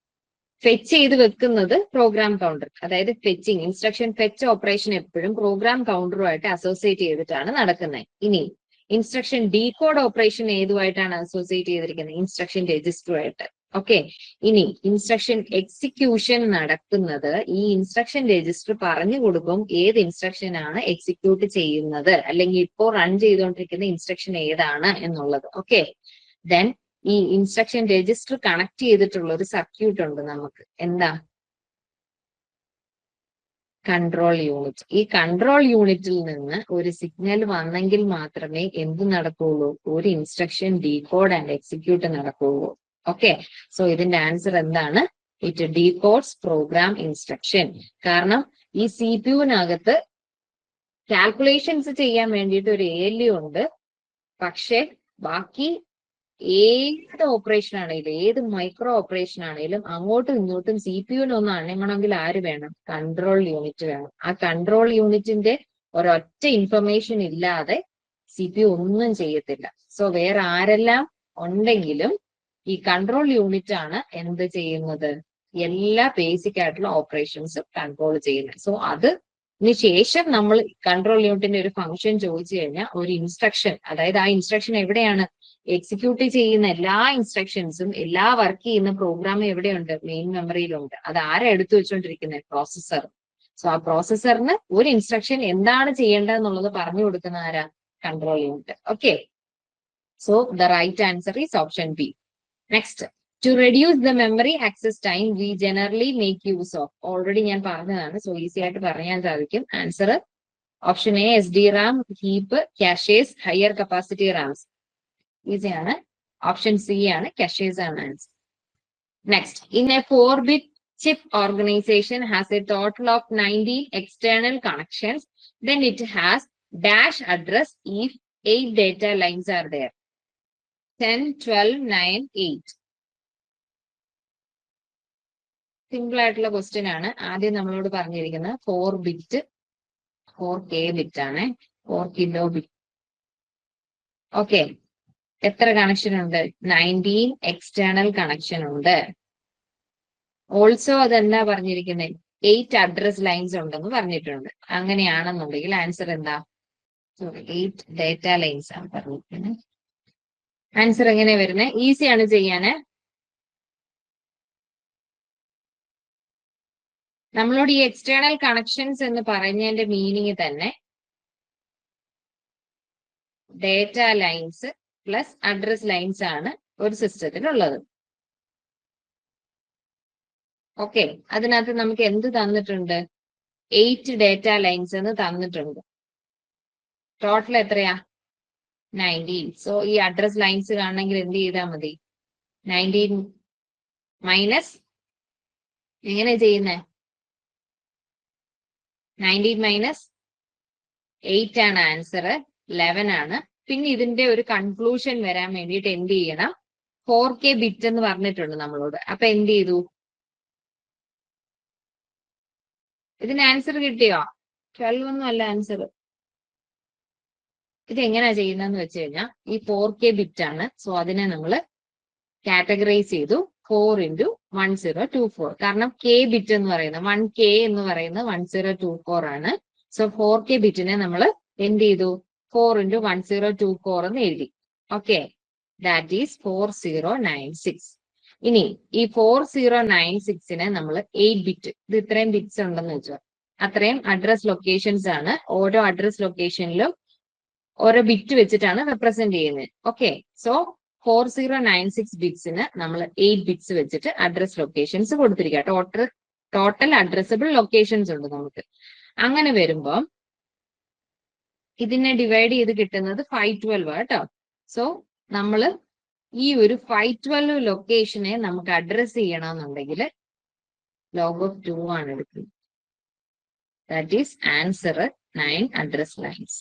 ഫെച്ച് ചെയ്ത് വെക്കുന്നത് പ്രോഗ്രാം കൗണ്ടർ. അതായത് ഫെച്ചിങ്, ഇൻസ്ട്രക്ഷൻ ഫെച്ച് ഓപ്പറേഷൻ എപ്പോഴും പ്രോഗ്രാം കൗണ്ടറുമായിട്ട് അസോസിയേറ്റ് ചെയ്തിട്ടാണ് നടക്കുന്നത്. ഇനി ഇൻസ്ട്രക്ഷൻ ഡീകോഡ് ഓപ്പറേഷൻ ഏതുമായിട്ടാണ് അസോസിയേറ്റ് ചെയ്തിരിക്കുന്നത്? ഇൻസ്ട്രക്ഷൻ രജിസ്റ്ററുമായിട്ട്. ഓക്കെ, ഇനി ഇൻസ്ട്രക്ഷൻ എക്സിക്യൂഷൻ നടക്കുന്നത് ഈ ഇൻസ്ട്രക്ഷൻ രജിസ്റ്റർ പറഞ്ഞു കൊടുക്കും ഏത് ഇൻസ്ട്രക്ഷൻ ആണ് എക്സിക്യൂട്ട് ചെയ്യുന്നത്, അല്ലെങ്കിൽ ഇപ്പോൾ റൺ ചെയ്തുകൊണ്ടിരിക്കുന്ന ഇൻസ്ട്രക്ഷൻ ഏതാണ് എന്നുള്ളത്. ഓക്കെ, ദെൻ ഈ ഇൻസ്ട്രക്ഷൻ രജിസ്റ്റർ കണക്ട് ചെയ്തിട്ടുള്ള ഒരു സർക്യൂട്ട് ഉണ്ട് നമുക്ക്. എന്താ? Control unit. ഈ കൺട്രോൾ യൂണിറ്റിൽ നിന്ന് ഒരു സിഗ്നൽ വന്നെങ്കിൽ മാത്രമേ എന്ത് നടക്കുകയുള്ളൂ? ഒരു ഇൻസ്ട്രക്ഷൻ ഡീകോഡ് ആൻഡ് എക്സിക്യൂട്ട് നടക്കുകയുള്ളൂ. ഓക്കെ, സോ ഇതിന്റെ ആൻസർ എന്താണ്? It decodes program instruction. കാരണം ഈ CPU-നകത്ത് കാൽക്കുലേഷൻസ് ചെയ്യാൻ വേണ്ടിയിട്ട് ഒരു ALU ഉണ്ട്. പക്ഷെ ബാക്കി ഏത് ഓപ്പറേഷൻ ആണെങ്കിലും, ഏത് മൈക്രോ ഓപ്പറേഷൻ ആണെങ്കിലും അങ്ങോട്ടും ഇങ്ങോട്ടും CPU-നൊന്ന് അനങ്ങണമെങ്കിൽ ആര് വേണം? കൺട്രോൾ യൂണിറ്റ് വേണം. ആ കൺട്രോൾ യൂണിറ്റിന്റെ ഒരൊറ്റ ഇൻഫർമേഷൻ ഇല്ലാതെ CPU ഒന്നും ചെയ്യത്തില്ല. സോ വേറെ ആരെല്ലാം ഉണ്ടെങ്കിലും ഈ കൺട്രോൾ യൂണിറ്റ് ആണ് എന്ത് ചെയ്യുന്നത്? എല്ലാ ബേസിക് ആയിട്ടുള്ള ഓപ്പറേഷൻസും കൺട്രോൾ ചെയ്യുന്നത്. സോ അതിന് ശേഷം നമ്മൾ കൺട്രോൾ യൂണിറ്റിന്റെ ഒരു ഫംഗ്ഷൻ ചോദിച്ചു കഴിഞ്ഞാൽ ഒരു ഇൻസ്ട്രക്ഷൻ, അതായത് ആ ഇൻസ്ട്രക്ഷൻ എവിടെയാണ് എക്സിക്യൂട്ട് ചെയ്യുന്ന എല്ലാ ഇൻസ്ട്രക്ഷൻസും, എല്ലാ വർക്ക് ചെയ്യുന്ന പ്രോഗ്രാമും എവിടെയുണ്ട്? മെയിൻ മെമ്മറിയിലുണ്ട്. അത് ആരാ എടുത്തു വെച്ചുകൊണ്ടിരിക്കുന്നത്? പ്രോസസ്സർ. സോ ആ പ്രോസസ്സറിന് ഒരു ഇൻസ്ട്രക്ഷൻ എന്താണ് ചെയ്യേണ്ടതെന്നുള്ളത് പറഞ്ഞു കൊടുക്കുന്ന ആരാ? Control unit. Okay, so the right answer is option B. Next, to reduce the memory access time we generally make use of. Already ഞാൻ പറഞ്ഞതാണ്, സോ ഈസി ആയിട്ട് പറയാൻ സാധിക്കും. Answer option A SDRAM, heap, caches, higher capacity RAMs. ഈസിയാണ്. Option C ആണ്, caches ആണ് answer. Next, in a 4-bit chip organization has a total of 19 external connections, then it has dash address if 8 data lines are there. 10, 12, 9, 8. Simple ആയിട്ടുള്ള question ആണ്. ആദ്യം നമ്മളോട് പറഞ്ഞിരിക്കുന്നത് 4 K bit ആണ്, 4 kilo bit. Okay, എത്ര connection ഉണ്ട്? 19 external connection ഉണ്ട്. Also അതെന്താ പറഞ്ഞിരിക്കുന്നത്? 8 അഡ്രസ് ലൈൻസ് ഉണ്ടെന്ന് പറഞ്ഞിട്ടുണ്ട്. അങ്ങനെയാണെന്നുണ്ടെങ്കിൽ ആൻസർ എന്താ? സോറി 8 ഡേറ്റ ലൈൻസ് ആണ് പറഞ്ഞിരിക്കുന്നത്. ആൻസർ എങ്ങനെ വരുന്നത്? ഈസിയാണ് ചെയ്യാന്. നമ്മളോട് ഈ എക്സ്റ്റേണൽ കണക്ഷൻസ് എന്ന് പറഞ്ഞതിന്റെ മീനിങ് തന്നെ data lines plus address lines ആണ് ഒരു സിസ്റ്റത്തിലുള്ളത്. ഓക്കെ, അതിനകത്ത് നമുക്ക് എന്ത് തന്നിട്ടുണ്ട്? 8 ഡേറ്റ ലൈൻസ് എന്ന് തന്നിട്ടുണ്ട്. ടോട്ടൽ എത്രയാ? 19. സോ ഈ അഡ്രസ് ലൈൻസ് കാണണമെങ്കിൽ എന്ത് ചെയ്താൽ മതി? 19 മൈനസ് എങ്ങനെ ചെയ്യുന്നേ? 19 മൈനസ് 8 ആണ് ആൻസർ, 11 ആണ്. പിന്നെ ഇതിന്റെ ഒരു കൺക്ലൂഷൻ വരാൻ വേണ്ടിയിട്ട് എന്ത് ചെയ്യണം? 4K ബിറ്റ് എന്ന് പറഞ്ഞിട്ടുണ്ട് നമ്മളോട്. അപ്പൊ എന്ത് ചെയ്തു? ഇതിന് ആൻസർ കിട്ടിയോ? 12 ഒന്നും അല്ല ആൻസർ. ഇത് എങ്ങനെയാ ചെയ്യുന്നതെന്ന് വെച്ച് കഴിഞ്ഞാൽ ഈ 4K ബിറ്റ് ആണ്. സോ അതിനെ നമ്മൾ കാറ്റഗറൈസ് ചെയ്തു 4 into 1024. കാരണം K ബിറ്റ് എന്ന് പറയുന്നത് 1K എന്ന് പറയുന്നത് 1024 ആണ്. സോ 4K ബിറ്റിനെ നമ്മൾ എന്ത് ചെയ്തു? 4 into 1024 എന്ന് എഴുതി. Okay, that is 4096. ഇനി ഈ 4096നെ നമ്മൾ 8 ബിറ്റ്, ഇത് ഇത്രയും ബിറ്റ്സ് ഉണ്ടെന്ന് വെച്ചോ, അത്രയും അഡ്രസ് ലൊക്കേഷൻസ് ആണ്. ഓരോ അഡ്രസ് ലൊക്കേഷനിലും ഓരോ ബിറ്റ് വെച്ചിട്ടാണ് റെപ്രസെന്റ് ചെയ്യുന്നത്. ഓക്കെ, സോ 4096 ബിറ്റ്സിന് നമ്മൾ 8 ബിറ്റ്സ് വെച്ചിട്ട് അഡ്രസ് ലൊക്കേഷൻസ് കൊടുത്തിരിക്കുക. ടോട്ടൽ അഡ്രസ്സബിൾ ലൊക്കേഷൻസ് ഉണ്ട് നമുക്ക്. അങ്ങനെ വരുമ്പോൾ ഇതിനെ ഡിവൈഡ് ചെയ്ത് കിട്ടുന്നത് 512 കേട്ടോ. സോ നമ്മൾ ഈ ഒരു 512 ലൊക്കേഷനെ നമുക്ക് അഡ്രസ് ചെയ്യണമെന്നുണ്ടെങ്കിൽ log of 2 ആണ് എടുക്കുന്നത്. That is answer 9 address lines.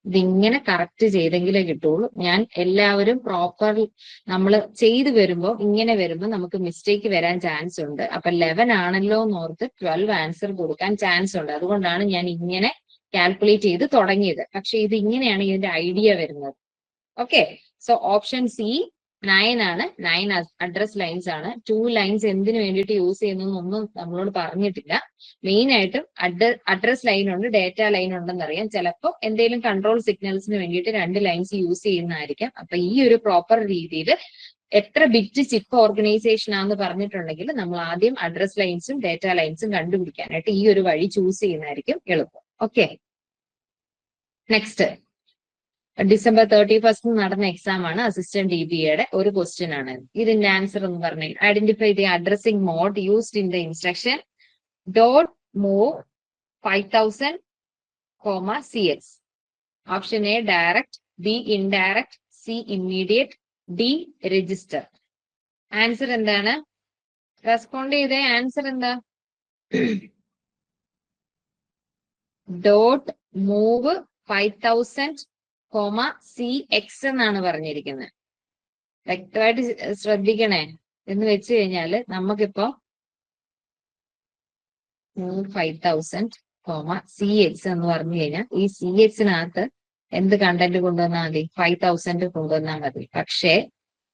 ഇതിങ്ങനെ കറക്റ്റ് ചെയ്തെങ്കിലേ കിട്ടുള്ളൂ. ഞാൻ എല്ലാവരും പ്രോപ്പർ നമ്മൾ ചെയ്തു വരുമ്പോൾ ഇങ്ങനെ വരുമ്പോൾ നമുക്ക് മിസ്റ്റേക്ക് വരാൻ ചാൻസ് ഉണ്ട്. അപ്പൊ 11 ആണല്ലോ എന്നോർത്ത് 12 ആൻസർ കൊടുക്കാൻ ചാൻസ് ഉണ്ട്. അതുകൊണ്ടാണ് ഞാൻ ഇങ്ങനെ കാൽക്കുലേറ്റ് ചെയ്ത് തുടങ്ങിയത്. പക്ഷെ ഇത് ഇങ്ങനെയാണ് ഇതിന്റെ ഐഡിയ വരുന്നത്. ഓക്കെ, സോ ഓപ്ഷൻ സി 9 ആണ്. 9 അഡ്രസ് ലൈൻസ് ആണ്. 2 ലൈൻസ് എന്തിനു വേണ്ടിയിട്ട് യൂസ് ചെയ്യുന്നൊന്നും നമ്മളോട് പറഞ്ഞിട്ടില്ല. മെയിൻ ആയിട്ടും അഡ്രസ് ലൈൻ ഉണ്ട്, ഡേറ്റ ലൈൻ ഉണ്ടെന്ന് അറിയാം. ചിലപ്പോൾ എന്തെങ്കിലും കൺട്രോൾ സിഗ്നൽസിന് വേണ്ടിയിട്ട് 2 ലൈൻസ് യൂസ് ചെയ്യുന്നതായിരിക്കാം. അപ്പൊ ഈ ഒരു പ്രോപ്പർ രീതിയിൽ എത്ര ബിറ്റ് ചിപ്പ് ഓർഗനൈസേഷൻ ആണെന്ന് പറഞ്ഞിട്ടുണ്ടെങ്കിൽ നമ്മൾ ആദ്യം അഡ്രസ് ലൈൻസും ഡേറ്റ ലൈൻസും കണ്ടുപിടിക്കാനായിട്ട് ഈ ഒരു വഴി ചൂസ് ചെയ്യുന്നതായിരിക്കും എളുപ്പം. ഓക്കെ, നെക്സ്റ്റ് December 31st നടന്ന എക്സാം ആണ്. അസിസ്റ്റന്റ് DBAയുടെ ഒരു ക്വസ്റ്റ്യൻ ആണ്. ഇതിന്റെ ആൻസർ എന്ന് പറഞ്ഞു, identify the addressing mode used in the instruction .move 5000, CX. Option A direct, B indirect, C immediate, D register. Answer എന്താണ്? റെസ്പോണ്ട് ചെയ്തേ. ആൻസർ എന്താ? .move 5000, CX എന്നാണ് പറഞ്ഞിരിക്കുന്നത്. വ്യക്തമായിട്ട് ശ്രദ്ധിക്കണേ. എന്ന് വെച്ച് കഴിഞ്ഞാല് നമുക്കിപ്പോ 5000, CX എന്ന് പറഞ്ഞു കഴിഞ്ഞാൽ ഈ CXനകത്ത് എന്ത് കണ്ടന്റ് കൊണ്ടുവന്നാൽ മതി? 5000 കൊണ്ടുവന്നാൽ മതി. പക്ഷേ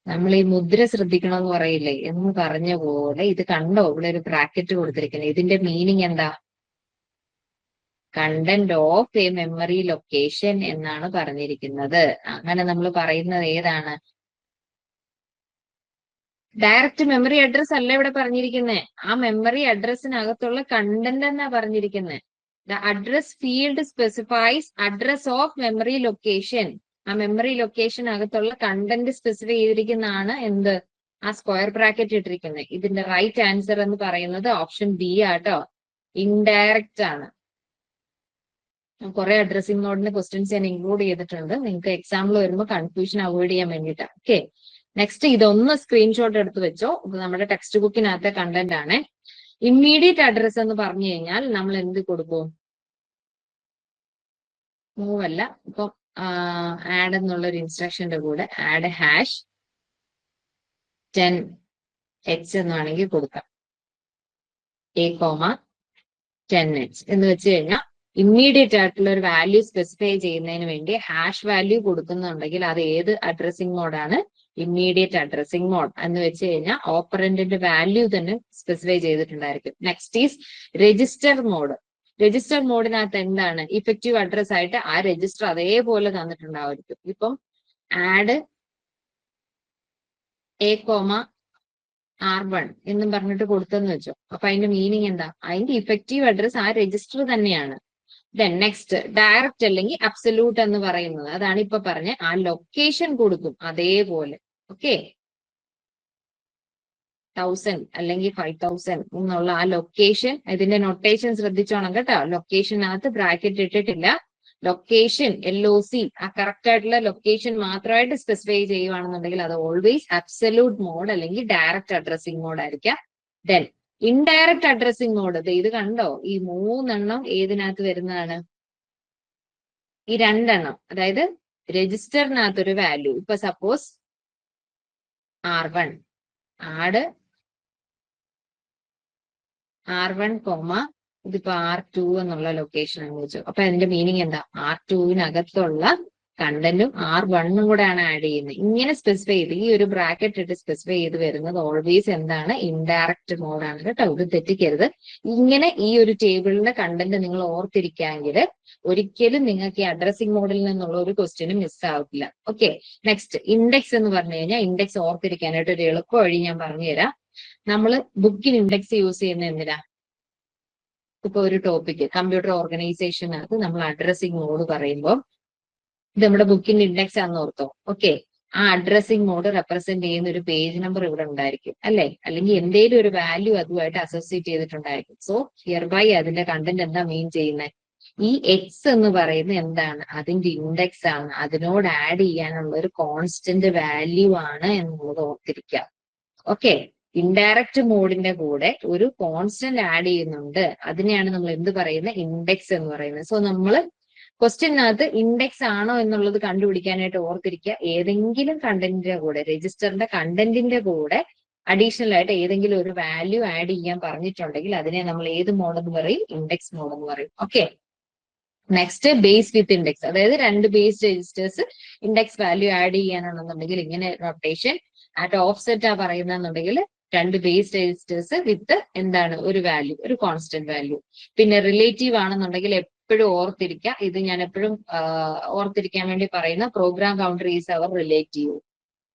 നമ്മൾ ഈ മുദ്ര ശ്രദ്ധിക്കണമെന്ന് പറയില്ലേ, എന്ന് പറഞ്ഞ പോലെ ഇത് കണ്ടോ, ഇവിടെ ഒരു ബ്രാക്കറ്റ് കൊടുത്തിരിക്കുന്നത്. ഇതിന്റെ മീനിങ് എന്താ? Content of A memory location എന്നാണ് പറഞ്ഞിരിക്കുന്നത്. അങ്ങനെ നമ്മൾ പറയുന്നത് ഏതാണ്? ഡയറക്റ്റ് മെമ്മറി അഡ്രസ് അല്ല ഇവിടെ പറഞ്ഞിരിക്കുന്നത്. ആ മെമ്മറി അഡ്രസ്സിനകത്തുള്ള കണ്ടന്റ് എന്നാ പറഞ്ഞിരിക്കുന്നത്. The address field specifies address of memory location. ആ മെമ്മറി ലൊക്കേഷൻ അകത്തുള്ള കണ്ടന്റ് സ്പെസിഫൈ ചെയ്തിരിക്കുന്നതാണ് എന്ത്? ആ സ്ക്വയർ ബ്രാക്കറ്റ് ഇട്ടിരിക്കുന്നത്. ഇതിന്റെ റൈറ്റ് ആൻസർ എന്ന് പറയുന്നത് ഓപ്ഷൻ ബി ആട്ടോ, ഇൻഡയറക്റ്റ് ആണ്. കുറെ അഡ്രസ്സിംഗ് നോഡിന്റെ ക്വസ്റ്റ്യൻസ് ഞാൻ ഇൻക്ലൂഡ് ചെയ്തിട്ടുണ്ട്. നിങ്ങൾക്ക് എക്സാമ്പിൾ വരുമ്പോൾ കൺഫ്യൂഷൻ അവോയ്ഡ് ചെയ്യാൻ വേണ്ടിയിട്ടാണ്. ഓക്കെ, നെക്സ്റ്റ് ഇതൊന്ന് സ്ക്രീൻഷോട്ട് എടുത്ത് വെച്ചോ. ഇത് നമ്മുടെ ടെക്സ്റ്റ് ബുക്കിനകത്തെ കണ്ടന്റ് ആണ്. ഇമ്മീഡിയറ്റ് അഡ്രസ് എന്ന് പറഞ്ഞു കഴിഞ്ഞാൽ നമ്മൾ എന്ത് കൊടുക്കും? മൂവ് അല്ല, ഇപ്പം ആഡ് എന്നുള്ള ഒരു ഇൻസ്ട്രക്ഷന്റെ കൂടെ ആഡ് #10H എന്ന് വേണമെങ്കിൽ കൊടുക്കാം. A, 10H എന്ന് വെച്ച് കഴിഞ്ഞാൽ ഇമ്മീഡിയറ്റ് ആയിട്ടുള്ള ഒരു വാല്യൂ സ്പെസിഫൈ ചെയ്യുന്നതിന് വേണ്ടി ഹാഷ് വാല്യൂ കൊടുക്കുന്നുണ്ടെങ്കിൽ അത് ഏത് അഡ്രസ്സിംഗ് മോഡാണ്? ഇമ്മീഡിയറ്റ് അഡ്രസ്സിംഗ് മോഡ് എന്ന് വെച്ച് കഴിഞ്ഞാൽ ഓപ്പറന്റിന്റെ വാല്യൂ തന്നെ സ്പെസിഫൈ ചെയ്തിട്ടുണ്ടായിരിക്കും. Next is register mode. Register മോഡിനകത്ത് എന്താണ് ഇഫക്റ്റീവ് അഡ്രസ് ആയിട്ട് ആ രജിസ്റ്റർ അതേപോലെ തന്നിട്ടുണ്ടായിരിക്കും. ഇപ്പം ആഡ് A,R1 എന്നും പറഞ്ഞിട്ട് കൊടുത്തെന്ന് വെച്ചോ. അപ്പൊ അതിന്റെ മീനിങ് എന്താ? അതിന്റെ ഇഫക്റ്റീവ് അഡ്രസ് ആ രജിസ്റ്റർ തന്നെയാണ്. ദെൻ നെക്സ്റ്റ് ഡയറക്റ്റ് അല്ലെങ്കിൽ അബ്സല്യൂട്ട് എന്ന് പറയുന്നത് അതാണ് ഇപ്പൊ പറഞ്ഞ ആ ലൊക്കേഷൻ കൊടുക്കും അതേപോലെ. ഓക്കെ, 1000 അല്ലെങ്കിൽ 5000 എന്നുള്ള ആ ലൊക്കേഷൻ, ഇതിന്റെ നൊട്ടേഷൻ ശ്രദ്ധിച്ചോണം കേട്ടോ. ലൊക്കേഷനകത്ത് ബ്രാക്കറ്റ് ഇട്ടിട്ടില്ല. ലൊക്കേഷൻ LOC ആ കറക്റ്റ് ആയിട്ടുള്ള ലൊക്കേഷൻ മാത്രമായിട്ട് സ്പെസിഫൈ ചെയ്യുവാണെന്നുണ്ടെങ്കിൽ അത് ഓൾവേസ് അബ്സല്യൂട്ട് മോഡ് അല്ലെങ്കിൽ ഡയറക്റ്റ് അഡ്രസ്സിംഗ് മോഡ് ആയിരിക്കാം. ദെൻ ഇൻഡയറക്റ്റ് അഡ്രസ്സിംഗ് മോഡ്, ഇത് കണ്ടോ, ഈ 3 ഏതിനകത്ത് വരുന്നതാണ്? ഈ 2 അതായത് രജിസ്റ്ററിനകത്തൊരു വാല്യൂ, ഇപ്പൊ സപ്പോസ് R1 ആഡ് R1, ഇതിപ്പോ R2 എന്നുള്ള ലൊക്കേഷൻ എന്ന് വെച്ചു. അപ്പൊ അതിന്റെ മീനിങ് എന്താ? R2വിനകത്തുള്ള കണ്ടന്റും R1 കൂടെയാണ് ആഡ് ചെയ്യുന്നത്. ഇങ്ങനെ സ്പെസിഫൈ ചെയ്ത് ഈ ഒരു ബ്രാക്കറ്റ് ഇട്ട് സ്പെസിഫൈ ചെയ്ത് വരുന്നത് ഓൾവേസ് എന്താണ്? ഇൻഡയറക്റ്റ് മോഡാണ് കേട്ടോ. ഇത് തെറ്റിക്കരുത്. ഇങ്ങനെ ഈ ഒരു ടേബിളിന്റെ കണ്ടന്റ് നിങ്ങൾ ഓർത്തിരിക്കാമെങ്കിൽ ഒരിക്കലും നിങ്ങൾക്ക് ഈ അഡ്രസ്സിംഗ് മോഡിൽ നിന്നുള്ള ഒരു ക്വസ്റ്റ്യനും മിസ് ആവില്ല. ഓക്കെ, നെക്സ്റ്റ് ഇൻഡെക്സ് എന്ന് പറഞ്ഞു കഴിഞ്ഞാൽ ഇൻഡെക്സ് ഓർത്തിരിക്കാനായിട്ട് ഒരു എളുപ്പ വഴി ഞാൻ പറഞ്ഞുതരാം. നമ്മൾ ബുക്കിന് ഇൻഡെക്സ് യൂസ് ചെയ്യുന്ന എന്തിനാ? ഇപ്പൊ ഒരു ടോപ്പിക് കമ്പ്യൂട്ടർ ഓർഗനൈസേഷനകത്ത് നമ്മൾ അഡ്രസ്സിംഗ് മോഡ് പറയുമ്പോൾ ഇത് നമ്മുടെ ബുക്കിന്റെ ഇൻഡെക്സ് ആണെന്ന് ഓർത്തോ. ഓക്കെ, ആ അഡ്രസ്സിംഗ് മോഡ് റെപ്രസെന്റ് ചെയ്യുന്ന ഒരു പേജ് നമ്പർ ഇവിടെ ഉണ്ടായിരിക്കും അല്ലെ, അല്ലെങ്കിൽ എന്തെങ്കിലും ഒരു വാല്യൂ അതുമായിട്ട് അസോസിയേറ്റ് ചെയ്തിട്ടുണ്ടായിരിക്കും. സോ ഹിയർ ബൈ അതിന്റെ കണ്ടന്റ് എന്താ മീൻ ചെയ്യുന്നത്? ഈ എക്സ് എന്ന് പറയുന്നത് എന്താണ്? അതിന്റെ ഇൻഡെക്സ് ആണ്. അതിനോട് ആഡ് ചെയ്യാനുള്ള ഒരു കോൺസ്റ്റന്റ് വാല്യൂ ആണ് എന്നുള്ളത് ഓർത്തിരിക്കുക. ഓക്കെ, ഇൻഡയറക്റ്റ് മോഡിന്റെ കൂടെ ഒരു കോൺസ്റ്റന്റ് ആഡ് ചെയ്യുന്നുണ്ട്, അതിനെയാണ് നമ്മൾ എന്ത് പറയുന്നത്? ഇൻഡെക്സ് എന്ന് പറയുന്നത്. സോ നമ്മൾ ക്വസ്റ്റ്യനകത്ത് ഇൻഡെക്സ് ആണോ എന്നുള്ളത് കണ്ടുപിടിക്കാനായിട്ട് ഓർത്തിരിക്കുക. ഏതെങ്കിലും കണ്ടന്റിന്റെ കൂടെ, രജിസ്റ്ററിന്റെ കണ്ടന്റിന്റെ കൂടെ അഡീഷണൽ ആയിട്ട് ഏതെങ്കിലും ഒരു വാല്യൂ ആഡ് ചെയ്യാൻ പറഞ്ഞിട്ടുണ്ടെങ്കിൽ അതിനെ നമ്മൾ ഏത് മോഡെന്ന് പറയും? ഇൻഡെക്സ് മോഡ് എന്ന് പറയും. Okay, next base with index, അതായത് 2 base registers index value add ചെയ്യാനാണെന്നുണ്ടെങ്കിൽ ഇങ്ങനെ നൊട്ടേഷൻ. ആറ്റ് ഓഫ്സെറ്റ് ആ പറയുന്നുണ്ടെങ്കിൽ 2 ബേസ് രജിസ്റ്റേഴ്സ് വിത്ത് എന്താണ്? ഒരു വാല്യൂ, ഒരു കോൺസ്റ്റന്റ് വാല്യൂ. പിന്നെ റിലേറ്റീവ് ആണെന്നുണ്ടെങ്കിൽ എപ്പോഴും ഓർത്തിരിക്കുക, ഇത് ഞാൻ എപ്പോഴും ഓർത്തിരിക്കാൻ വേണ്ടി പറയുന്ന program counter is our relative.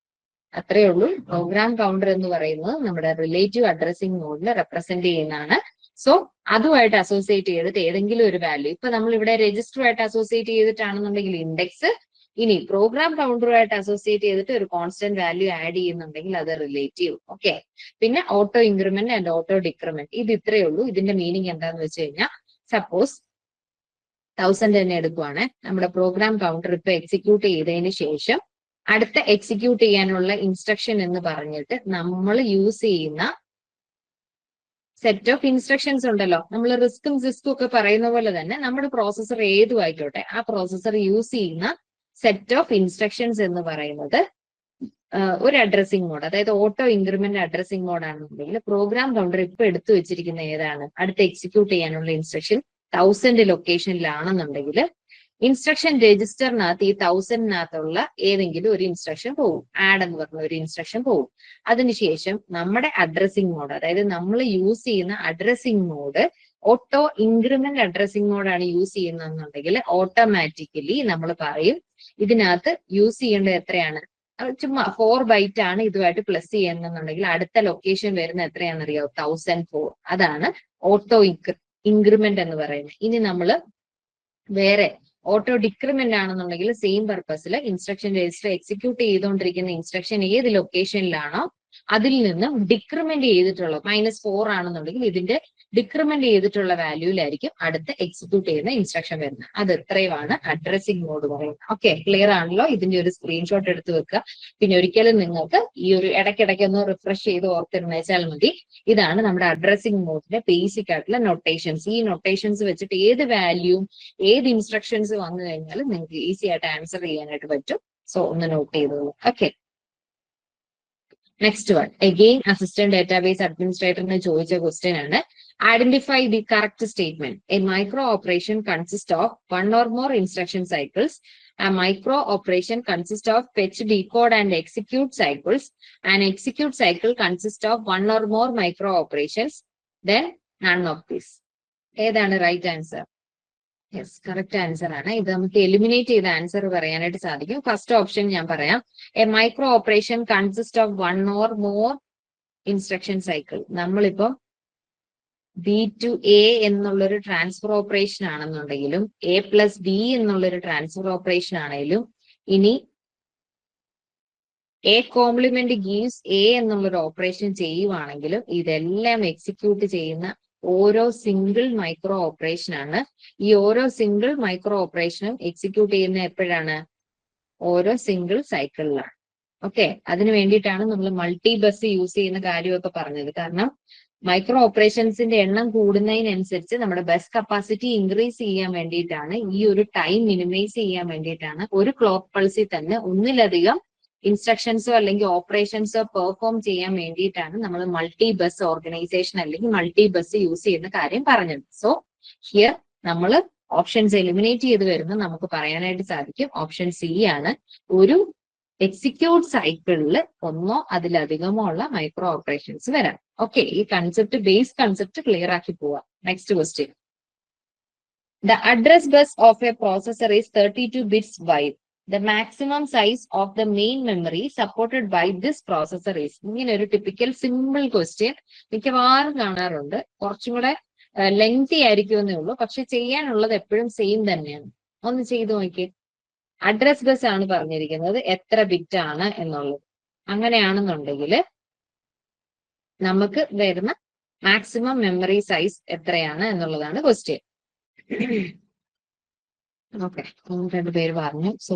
അത്രയേ ഉള്ളൂ. പ്രോഗ്രാം കൗണ്ടർ എന്ന് പറയുന്നത് നമ്മുടെ റിലേറ്റീവ് അഡ്രസ്സിംഗ് മോഡിൽ റെപ്രസെന്റ് ചെയ്യുന്നതാണ്. സോ അതുമായിട്ട് അസോസിയേറ്റ് ചെയ്തിട്ട് ഏതെങ്കിലും ഒരു വാല്യൂ, ഇപ്പൊ നമ്മൾ ഇവിടെ രജിസ്റ്ററുമായിട്ട് അസോസിയേറ്റ് ചെയ്തിട്ടാണെന്നുണ്ടെങ്കിൽ ഇൻഡെക്സ്, ഇനി പ്രോഗ്രാം കൗണ്ടറുമായിട്ട് അസോസിയേറ്റ് ചെയ്തിട്ട് ഒരു കോൺസ്റ്റന്റ് വാല്യൂ ആഡ് ചെയ്യുന്നുണ്ടെങ്കിൽ അത് റിലേറ്റീവ്. ഓക്കെ, പിന്നെ auto increment and auto decrement, ഇത് ഇത്രയേ ഉള്ളൂ. ഇതിന്റെ മീനിങ് എന്താന്ന് വെച്ച് കഴിഞ്ഞാൽ സപ്പോസ് 1000 തന്നെ എടുക്കുവാണ്. നമ്മുടെ പ്രോഗ്രാം കൗണ്ടർ ഇപ്പൊ എക്സിക്യൂട്ട് ചെയ്തതിന് ശേഷം അടുത്ത എക്സിക്യൂട്ട് ചെയ്യാനുള്ള ഇൻസ്ട്രക്ഷൻ എന്ന് പറഞ്ഞിട്ട് നമ്മൾ യൂസ് ചെയ്യുന്ന സെറ്റ് ഓഫ് ഇൻസ്ട്രക്ഷൻസ് ഉണ്ടല്ലോ, നമ്മൾ റിസ്കും സിസ്കും ഒക്കെ പറയുന്ന പോലെ തന്നെ നമ്മുടെ പ്രോസസർ ഏതും ആയിക്കോട്ടെ, ആ പ്രോസസർ യൂസ് ചെയ്യുന്ന സെറ്റ് ഓഫ് ഇൻസ്ട്രക്ഷൻസ് എന്ന് പറയുന്നത് ഒരു അഡ്രസ്സിംഗ് മോഡ്, അതായത് ഓട്ടോ ഇൻക്രിമെന്റ് അഡ്രസ്സിംഗ് മോഡ് ആണെന്നുണ്ടെങ്കിൽ പ്രോഗ്രാം കൗണ്ടർ ഇപ്പൊ എടുത്തു വെച്ചിരിക്കുന്ന ഏതാണ്? അടുത്ത എക്സിക്യൂട്ട് ചെയ്യാനുള്ള ഇൻസ്ട്രക്ഷൻ 1000 ലൊക്കേഷനിലാണെന്നുണ്ടെങ്കിൽ ഇൻസ്ട്രക്ഷൻ രജിസ്റ്ററിനകത്ത് ഈ 1000-നകത്തുള്ള ഏതെങ്കിലും ഒരു ഇൻസ്ട്രക്ഷൻ പോകും, ആഡ് എന്ന് പറഞ്ഞ ഒരു ഇൻസ്ട്രക്ഷൻ പോകും. അതിനുശേഷം നമ്മുടെ അഡ്രസ്സിംഗ് മോഡ്, അതായത് നമ്മൾ യൂസ് ചെയ്യുന്ന addressing mode auto increment addressing മോഡാണ് യൂസ് ചെയ്യുന്നതെന്നുണ്ടെങ്കിൽ ഓട്ടോമാറ്റിക്കലി നമ്മൾ പറയും ഇതിനകത്ത് യൂസ് ചെയ്യേണ്ടത് എത്രയാണ്? ചുമ്മാ 4 ബൈറ്റ് ആണ് ഇതുമായിട്ട് പ്ലസ് ചെയ്യുന്നുണ്ടെങ്കിൽ അടുത്ത ലൊക്കേഷൻ വരുന്ന എത്രയാണെന്നറിയാം? 1004. അതാണ് ഓട്ടോ ഇൻക്രിമെന്റ് എന്ന് പറയുന്നത്. ഇനി നമ്മൾ വേറെ ഓട്ടോ ഡിക്രിമെന്റ് ആണെന്നുണ്ടെങ്കിൽ സെയിം പർപ്പസിൽ ഇൻസ്ട്രക്ഷൻ രജിസ്റ്റർ എക്സിക്യൂട്ട് ചെയ്തുകൊണ്ടിരിക്കുന്ന ഇൻസ്ട്രക്ഷൻ ഏത് ലൊക്കേഷനിലാണോ അതിൽ നിന്നും ഡിക്രിമെന്റ് ചെയ്തിട്ടുള്ള -4 ആണെന്നുണ്ടെങ്കിൽ ഇതിന്റെ ഡിക്രിമെന്റ് ചെയ്തിട്ടുള്ള വാല്യൂലായിരിക്കും അടുത്ത എക്സിക്യൂട്ട് ചെയ്യുന്ന ഇൻസ്ട്രക്ഷൻ വരുന്നത്. അത് എത്രയുമാണ് അഡ്രസ്സിംഗ് മോഡ് പറയുന്നത്. ഓക്കെ, ക്ലിയർ ആണല്ലോ? ഇതിന്റെ ഒരു സ്ക്രീൻഷോട്ട് എടുത്ത് വെക്കുക. പിന്നെ ഒരിക്കലും നിങ്ങൾക്ക് ഈ ഒരു ഇടയ്ക്കിടയ്ക്ക് ഒന്ന് റിഫ്രഷ് ചെയ്ത് ഓർത്തിരുന്നേച്ചാൽ മതി. ഇതാണ് നമ്മുടെ അഡ്രസ്സിംഗ് മോഡിന്റെ ബേസിക് ആയിട്ടുള്ള നൊട്ടേഷൻസ്. ഈ നൊട്ടേഷൻസ് വെച്ചിട്ട് ഏത് വാല്യൂവും ഏത് ഇൻസ്ട്രക്ഷൻസ് വന്നു കഴിഞ്ഞാലും നിങ്ങൾക്ക് ഈസി ആയിട്ട് ആൻസർ ചെയ്യാനായിട്ട് പറ്റും. സോ ഒന്ന് നോട്ട് ചെയ്തോളൂ. Okay, next one again assistant database അഡ്മിനിസ്ട്രേറ്ററിന് ചോദിച്ച ക്വസ്റ്റ്യൻ ആണ്. Identify the correct statement. A micro operation consist of 1 or more instruction cycles. A micro operation consists of fetch, decode and execute cycles. An execute cycle consists of 1 or more micro operations. Then none of this. ഏതാണ് right answer? Yes, correct answer ആണ്. ഇത് നമുക്ക് eliminate ചെയ്ത answer പറയാനായിട്ട് സാധിക്കും. First option ഞാൻ പറയാം. A micro operation consist of one or more instruction cycle. നമ്മളിപ്പോ ബി ടു എ എന്നുള്ളൊരു ട്രാൻസ്ഫർ ഓപ്പറേഷൻ ആണെന്നുണ്ടെങ്കിലും എ പ്ലസ് ബി എന്നുള്ളൊരു ട്രാൻസ്ഫർ ഓപ്പറേഷൻ ആണെങ്കിലും ഇനി എ കോംപ്ലിമെന്റ് ഗീവ്സ് എ എന്നുള്ളൊരു ഓപ്പറേഷൻ ചെയ്യുവാണെങ്കിലും ഇതെല്ലാം എക്സിക്യൂട്ട് ചെയ്യുന്ന ഓരോ സിംഗിൾ മൈക്രോ ഓപ്പറേഷൻ ആണ്. ഈ ഓരോ സിംഗിൾ മൈക്രോ ഓപ്പറേഷനും എക്സിക്യൂട്ട് ചെയ്യുന്ന എപ്പോഴാണ്? ഓരോ സിംഗിൾ സൈക്കിളിലാണ്. ഓക്കെ, അതിന് വേണ്ടിയിട്ടാണ് നമ്മൾ മൾട്ടി ബസ് യൂസ് ചെയ്യുന്ന കാര്യമൊക്കെ പറഞ്ഞത്. കാരണം മൈക്രോ ഓപ്പറേഷൻസിന്റെ എണ്ണം കൂടുന്നതിനനുസരിച്ച് നമ്മുടെ ബസ് കപ്പാസിറ്റി ഇൻക്രീസ് ചെയ്യാൻ വേണ്ടിയിട്ടാണ്, ഈ ഒരു ടൈം മിനിമൈസ് ചെയ്യാൻ വേണ്ടിയിട്ടാണ് ഒരു ക്ലോക്ക് പൾസിൽ തന്നെ ഒന്നിലധികം ഇൻസ്ട്രക്ഷൻസോ അല്ലെങ്കിൽ ഓപ്പറേഷൻസോ പെർഫോം ചെയ്യാൻ വേണ്ടിയിട്ടാണ് നമ്മൾ മൾട്ടി ബസ് ഓർഗനൈസേഷൻ അല്ലെങ്കിൽ മൾട്ടി ബസ് യൂസ് ചെയ്യുന്ന കാര്യം പറഞ്ഞത്. സോ ഹിയർ നമ്മൾ ഓപ്ഷൻസ് എലിമിനേറ്റ് ചെയ്ത് വരുമ്പോൾ നമുക്ക് പറയാനായിട്ട് സാധിക്കും ഓപ്ഷൻ സി ആണ്. ഒരു എക്സിക്യൂട്ട് സൈക്കിളിൽ ഒന്നോ അതിലധികമോ ഉള്ള മൈക്രോ ഓപ്പറേഷൻസ് വരാം. ഓക്കെ, ഈ കൺസെപ്റ്റ് ബേസ് കൺസെപ്റ്റ് ക്ലിയർ ആക്കി പോവാം. Next question. The address bus of A processor is 32 bits wide. The maximum size of the main memory supported by this processor is. ഇങ്ങനെ ഒരു ടിപ്പിക്കൽ സിമ്പിൾ ക്വസ്റ്റ്യൻ മിക്കവാറും കാണാറുണ്ട്. കുറച്ചും കൂടെ lengthy ആയിരിക്കുമെന്നേ ഉള്ളൂ, പക്ഷെ ചെയ്യാനുള്ളത് എപ്പോഴും സെയിം തന്നെയാണ്. ഒന്ന് ചെയ്തു നോക്കി. അഡ്രസ് ബസ് ആണ് പറഞ്ഞിരിക്കുന്നത്, എത്ര ബിറ്റ് ആണ് എന്നുള്ളത്. അങ്ങനെയാണെന്നുണ്ടെങ്കിൽ നമുക്ക് വരുന്ന മാക്സിമം മെമ്മറി സൈസ് എത്രയാണ് എന്നുള്ളതാണ് ക്വസ്റ്റ്യൻ. ഓക്കെ, രണ്ട് പേര് പറഞ്ഞു. സോ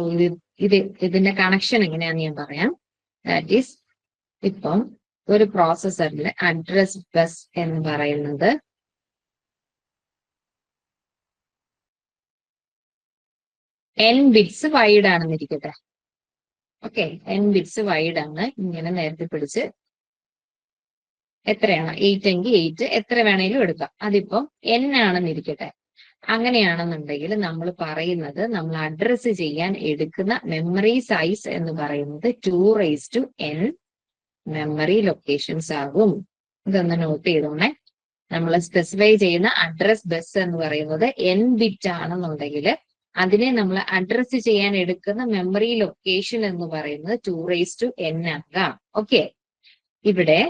ഇതിന്റെ കണക്ഷൻ എങ്ങനെയാന്ന് ഞാൻ പറയാം. ദാറ്റ് ഈസ്, ഇപ്പം ഒരു പ്രോസസറിലെ അഡ്രസ് ബസ് എന്ന് പറയുന്നത് n ബിറ്റ്സ് വൈഡ് ആണെന്നിരിക്കട്ടെ. ഓക്കെ, n ബിറ്റ്സ് വൈഡ് ആണ്. ഇങ്ങനെ നേരത്തെ പിടിച്ച് എത്രയാണ് 8 എങ്കിൽ 8 എത്ര വേണേലും എടുക്കാം. അതിപ്പം n ആണെന്നിരിക്കട്ടെ. അങ്ങനെയാണെന്നുണ്ടെങ്കിൽ നമ്മൾ പറയുന്നത്, നമ്മൾ അഡ്രസ് ചെയ്യാൻ എടുക്കുന്ന മെമ്മറി സൈസ് എന്ന് പറയുന്നത് 2n മെമ്മറി ലൊക്കേഷൻസ് ആകും. ഇതൊന്ന് നോട്ട് ചെയ്തോണേ. നമ്മൾ സ്പെസിഫൈ ചെയ്യുന്ന അഡ്രസ് ബസ് എന്ന് പറയുന്നത് n ബിറ്റ് ആണെന്നുണ്ടെങ്കിൽ അതിനെ നമ്മൾ അഡ്രസ് ചെയ്യാൻ എടുക്കുന്ന മെമ്മറി ലൊക്കേഷൻ എന്ന് പറയുന്നത് 2n ആകാം. ഓക്കെ, ഇവിടെ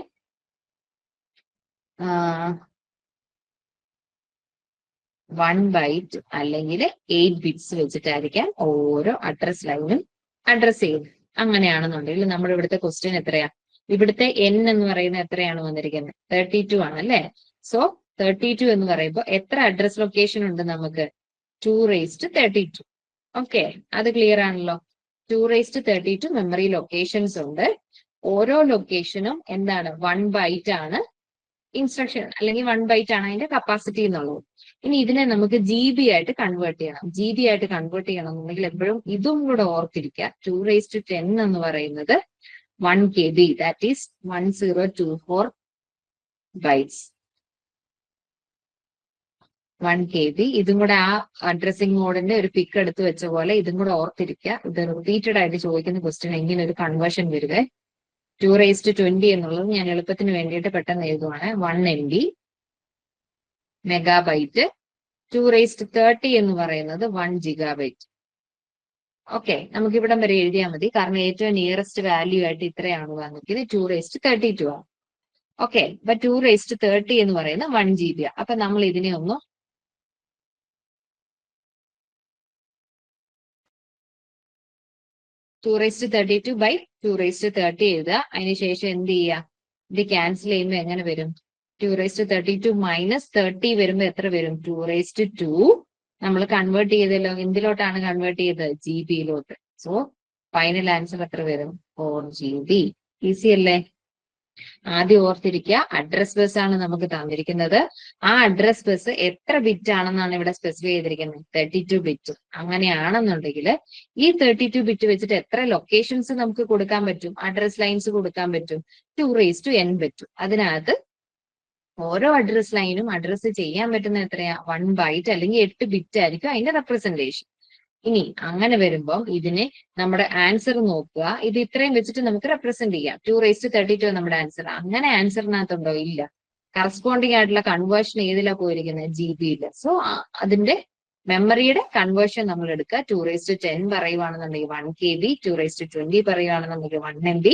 1 ബൈറ്റ് അല്ലെങ്കിൽ 8 ബിറ്റ്സ് വെച്ചിട്ടായിരിക്കാം ഓരോ അഡ്രസ് ലൈനും അഡ്രസ് ചെയ്യുന്നത്. അങ്ങനെയാണെന്നുണ്ടെങ്കിൽ നമ്മുടെ ഇവിടുത്തെ ക്വസ്റ്റ്യൻ എത്രയാ? ഇവിടുത്തെ n എന്ന് പറയുന്നത് എത്രയാണ് വന്നിരിക്കുന്നത്? 32 ആണ് അല്ലേ? സോ 32 എന്ന് പറയുമ്പോൾ എത്ര അഡ്രസ് ലൊക്കേഷൻ ഉണ്ട് നമുക്ക്? 232. ഓക്കെ, അത് ക്ലിയർ ആണല്ലോ. 232 മെമ്മറി ലൊക്കേഷൻസ് ഉണ്ട്. ഓരോ ലൊക്കേഷനും എന്താണ്? 1 ബൈറ്റ് ആണ് ഇൻസ്ട്രക്ഷൻ, അല്ലെങ്കിൽ 1 ബൈറ്റ് ആണ് അതിന്റെ കപ്പാസിറ്റി എന്നുള്ളത്. ഇനി ഇതിനെ നമുക്ക് GB ആയിട്ട് കൺവേർട്ട് ചെയ്യണം. GB ആയിട്ട് കൺവേർട്ട് ചെയ്യണം എന്നുണ്ടെങ്കിൽ എപ്പോഴും ഇതും കൂടെ ഓർത്തിരിക്കുക. 210 എന്ന് പറയുന്നത് 1 KB, that is 1024 bytes. 1 KB. ഇതും കൂടെ ആ അഡ്രസ്സിംഗ് മോഡിന്റെ ഒരു പിക്ക് എടുത്ത് വെച്ച പോലെ ഇതും കൂടെ ഓർത്തിരിക്കുക. ഇത് റിപ്പീറ്റഡ് ആയിട്ട് ചോദിക്കുന്ന ക്വസ്റ്റ്യൻ എങ്ങനെ ഒരു കൺവേർഷൻ വരുവേ. 220 എന്നുള്ളത് ഞാൻ എളുപ്പത്തിന് വേണ്ടിയിട്ട് പെട്ടെന്ന് എഴുതുവാണ്. 1 MB മെഗാബൈറ്റ്. 230 എന്ന് പറയുന്നത് 1 GB. ഓക്കെ, നമുക്ക് ഇവിടം വരെ എഴുതിയാൽ മതി. കാരണം ഏറ്റവും നിയറസ്റ്റ് വാല്യൂ ആയിട്ട് ഇത്രയാണ് വന്നിരിക്കുന്നത്, 232 ആണ്. ഓക്കെ, അപ്പൊ 230 എന്ന് പറയുന്നത് 1 GB. അപ്പൊ നമ്മൾ ഇതിനെ ഒന്ന് (232 by 230) എഴുതുക. അതിനുശേഷം എന്ത് ചെയ്യുക? ഇത് ക്യാൻസൽ ചെയ്യുമ്പോൾ എങ്ങനെ വരും? 232 മൈനസ് 30 വരുമ്പോൾ എത്ര വരും? 2/2. നമ്മൾ കൺവേർട്ട് ചെയ്തല്ലോ. എന്തിലോട്ടാണ് കൺവേർട്ട് ചെയ്തത്? GB-യിലോട്ട്. സോ ഫൈനൽ ആൻസർ എത്ര വരും? 4 GB. ഈസി അല്ലേ? ആദ്യം ഓർത്തിരിക്കുക, അഡ്രസ് ബസ് ആണ് നമുക്ക് തന്നിരിക്കുന്നത്. ആ അഡ്രസ് ബസ് എത്ര ബിറ്റ് ആണെന്നാണ് ഇവിടെ സ്പെസിഫൈ ചെയ്തിരിക്കുന്നത്? 32 ബിറ്റ്. അങ്ങനെയാണെന്നുണ്ടെങ്കിൽ ഈ 32 ബിറ്റ് വെച്ചിട്ട് എത്ര ലൊക്കേഷൻസ് നമുക്ക് കൊടുക്കാൻ പറ്റും? അഡ്രസ് ലൈൻസ് കൊടുക്കാൻ പറ്റും? 2n പറ്റും. അതിനകത്ത് ഓരോ അഡ്രസ് ലൈനും അഡ്രസ് ചെയ്യാൻ പറ്റുന്ന എത്രയാ? 1 ബൈറ്റ് അല്ലെങ്കിൽ 8 ബിറ്റ് ആയിരിക്കും അതിന്റെ റെപ്രസെന്റേഷൻ. ഇനി അങ്ങനെ വരുമ്പോൾ ഇതിനെ നമ്മുടെ ആൻസർ നോക്കുക. ഇത് ഇത്രയും വെച്ചിട്ട് നമുക്ക് റെപ്രസെന്റ് ചെയ്യാം. 232 നമ്മുടെ ആൻസർ. അങ്ങനെ ആൻസറിനകത്തുണ്ടോ? ഇല്ല. കറസ്പോണ്ടിങ് ആയിട്ടുള്ള കൺവേർഷൻ ഏതിലാ പോയിരിക്കുന്നത്? GB സോ അതിന്റെ മെമ്മറിയുടെ കൺവേർഷൻ നമ്മൾ എടുക്കുക. 2:10 പറയുവാണെന്നുണ്ടെങ്കിൽ 1 KB, 2:20 പറയുകയാണെന്നുണ്ടെങ്കിൽ 1 MB,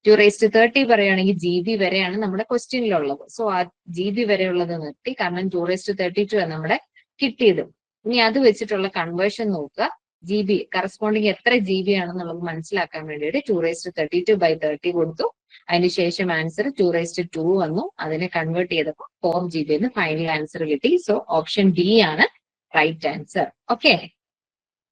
2:30 പറയുകയാണെങ്കിൽ GB വരെയാണ് നമ്മുടെ ക്വസ്റ്റ്യനിലുള്ളത്. സോ ആ GB വരെയുള്ളത് നിർത്തി, കാരണം 2:32 നമ്മുടെ കിട്ടിയത്. ഇനി അത് വെച്ചിട്ടുള്ള കൺവേർഷൻ നോക്കുക. GB കറസ്പോണ്ടിങ് എത്ര GB ആണെന്നുള്ളത് മനസ്സിലാക്കാൻ വേണ്ടിയിട്ട് 2:32/30 കൊടുത്തു. അതിനുശേഷം ആൻസർ 2:2 വന്നു. അതിനെ കൺവേർട്ട് ചെയ്തപ്പോൾ 4 GB എന്ന് ഫൈനൽ ആൻസർ കിട്ടി. സോ ഓപ്ഷൻ ഡി ആണ് റൈറ്റ് ആൻസർ. ഓക്കെ,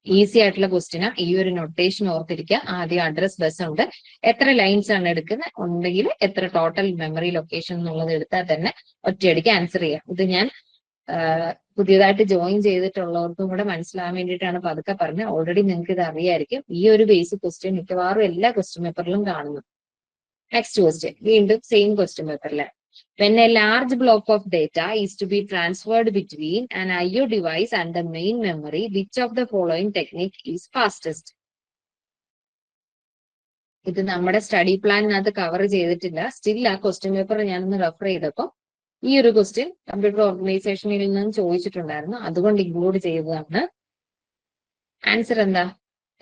ഈസി ആയിട്ടുള്ള ക്വസ്റ്റ്യനാ. ഈ ഒരു നൊട്ടേഷൻ ഓർത്തിരിക്കുക. ആദ്യം അഡ്രസ് ബസ് ഉണ്ട്, എത്ര ലൈൻസ് ആണ് എടുക്കുന്നത് ഉണ്ടെങ്കിൽ എത്ര ടോട്ടൽ മെമ്മറി ലൊക്കേഷൻ എന്നുള്ളത് എടുത്താൽ തന്നെ ഒറ്റയടിക്ക് ആൻസർ ചെയ്യാം. ഇത് ഞാൻ പുതിയതായിട്ട് ജോയിൻ ചെയ്തിട്ടുള്ളവർക്കും കൂടെ മനസ്സിലാവാൻ വേണ്ടിയിട്ടാണ് പതുക്കെ പറഞ്ഞത്. ഓൾറെഡി നിങ്ങൾക്ക് ഇത് അറിയായിരിക്കും. ഈ ഒരു ബേസിക് ക്വസ്റ്റ്യൻ മിക്കവാറും എല്ലാ ക്വസ്റ്റ്യൻ പേപ്പറിലും കാണുന്നു. നെക്സ്റ്റ് ക്വസ്റ്റ്യൻ വീണ്ടും സെയിം ക്വസ്റ്റ്യൻ പേപ്പറിലെ when a large block of data is to be transferred between an IO device and the main memory, which of the following technique is fastest? ഇത് നമ്മുടെ study പ്ലാനിനകത്ത് cover ചെയ്തിട്ടില്ല. Still ആ question paper ഞാനൊന്ന് refer ചെയ്തപ്പോൾ ഈ ഒരു question computer ഓർഗനൈസേഷനിൽ നിന്നും ചോദിച്ചിട്ടുണ്ടായിരുന്നു, അതുകൊണ്ട് ഇൻക്ലൂഡ് ചെയ്തതാണ്. ആൻസർ എന്താ?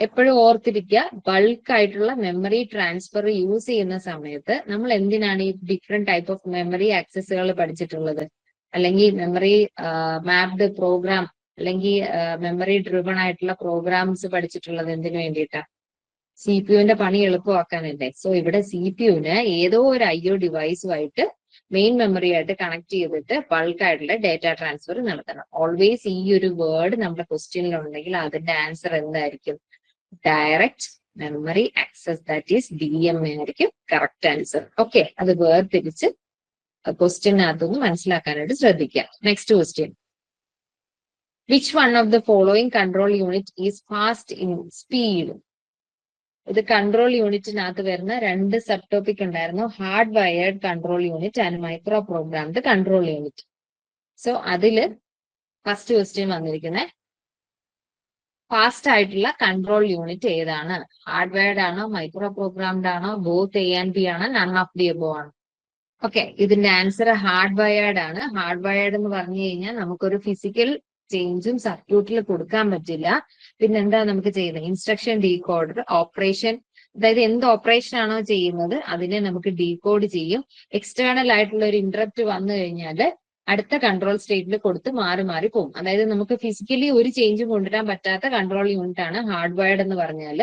എപ്പോഴും ഓർത്തിരിക്കുക, ബൾക്ക് ആയിട്ടുള്ള മെമ്മറി ട്രാൻസ്ഫർ യൂസ് ചെയ്യുന്ന സമയത്ത് നമ്മൾ എന്തിനാണ് ഈ ഡിഫറെന്റ് ടൈപ്പ് ഓഫ് മെമ്മറി ആക്സസുകൾ പഠിച്ചിട്ടുള്ളത്, അല്ലെങ്കിൽ മെമ്മറി മാപ്ഡ് പ്രോഗ്രാം, അല്ലെങ്കിൽ മെമ്മറി ഡ്രിവൺ ആയിട്ടുള്ള പ്രോഗ്രാംസ് പഠിച്ചിട്ടുള്ളത് എന്തിനു വേണ്ടിയിട്ടാ? CPU-വിന്റെ പണി എളുപ്പമാക്കാനല്ലേ. സോ ഇവിടെ CPU-ന് ഏതോ ഒരു IO ഡിവൈസുമായിട്ട് മെയിൻ മെമ്മറി ആയിട്ട് കണക്ട് ചെയ്തിട്ട് ബൾക്ക് ആയിട്ടുള്ള ഡേറ്റ ട്രാൻസ്ഫർ നടത്തണം. ഓൾവേസ് ഈ ഒരു വേർഡ് നമ്മുടെ ക്വസ്റ്റ്യനിലുണ്ടെങ്കിൽ അതിന്റെ ആൻസർ എന്തായിരിക്കും? Direct memory access, that is DMA ആയിരിക്കും കറക്റ്റ് ആൻസർ. ഓക്കെ, അത് വേർതിരിച്ച് ക്വസ്റ്റ്യനകത്തൊന്ന് മനസ്സിലാക്കാനായിട്ട് ശ്രദ്ധിക്കുക. Next question, which one of the following control unit is fast in speed? ഇത് കൺട്രോൾ യൂണിറ്റിനകത്ത് വരുന്ന രണ്ട് സബ് ടോപ്പിക് ഉണ്ടായിരുന്നു, hard wired control unit and micro programmed control unit. So അതില് ഫസ്റ്റ് ക്വസ്റ്റ്യൻ വന്നിരിക്കുന്നത് ഫാസ്റ്റ് ആയിട്ടുള്ള കൺട്രോൾ യൂണിറ്റ് ഏതാണ്? Hard wired ആണോ, micro programmed ആണോ, ബോത്ത് A and B ആണോ, നൺ ഓഫ് ദി എബോവ് ആണ്? ഓക്കെ, ഇതിന്റെ ആൻസർ ഹാർഡ് വയർഡ് ആണ്. ഹാർഡ് വയർഡ് എന്ന് പറഞ്ഞു കഴിഞ്ഞാൽ നമുക്കൊരു ഫിസിക്കൽ ചേഞ്ചും സർക്യൂട്ടിൽ കൊടുക്കാൻ പറ്റില്ല. പിന്നെന്താ നമുക്ക് ചെയ്യുന്നത്? ഇൻസ്ട്രക്ഷൻ ഡീകോഡർ ഓപ്പറേഷൻ, അതായത് എന്ത് ഓപ്പറേഷൻ ആണോ ചെയ്യുന്നത് അതിനെ നമുക്ക് ഡീകോഡ് ചെയ്യും. എക്സ്റ്റേണൽ ആയിട്ടുള്ള ഒരു ഇന്ററപ്റ്റ് വന്നു കഴിഞ്ഞാൽ അടുത്ത കൺട്രോൾ സ്റ്റേറ്റിൽ കൊടുത്ത് മാറി മാറി പോകും. അതായത് നമുക്ക് ഫിസിക്കലി ഒരു ചേഞ്ചും കൊണ്ടുവരാൻ പറ്റാത്ത കൺട്രോൾ യൂണിറ്റ് ആണ് ഹാർഡ് വയർഡ് എന്ന് പറഞ്ഞാൽ.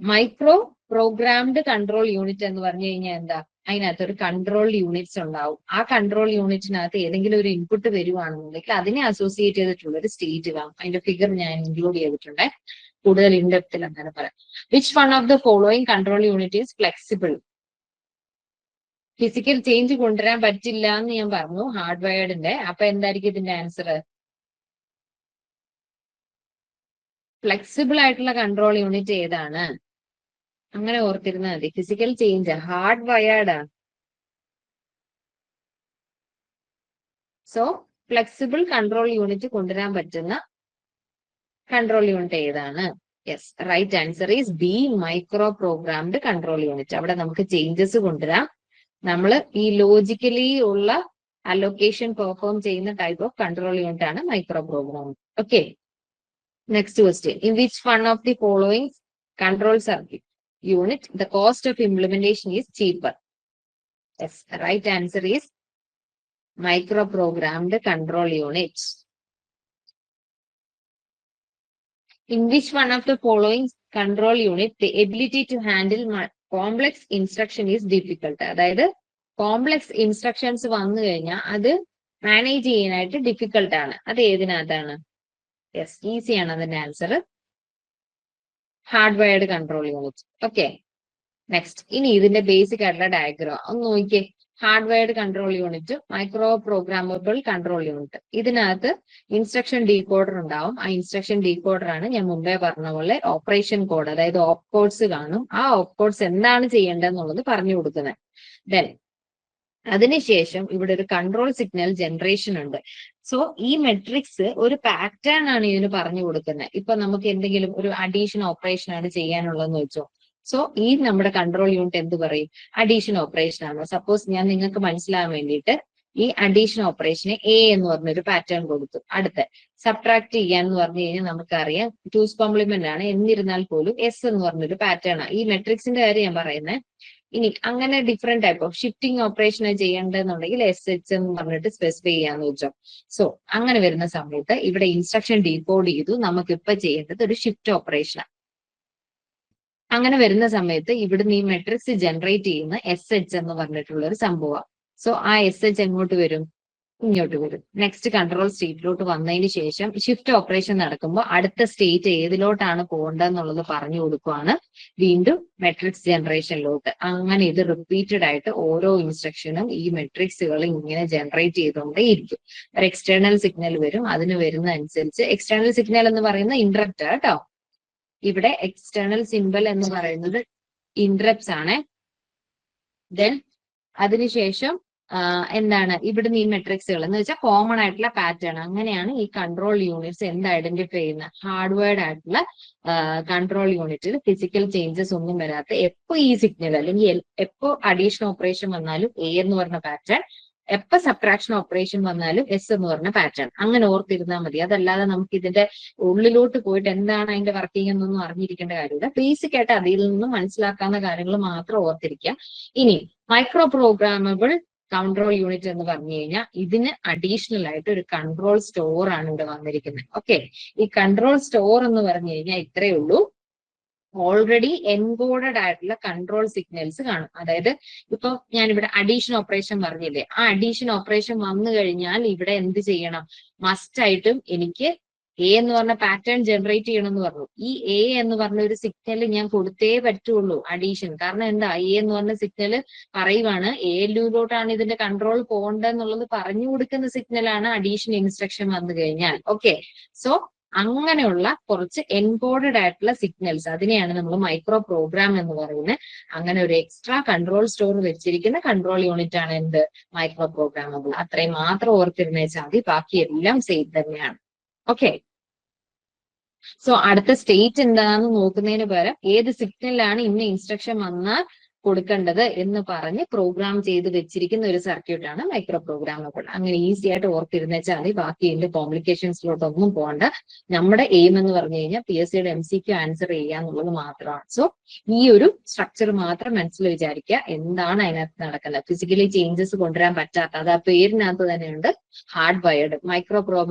മൈക്രോ പ്രോഗ്രാംഡ് കൺട്രോൾ യൂണിറ്റ് എന്ന് പറഞ്ഞു കഴിഞ്ഞാൽ എന്താ? അതിനകത്ത് ഒരു കൺട്രോൾ യൂണിറ്റ്സ് ഉണ്ടാവും. ആ കൺട്രോൾ യൂണിറ്റിനകത്ത് ഏതെങ്കിലും ഒരു ഇൻപുട്ട് വരുവാണെന്നുണ്ടെങ്കിൽ അതിനെ അസോസിയേറ്റ് ചെയ്തിട്ടുള്ള ഒരു സ്റ്റേറ്റ് കാണും. അതിന്റെ ഫിഗർ ഞാൻ ഇൻക്ലൂഡ് ചെയ്തിട്ടുണ്ട്, കൂടുതൽ ഇൻഡെപ്തിൽ അങ്ങനെ പറയാം. Which one of the following control unit is flexible? Physical change കൊണ്ടുവരാൻ പറ്റില്ല എന്ന് ഞാൻ പറഞ്ഞു ഹാർഡ് വയർഡിന്റെ. അപ്പൊ എന്തായിരിക്കും ഇതിന്റെ ആൻസർ? ഫ്ലെക്സിബിൾ ആയിട്ടുള്ള കൺട്രോൾ യൂണിറ്റ് ഏതാണ്? അങ്ങനെ ഓർത്തിരുന്നാൽ മതി. Physical change hardwired. So flexible control unit കൊണ്ടുവരാൻ പറ്റുന്ന കൺട്രോൾ യൂണിറ്റ് ഏതാണ്? Yes, right answer is B, microprogrammed control unit. അവിടെ നമുക്ക് ചേഞ്ചസ് കൊണ്ടുവരാം. നമ്മൾ ഈ ലോജിക്കലി ഉള്ള അലൊക്കേഷൻ പെർഫോം ചെയ്യുന്ന ടൈപ്പ് ഓഫ് കൺട്രോൾ യൂണിറ്റ് ആണ് microprogram. Okay, next question, in which one of the following control circuit unit the cost of implementation is cheaper? Yes, right answer is micro programmed control unit. In which one of the following control unit the ability to handle complex instruction is difficult? അതായത് complex instructions വന്നു കഴിഞ്ഞാൽ അത് manage ചെയ്യാനായിട്ട് difficult ആണ്. അത് ഏതിനകത്താണ്? Yes, easy ആണ് അതിന്റെ answer, hard wired control unit. Okay, next, ഇനി ഇതിന്റെ ബേസിക് ആയിട്ടുള്ള ഡയഗ്രാം ഒന്ന് നോക്കിയേ. Hard wired control unit, micro programmable control unit. ഇതിനകത്ത് ഇൻസ്ട്രക്ഷൻ ഡീകോഡർ ഉണ്ടാവും. ആ ഇൻസ്ട്രക്ഷൻ ഡീകോഡർ ആണ് ഞാൻ മുമ്പേ പറഞ്ഞ പോലെ ഓപ്പറേഷൻ കോഡ്, അതായത് ഓപ്പ് കോഡ്സ് കാണും. ആ ഓപ്പ് കോഡ്സ് എന്താണ് ചെയ്യേണ്ടതെന്നുള്ളത് പറഞ്ഞു കൊടുക്കുന്നത്. ദെൻ അതിനുശേഷം ഇവിടെ ഒരു കൺട്രോൾ സിഗ്നൽ ജനറേഷൻ ഉണ്ട്. സോ ഈ മെട്രിക്സ് ഒരു പാറ്റേൺ ആണ് ഇതിന് പറഞ്ഞു കൊടുക്കുന്നത്. ഇപ്പൊ നമുക്ക് എന്തെങ്കിലും ഒരു അഡീഷൻ ഓപ്പറേഷൻ ആണ് ചെയ്യാനുള്ളതെന്ന് വെച്ചോ. സോ ഈ നമ്മുടെ കൺട്രോൾ യൂണിറ്റ് എന്ത് പറയും? അഡീഷൻ ഓപ്പറേഷൻ ആണ്. സപ്പോസ് ഞാൻ നിങ്ങൾക്ക് മനസ്സിലാകാൻ വേണ്ടിയിട്ട് ഈ അഡീഷൻ ഓപ്പറേഷന് എ എന്ന് പറഞ്ഞൊരു പാറ്റേൺ കൊടുത്തു. അടുത്ത സബ്ട്രാക്ട് ചെയ്യാന്ന് പറഞ്ഞു കഴിഞ്ഞാൽ നമുക്കറിയാം ടൂസ് കോംപ്ലിമെന്റ് ആണ്, എന്നിരുന്നാൽ പോലും എസ് എന്ന് പറഞ്ഞൊരു പാറ്റേൺ ആണ്. ഈ മെട്രിക്സിന്റെ കാര്യം ഞാൻ പറയുന്നത്. ഇനി അങ്ങനെ different type of shifting operation ചെയ്യേണ്ടതെന്നുണ്ടെങ്കിൽ എസ് എച്ച് എന്ന് പറഞ്ഞിട്ട് സ്പെസിഫൈ ചെയ്യാന്ന് വെച്ചോ. സോ അങ്ങനെ വരുന്ന സമയത്ത് ഇവിടെ ഇൻസ്ട്രക്ഷൻ ഡീകോഡ് ചെയ്തു. നമുക്കിപ്പോ ചെയ്യേണ്ടത് ഒരു ഷിഫ്റ്റ് ഓപ്പറേഷനാണ്. അങ്ങനെ വരുന്ന സമയത്ത് ഇവിടുന്ന് ഈ മെട്രിക്സ് ജനറേറ്റ് ചെയ്യുന്ന എസ് എച്ച് എന്ന് പറഞ്ഞിട്ടുള്ള ഒരു സംഭവമാണ്. സോ ആ എസ് എച്ച് എങ്ങോട്ട് വരും? ഇങ്ങോട്ട് വരും. നെക്സ്റ്റ് കൺട്രോൾ സ്റ്റേറ്റിലോട്ട് വന്നതിന് ശേഷം ഷിഫ്റ്റ് ഓപ്പറേഷൻ നടക്കുമ്പോൾ അടുത്ത സ്റ്റേറ്റ് ഏതിലോട്ടാണ് പോകേണ്ടതെന്നുള്ളത് പറഞ്ഞു കൊടുക്കുവാണ്. വീണ്ടും മെട്രിക്സ് ജനറേഷനിലോട്ട്. അങ്ങനെ ഇത് റിപ്പീറ്റഡ് ആയിട്ട് ഓരോ ഇൻസ്ട്രക്ഷനും ഈ മെട്രിക്സുകൾ ഇങ്ങനെ ജനറേറ്റ് ചെയ്തുകൊണ്ടേയിരിക്കും. ഒരു എക്സ്റ്റേണൽ സിഗ്നൽ വരും. അതിന് വരുന്ന അനുസരിച്ച് എക്സ്റ്റേണൽ സിഗ്നൽ എന്ന് പറയുന്ന ഇന്ററപ്റ്റ് കേട്ടോ. ഇവിടെ എക്സ്റ്റേണൽ സിമ്പൽ എന്ന് പറയുന്നത് ഇന്ററപ്റ്റ്സ് ആണ്. ദെൻ അതിനുശേഷം എന്താണ് ഇവിടുന്ന് ഈ മെട്രിക്സുകൾ എന്ന് വെച്ചാൽ കോമൺ ആയിട്ടുള്ള പാറ്റേൺ. അങ്ങനെയാണ് ഈ കൺട്രോൾ യൂണിറ്റ്സ് എന്ത് ഐഡന്റിഫൈ ചെയ്യുന്നത്? ഹാർഡ്വെയർഡ് ആയിട്ടുള്ള കൺട്രോൾ യൂണിറ്റിൽ ഫിസിക്കൽ ചേഞ്ചസ് ഒന്നും വരാത്ത എപ്പോ ഈ സിഗ്നൽ അല്ലെങ്കിൽ എപ്പോ അഡീഷൻ ഓപ്പറേഷൻ വന്നാലും എ എന്ന് പറഞ്ഞ പാറ്റേൺ, എപ്പോ സബ്ട്രാക്ഷൻ ഓപ്പറേഷൻ വന്നാലും എസ് എന്ന് പറഞ്ഞ പാറ്റേൺ. അങ്ങനെ ഓർത്തിരുന്നാൽ മതി. അതല്ലാതെ നമുക്ക് ഇതിന്റെ ഉള്ളിലോട്ട് പോയിട്ട് എന്താണ് അതിന്റെ വർക്കിംഗ് എന്നൊന്നും അറിഞ്ഞിരിക്കേണ്ട കാര്യമില്ല. ബേസിക് ആയിട്ട് അതിൽ നിന്നും മനസ്സിലാക്കാവുന്ന കാര്യങ്ങൾ മാത്രം ഓർത്തിരിക്കുക. ഇനി മൈക്രോ പ്രോഗ്രാമബിൾ കൺട്രോൾ യൂണിറ്റ് എന്ന് പറഞ്ഞു കഴിഞ്ഞാൽ ഇതിന് അഡീഷണൽ ആയിട്ട് ഒരു കൺട്രോൾ സ്റ്റോർ ആണ് ഇവിടെ വന്നിരിക്കുന്നത്. ഓക്കെ, ഈ കൺട്രോൾ സ്റ്റോർ എന്ന് പറഞ്ഞു കഴിഞ്ഞാൽ ഇത്രയേ ഉള്ളൂ. ഓൾറെഡി എൻകോഡഡ് ആയിട്ടുള്ള കൺട്രോൾ സിഗ്നൽസ് കാണും. അതായത് ഇപ്പൊ ഞാനിവിടെ അഡീഷൻ ഓപ്പറേഷൻ പറഞ്ഞില്ലേ, ആ അഡീഷൻ ഓപ്പറേഷൻ വന്നു കഴിഞ്ഞാൽ ഇവിടെ എന്ത് ചെയ്യണം? മസ്റ്റ് ആയിട്ടും എനിക്ക് എ എന്ന് പറഞ്ഞ പാറ്റേൺ ജനറേറ്റ് ചെയ്യണം എന്ന് പറഞ്ഞു. ഈ എ എന്ന് പറഞ്ഞ ഒരു സിഗ്നൽ ഞാൻ കൊടുത്തേ പറ്റുള്ളൂ അഡീഷൻ. കാരണം എന്താ, എ എന്ന് പറഞ്ഞ സിഗ്നൽ പറയുവാണ് ALU-ലോട്ടാണ് ഇതിന്റെ കൺട്രോൾ പോകേണ്ടതെന്നുള്ളത് പറഞ്ഞു കൊടുക്കുന്ന സിഗ്നലാണ് അഡീഷൻ ഇൻസ്ട്രക്ഷൻ വന്നു കഴിഞ്ഞാൽ. ഓക്കെ, സോ അങ്ങനെയുള്ള കുറച്ച് എൻകോഡഡ് ആയിട്ടുള്ള സിഗ്നൽസ്, അതിനെയാണ് നമ്മൾ മൈക്രോ പ്രോഗ്രാം എന്ന് പറയുന്നത്. അങ്ങനെ ഒരു എക്സ്ട്രാ കൺട്രോൾ സ്റ്റോർ വെച്ചിരിക്കുന്ന കൺട്രോൾ യൂണിറ്റ് ആണ് എന്ത്? Micro programmable. അത്രയും മാത്രം ഓർത്തിരുന്നേച്ചാൽ മതി, ബാക്കി എല്ലാം സെയിം തന്നെയാണ്. ഓക്കെ, സോ അടുത്ത സ്റ്റേറ്റ് എന്താണെന്ന് നോക്കുന്നതിന് പകരം ഏത് സിഗ്നലാണ് ഇന്ന ഇൻസ്ട്രക്ഷൻ വന്നാൽ കൊടുക്കേണ്ടത് എന്ന് പറഞ്ഞ് പ്രോഗ്രാം ചെയ്ത് വെച്ചിരിക്കുന്ന ഒരു സർക്യൂട്ട് ആണ് മൈക്രോ പ്രോഗ്രാമബിൾ. അങ്ങനെ ഈസി ആയിട്ട് ഓർത്തിരുന്നേച്ചാൽ മതി, ബാക്കി ഇതിന്റെ കോംപ്ലിക്കേഷൻസിലോട്ടൊന്നും പോകണ്ട. നമ്മുടെ എയിം എന്ന് പറഞ്ഞു കഴിഞ്ഞാൽ PSCയുടെ MCQ ആൻസർ ചെയ്യുക എന്നുള്ളത് മാത്രമാണ്. സോ ഈ ഒരു സ്ട്രക്ചർ മാത്രം മനസ്സിൽ വിചാരിക്കുക. എന്താണ് അതിനകത്ത് നടക്കുന്നത്? ഫിസിക്കലി ചേഞ്ചസ് കൊണ്ടുവരാൻ പറ്റാത്ത, അത് ആ പേരിനകത്ത് തന്നെയുണ്ട്, ഹാർഡ് വയർഡ്. മൈക്രോ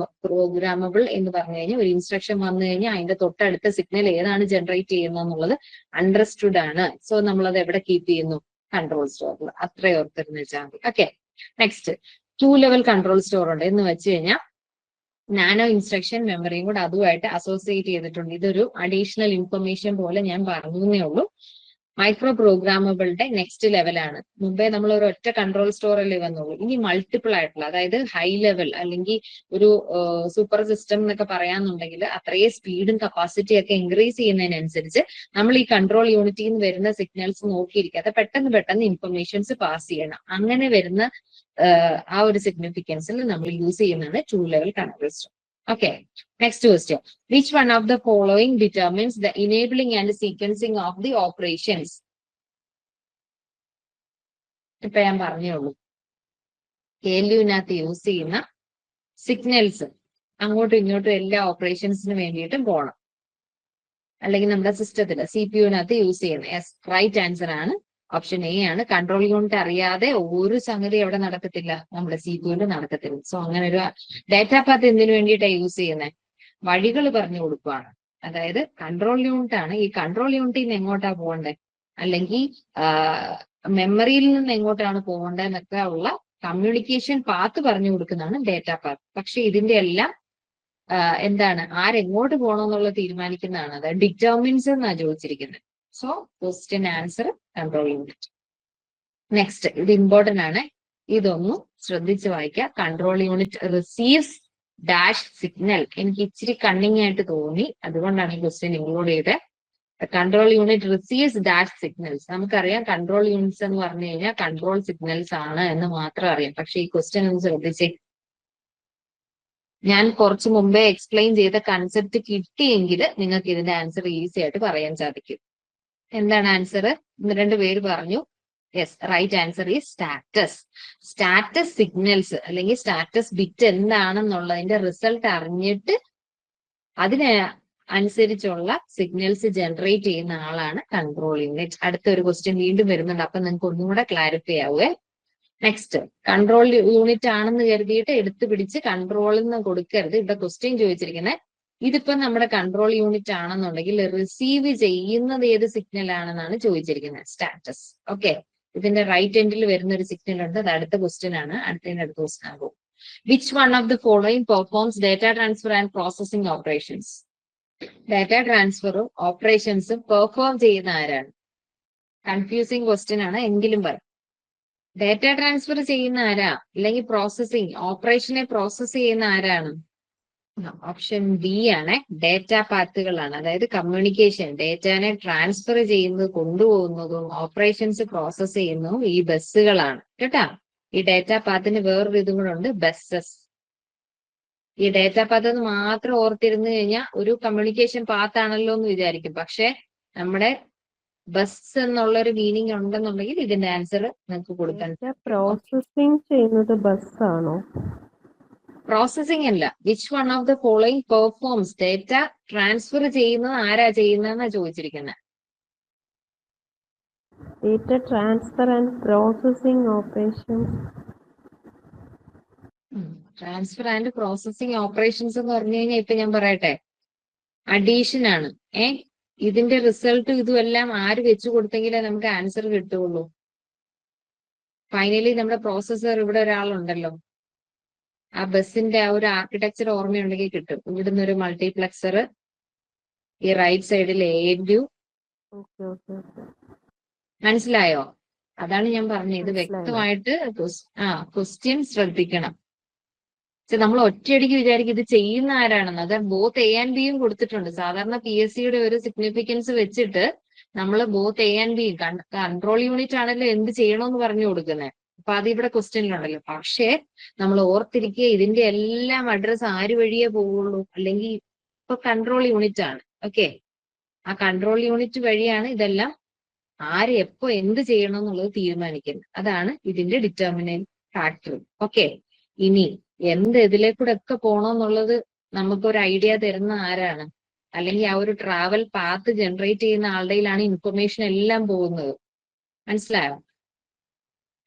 പ്രോഗ്രാമബിൾ എന്ന് പറഞ്ഞു കഴിഞ്ഞാൽ ഒരു ഇൻസ്ട്രക്ഷൻ വന്നു കഴിഞ്ഞാൽ അതിന്റെ തൊട്ടടുത്ത സിഗ്നൽ ഏതാണ് ജനറേറ്റ് ചെയ്യുന്നത് എന്നുള്ളത് അണ്ടർസ്റ്റുഡ് ആണ്. സോ നമ്മളത് എവിടെ കീപ്പ് ചെയ്യുന്നു? കൺട്രോൾ സ്റ്റോറിൽ. അത്ര ഓർത്തിരുന്ന് വെച്ചാൽ മതി. Okay, next 2 level control store ഉണ്ട് എന്ന് വെച്ച് കഴിഞ്ഞാൽ നാനോ ഇൻസ്ട്രക്ഷൻ മെമ്മറിയും കൂടെ അതുമായിട്ട് അസോസിയേറ്റ് ചെയ്തിട്ടുണ്ട്. ഇതൊരു അഡീഷണൽ ഇൻഫർമേഷൻ പോലെ ഞാൻ പറഞ്ഞേ ഉള്ളൂ. മൈക്രോ പ്രോഗ്രാമബിളുടെ നെക്സ്റ്റ് ലെവലാണ്. മുമ്പേ നമ്മൾ ഒരു ഒറ്റ കൺട്രോൾ സ്റ്റോർ അല്ലേ വന്നുള്ളൂ. ഇനി മൾട്ടിപ്പിൾ ആയിട്ടുള്ള, അതായത് ഹൈ ലെവൽ അല്ലെങ്കിൽ ഒരു സൂപ്പർ സിസ്റ്റം എന്നൊക്കെ പറയാന്നുണ്ടെങ്കിൽ അത്രയും സ്പീഡും കപ്പാസിറ്റി ഒക്കെ ഇൻക്രീസ് ചെയ്യുന്നതിനനുസരിച്ച് നമ്മൾ ഈ കൺട്രോൾ യൂണിറ്റിൽ നിന്ന് വരുന്ന സിഗ്നൽസ് നോക്കിയിരിക്കാതെ പെട്ടെന്ന് ഇൻഫർമേഷൻസ് പാസ് ചെയ്യണം. അങ്ങനെ വരുന്ന ആ ഒരു സിഗ്നിഫിക്കൻസിൽ നമ്മൾ യൂസ് ചെയ്യുന്നതാണ് 2 level control store. Okay, next question. Which one of the following determines the enabling and sequencing of the operations? ഇപ്പൊ ഞാൻ പറഞ്ഞോളൂ, ALU-നകത്ത് യൂസ് ചെയ്യുന്ന സിഗ്നൽസ് അങ്ങോട്ടും ഇങ്ങോട്ടും എല്ലാ ഓപ്പറേഷൻസിന് വേണ്ടിയിട്ടും പോകണം. അല്ലെങ്കിൽ നമ്മുടെ സിസ്റ്റത്തില് CPU-നകത്ത് യൂസ് ചെയ്യുന്ന റൈറ്റ് ആൻസർ ആണ് ഓപ്ഷൻ എ ആണ്. കൺട്രോൾ യൂണിറ്റ് അറിയാതെ ഒരു സംഗതി എവിടെ നടക്കത്തില്ല? നമ്മുടെ CPU-ല് നടക്കത്തില്ല. സോ അങ്ങനെ ഒരു ഡാറ്റ പാത്ത് എന്തിനു വേണ്ടിയിട്ടാണ് യൂസ് ചെയ്യുന്നത്? വഴികൾ പറഞ്ഞു കൊടുക്കുകയാണ്. അതായത് കൺട്രോൾ യൂണിറ്റ് ആണ്, ഈ കൺട്രോൾ യൂണിറ്റിൽ നിന്ന് എങ്ങോട്ടാ പോകേണ്ടത്, അല്ലെങ്കിൽ മെമ്മറിയിൽ നിന്ന് എങ്ങോട്ടാണ് പോകേണ്ടതെന്നൊക്കെ ഉള്ള കമ്മ്യൂണിക്കേഷൻ പാത്ത് പറഞ്ഞു കൊടുക്കുന്നതാണ് ഡാറ്റ പാത്ത്. പക്ഷെ ഇതിന്റെ എല്ലാം എന്താണ്, ആരെങ്ങോട്ട് പോകണമെന്നുള്ളത് തീരുമാനിക്കുന്നതാണ്. അതായത് ഡിറ്റർമിൻസ് എന്നാണ് ചോദിച്ചിരിക്കുന്നത്. So question answer control unit. Next, ഇത് ഇമ്പോർട്ടന്റ് ആണ്, ഇതൊന്നും ശ്രദ്ധിച്ച് വായിക്കുക. Control unit receives dash signal. എനിക്ക് ഇച്ചിരി കണ്ണിങ് ആയിട്ട് തോന്നി, അതുകൊണ്ടാണ് ഈ ക്വസ്റ്റ്യൻ ഇൻക്ലൂഡ് ചെയ്തത്. Control unit receives dash signals. നമുക്കറിയാം കൺട്രോൾ യൂണിറ്റ്സ് എന്ന് പറഞ്ഞു കഴിഞ്ഞാൽ കൺട്രോൾ സിഗ്നൽസ് ആണ് എന്ന് മാത്രം അറിയാം. പക്ഷെ ഈ ക്വസ്റ്റ്യൻ ഒന്ന് ശ്രദ്ധിച്ചേ, ഞാൻ കുറച്ച് മുമ്പേ എക്സ്പ്ലെയിൻ ചെയ്ത കൺസെപ്റ്റ് കിട്ടിയെങ്കിൽ നിങ്ങൾക്ക് ഇതിന്റെ ആൻസർ ഈസി ആയിട്ട് പറയാൻ സാധിക്കും. എന്താണ് ആൻസർ? 1-2 പേര് പറഞ്ഞു. Yes, right answer is status. Status signals അല്ലെങ്കിൽ സ്റ്റാറ്റസ് ബിറ്റ് എന്താണെന്നുള്ളതിന്റെ റിസൾട്ട് അറിഞ്ഞിട്ട് അതിന് അനുസരിച്ചുള്ള സിഗ്നൽസ് ജനറേറ്റ് ചെയ്യുന്ന ആളാണ് കൺട്രോൾ യൂണിറ്റ്. അടുത്തൊരു ക്വസ്റ്റ്യൻ വീണ്ടും വരുന്നുണ്ട്, അപ്പൊ നിങ്ങൾക്ക് ഒന്നും കൂടെ ക്ലാരിഫൈ ആവുക. നെക്സ്റ്റ്, കൺട്രോൾ യൂണിറ്റ് ആണെന്ന് കരുതിയിട്ട് എടുത്തു പിടിച്ച് കൺട്രോളിൽ നിന്ന് കൊടുക്കരുത്. ഇവിടെ ക്വസ്റ്റ്യൻ ചോദിച്ചിരിക്കുന്നത്, ഇതിപ്പോ നമ്മുടെ കൺട്രോൾ യൂണിറ്റ് ആണെന്നുണ്ടെങ്കിൽ റിസീവ് ചെയ്യുന്നത് ഏത് സിഗ്നൽ ആണെന്നാണ് ചോദിച്ചിരിക്കുന്നത്, സ്റ്റാറ്റസ്. ഓക്കെ, ഇതിന്റെ റൈറ്റ് എൻഡിൽ വരുന്ന ഒരു സിഗ്നൽ ഉണ്ട്, അത് അടുത്ത ക്വസ്റ്റ്യൻ ആണ്. അടുത്ത ക്വസ്റ്റ്യൻ ആകും, which one of the following performs data transfer and processing operations? Data ട്രാൻസ്ഫറും ഓപ്പറേഷൻസും പെർഫോം ചെയ്യുന്ന ആരാണ്? കൺഫ്യൂസിങ് ക്വസ്റ്റ്യൻ ആണ്, എങ്കിലും പറയും. ഡാറ്റ ട്രാൻസ്ഫർ ചെയ്യുന്ന ആരാ, അല്ലെങ്കിൽ പ്രോസസിങ് ഓപ്പറേഷനെ പ്രോസസ് ചെയ്യുന്ന ആരാണ്? ഓപ്ഷൻ ബി ആണ്, ഡേറ്റ പാത്തുകളാണ്. അതായത് കമ്മ്യൂണിക്കേഷൻ, ഡേറ്റാനെ ട്രാൻസ്ഫർ ചെയ്യുന്നത്, കൊണ്ടുപോകുന്നതും ഓപ്പറേഷൻസ് പ്രോസസ് ചെയ്യുന്നതും ഈ ബസ്സുകളാണ് കേട്ടാ. ഈ ഡേറ്റ പാത്തിന് വേറൊരു ഇതും കൂടെ ഉണ്ട്, ബസ്സസ്. ഈ ഡേറ്റ പാത്ത് എന്ന് മാത്രം ഓർത്തിരുന്നു കഴിഞ്ഞാൽ ഒരു കമ്മ്യൂണിക്കേഷൻ പാത്താണല്ലോ എന്ന് വിചാരിക്കും. പക്ഷെ നമ്മുടെ ബസ് എന്നുള്ളൊരു മീനിങ് ഉണ്ടെന്നുണ്ടെങ്കിൽ ഇതിന്റെ ആൻസർ നിങ്ങൾക്ക് കൊടുക്കാൻ. പ്രോസസിംഗ് ചെയ്യുന്നത് ബസ്സാണോ? പ്രോസസിംഗ് അല്ല, which one of the following performs, data transfer ചെയ്യുന്നത് ആരാ ചെയ്യുന്നതെന്നാ ചോദിച്ചിരിക്കുന്നത്. Data transfer and processing operations. Transfer and processing operations എന്ന് പറഞ്ഞു കഴിഞ്ഞാൽ ഇപ്പൊ ഞാൻ പറയട്ടെ, അഡീഷൻ ആണ്. ഇതിന്റെ റിസൾട്ട് ഇതുമെല്ലാം ആര് വെച്ചു കൊടുത്തെങ്കിലേ നമുക്ക് ആൻസർ കിട്ടുള്ളൂ. ഫൈനലി നമ്മുടെ പ്രോസസർ ഇവിടെ ഒരാളുണ്ടല്ലോ, ആ ബസിന്റെ ആ ഒരു ആർക്കിടെക്ചർ ഓർമ്മയുണ്ടെങ്കിൽ കിട്ടും. ഇവിടുന്ന് ഒരു മൾട്ടിപ്ലക്സർ, ഈ റൈറ്റ് സൈഡിൽ ALU. മനസ്സിലായോ? അതാണ് ഞാൻ പറഞ്ഞത്. ഇത് വ്യക്തമായിട്ട് ക്വസ്റ്റ്യൻ ശ്രദ്ധിക്കണം. നമ്മൾ ഒറ്റയടിക്ക് വിചാരിക്കും ഇത് ചെയ്യുന്ന ആരാണെന്ന്. അത് ബോത്ത് A and B യും കൊടുത്തിട്ടുണ്ട്. സാധാരണ PSCയുടെ ഒരു സിഗ്നിഫിക്കൻസ് വെച്ചിട്ട് നമ്മൾ both A and B, control unit ആണല്ലോ എന്ത് ചെയ്യണമെന്ന് പറഞ്ഞു കൊടുക്കുന്നത്. അപ്പൊ അത് ഇവിടെ ക്വസ്റ്റ്യനിലുണ്ടല്ലോ. പക്ഷേ നമ്മൾ ഓർത്തിരിക്കുക, ഇതിന്റെ എല്ലാം അഡ്രസ് ആര് വഴിയേ പോവുള്ളൂ, അല്ലെങ്കിൽ ഇപ്പൊ കൺട്രോൾ യൂണിറ്റ് ആണ്. ഓക്കെ, ആ കൺട്രോൾ യൂണിറ്റ് വഴിയാണ് ഇതെല്ലാം ആര് എപ്പോ എന്ത് ചെയ്യണം എന്നുള്ളത് തീരുമാനിക്കുന്നത്. അതാണ് ഇതിന്റെ ഡിറ്റർമിനന്റ് ഫാക്ടർ. ഓക്കെ, ഇനി എന്ത് ഇതിലേക്കൂടെ ഒക്കെ പോകണമെന്നുള്ളത് നമുക്കൊരു ഐഡിയ തരുന്ന ആരാണ്, അല്ലെങ്കിൽ ആ ഒരു ട്രാവൽ പാത്ത് ജനറേറ്റ് ചെയ്യുന്ന ആളുടെയിലാണ് ഇൻഫർമേഷൻ എല്ലാം പോകുന്നത്. മനസ്സിലായോ?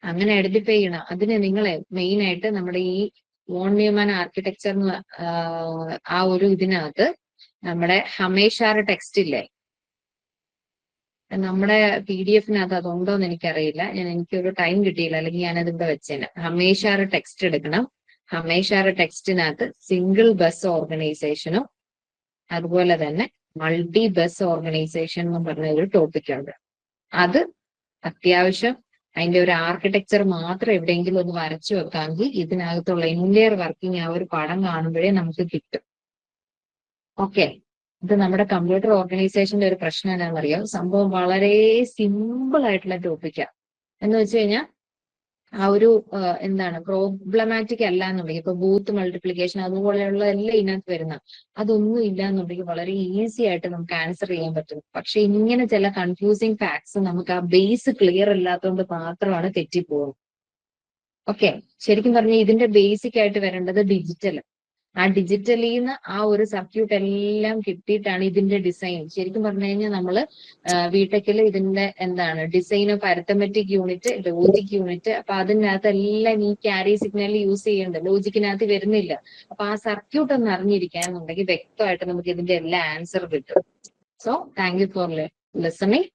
അങ്ങനെ ഐഡന്റിഫൈ ചെയ്യണം. അതിന് നിങ്ങളെ മെയിൻ ആയിട്ട് നമ്മുടെ ഈ വോൺ ന്യൂമാൻ ആർക്കിടെക്ചർ ആ ഒരു ഇതിനകത്ത് നമ്മുടെ ഹമേഷാർ ടെക്സ്റ്റ് ഇല്ലേ, നമ്മുടെ PDF-നകത്ത് അതുണ്ടോന്ന് എനിക്കറിയില്ല. എനിക്കൊരു ടൈം കിട്ടിയില്ല, അല്ലെങ്കിൽ ഞാനത് ഇവിടെ വെച്ചേനെ. ഹമേഷാർ ടെക്സ്റ്റ് എടുക്കണം. ഹമേഷാർ ടെക്സ്റ്റിനകത്ത് സിംഗിൾ ബസ് ഓർഗനൈസേഷനും അതുപോലെ തന്നെ മൾട്ടി ബസ് ഓർഗനൈസേഷൻ എന്ന് പറഞ്ഞ ഒരു ടോപ്പിക് ഉണ്ട്. അത് അത്യാവശ്യം അതിന്റെ ഒരു ആർക്കിടെക്ചർ മാത്രം എവിടെയെങ്കിലും ഒന്ന് വരച്ചു വെക്കാമെങ്കിൽ ഇതിനകത്തുള്ള ഇന്റയർ വർക്കിംഗ് ആ ഒരു പടം കാണുമ്പോഴേ നമുക്ക് കിട്ടും. ഓക്കെ, ഇത് നമ്മുടെ കമ്പ്യൂട്ടർ ഓർഗനൈസേഷന്റെ ഒരു പ്രശ്നം എന്താണെന്നറിയോ? സംഭവം വളരെ സിമ്പിൾ ആയിട്ടുള്ള ടോപ്പിക്കാണ്. എന്ന് വെച്ച് കഴിഞ്ഞാൽ ആ ഒരു എന്താണ് പ്രോബ്ലമാറ്റിക് അല്ല എന്നുണ്ടെങ്കിൽ, ഇപ്പൊ ബൂത്ത് മൾട്ടിപ്ലിക്കേഷൻ അതുപോലെയുള്ള എല്ലാം ഇതിനകത്ത് വരുന്ന അതൊന്നും ഇല്ല എന്നുണ്ടെങ്കിൽ വളരെ ഈസി ആയിട്ട് നമുക്ക് ആൻസർ ചെയ്യാൻ പറ്റും. പക്ഷെ ഇങ്ങനെ ചില കൺഫ്യൂസിങ് ഫാക്ട്സ് നമുക്ക് ആ ബേസ് ക്ലിയർ അല്ലാത്തതുകൊണ്ട് മാത്രമാണ് തെറ്റിപ്പോകുന്നത്. ഓക്കെ, ശരിക്കും പറഞ്ഞാൽ ഇതിന്റെ ബേസിക് ആയിട്ട് വരേണ്ടത് ഡിജിറ്റൽ. ആ ഡിജിറ്റലിൽ നിന്ന് ആ ഒരു സർക്യൂട്ട് എല്ലാം കിട്ടിയിട്ടാണ് ഇതിന്റെ ഡിസൈൻ. ശരിക്കും പറഞ്ഞു കഴിഞ്ഞാൽ നമ്മള് ബിടെക്കിൽ ഇതിന്റെ എന്താണ് design of arithmetic unit, logic unit. അപ്പൊ അതിനകത്ത് എല്ലാം ഈ ക്യാരി സിഗ്നൽ യൂസ് ചെയ്യേണ്ടത് ലോജിക്കിനകത്ത് വരുന്നില്ല. അപ്പൊ ആ സർക്യൂട്ട് ഒന്ന് അറിഞ്ഞിരിക്കാന്നുണ്ടെങ്കിൽ വ്യക്തമായിട്ട് നമുക്ക് ഇതിന്റെ എല്ലാ ആൻസർ കിട്ടും. So thank you for listening.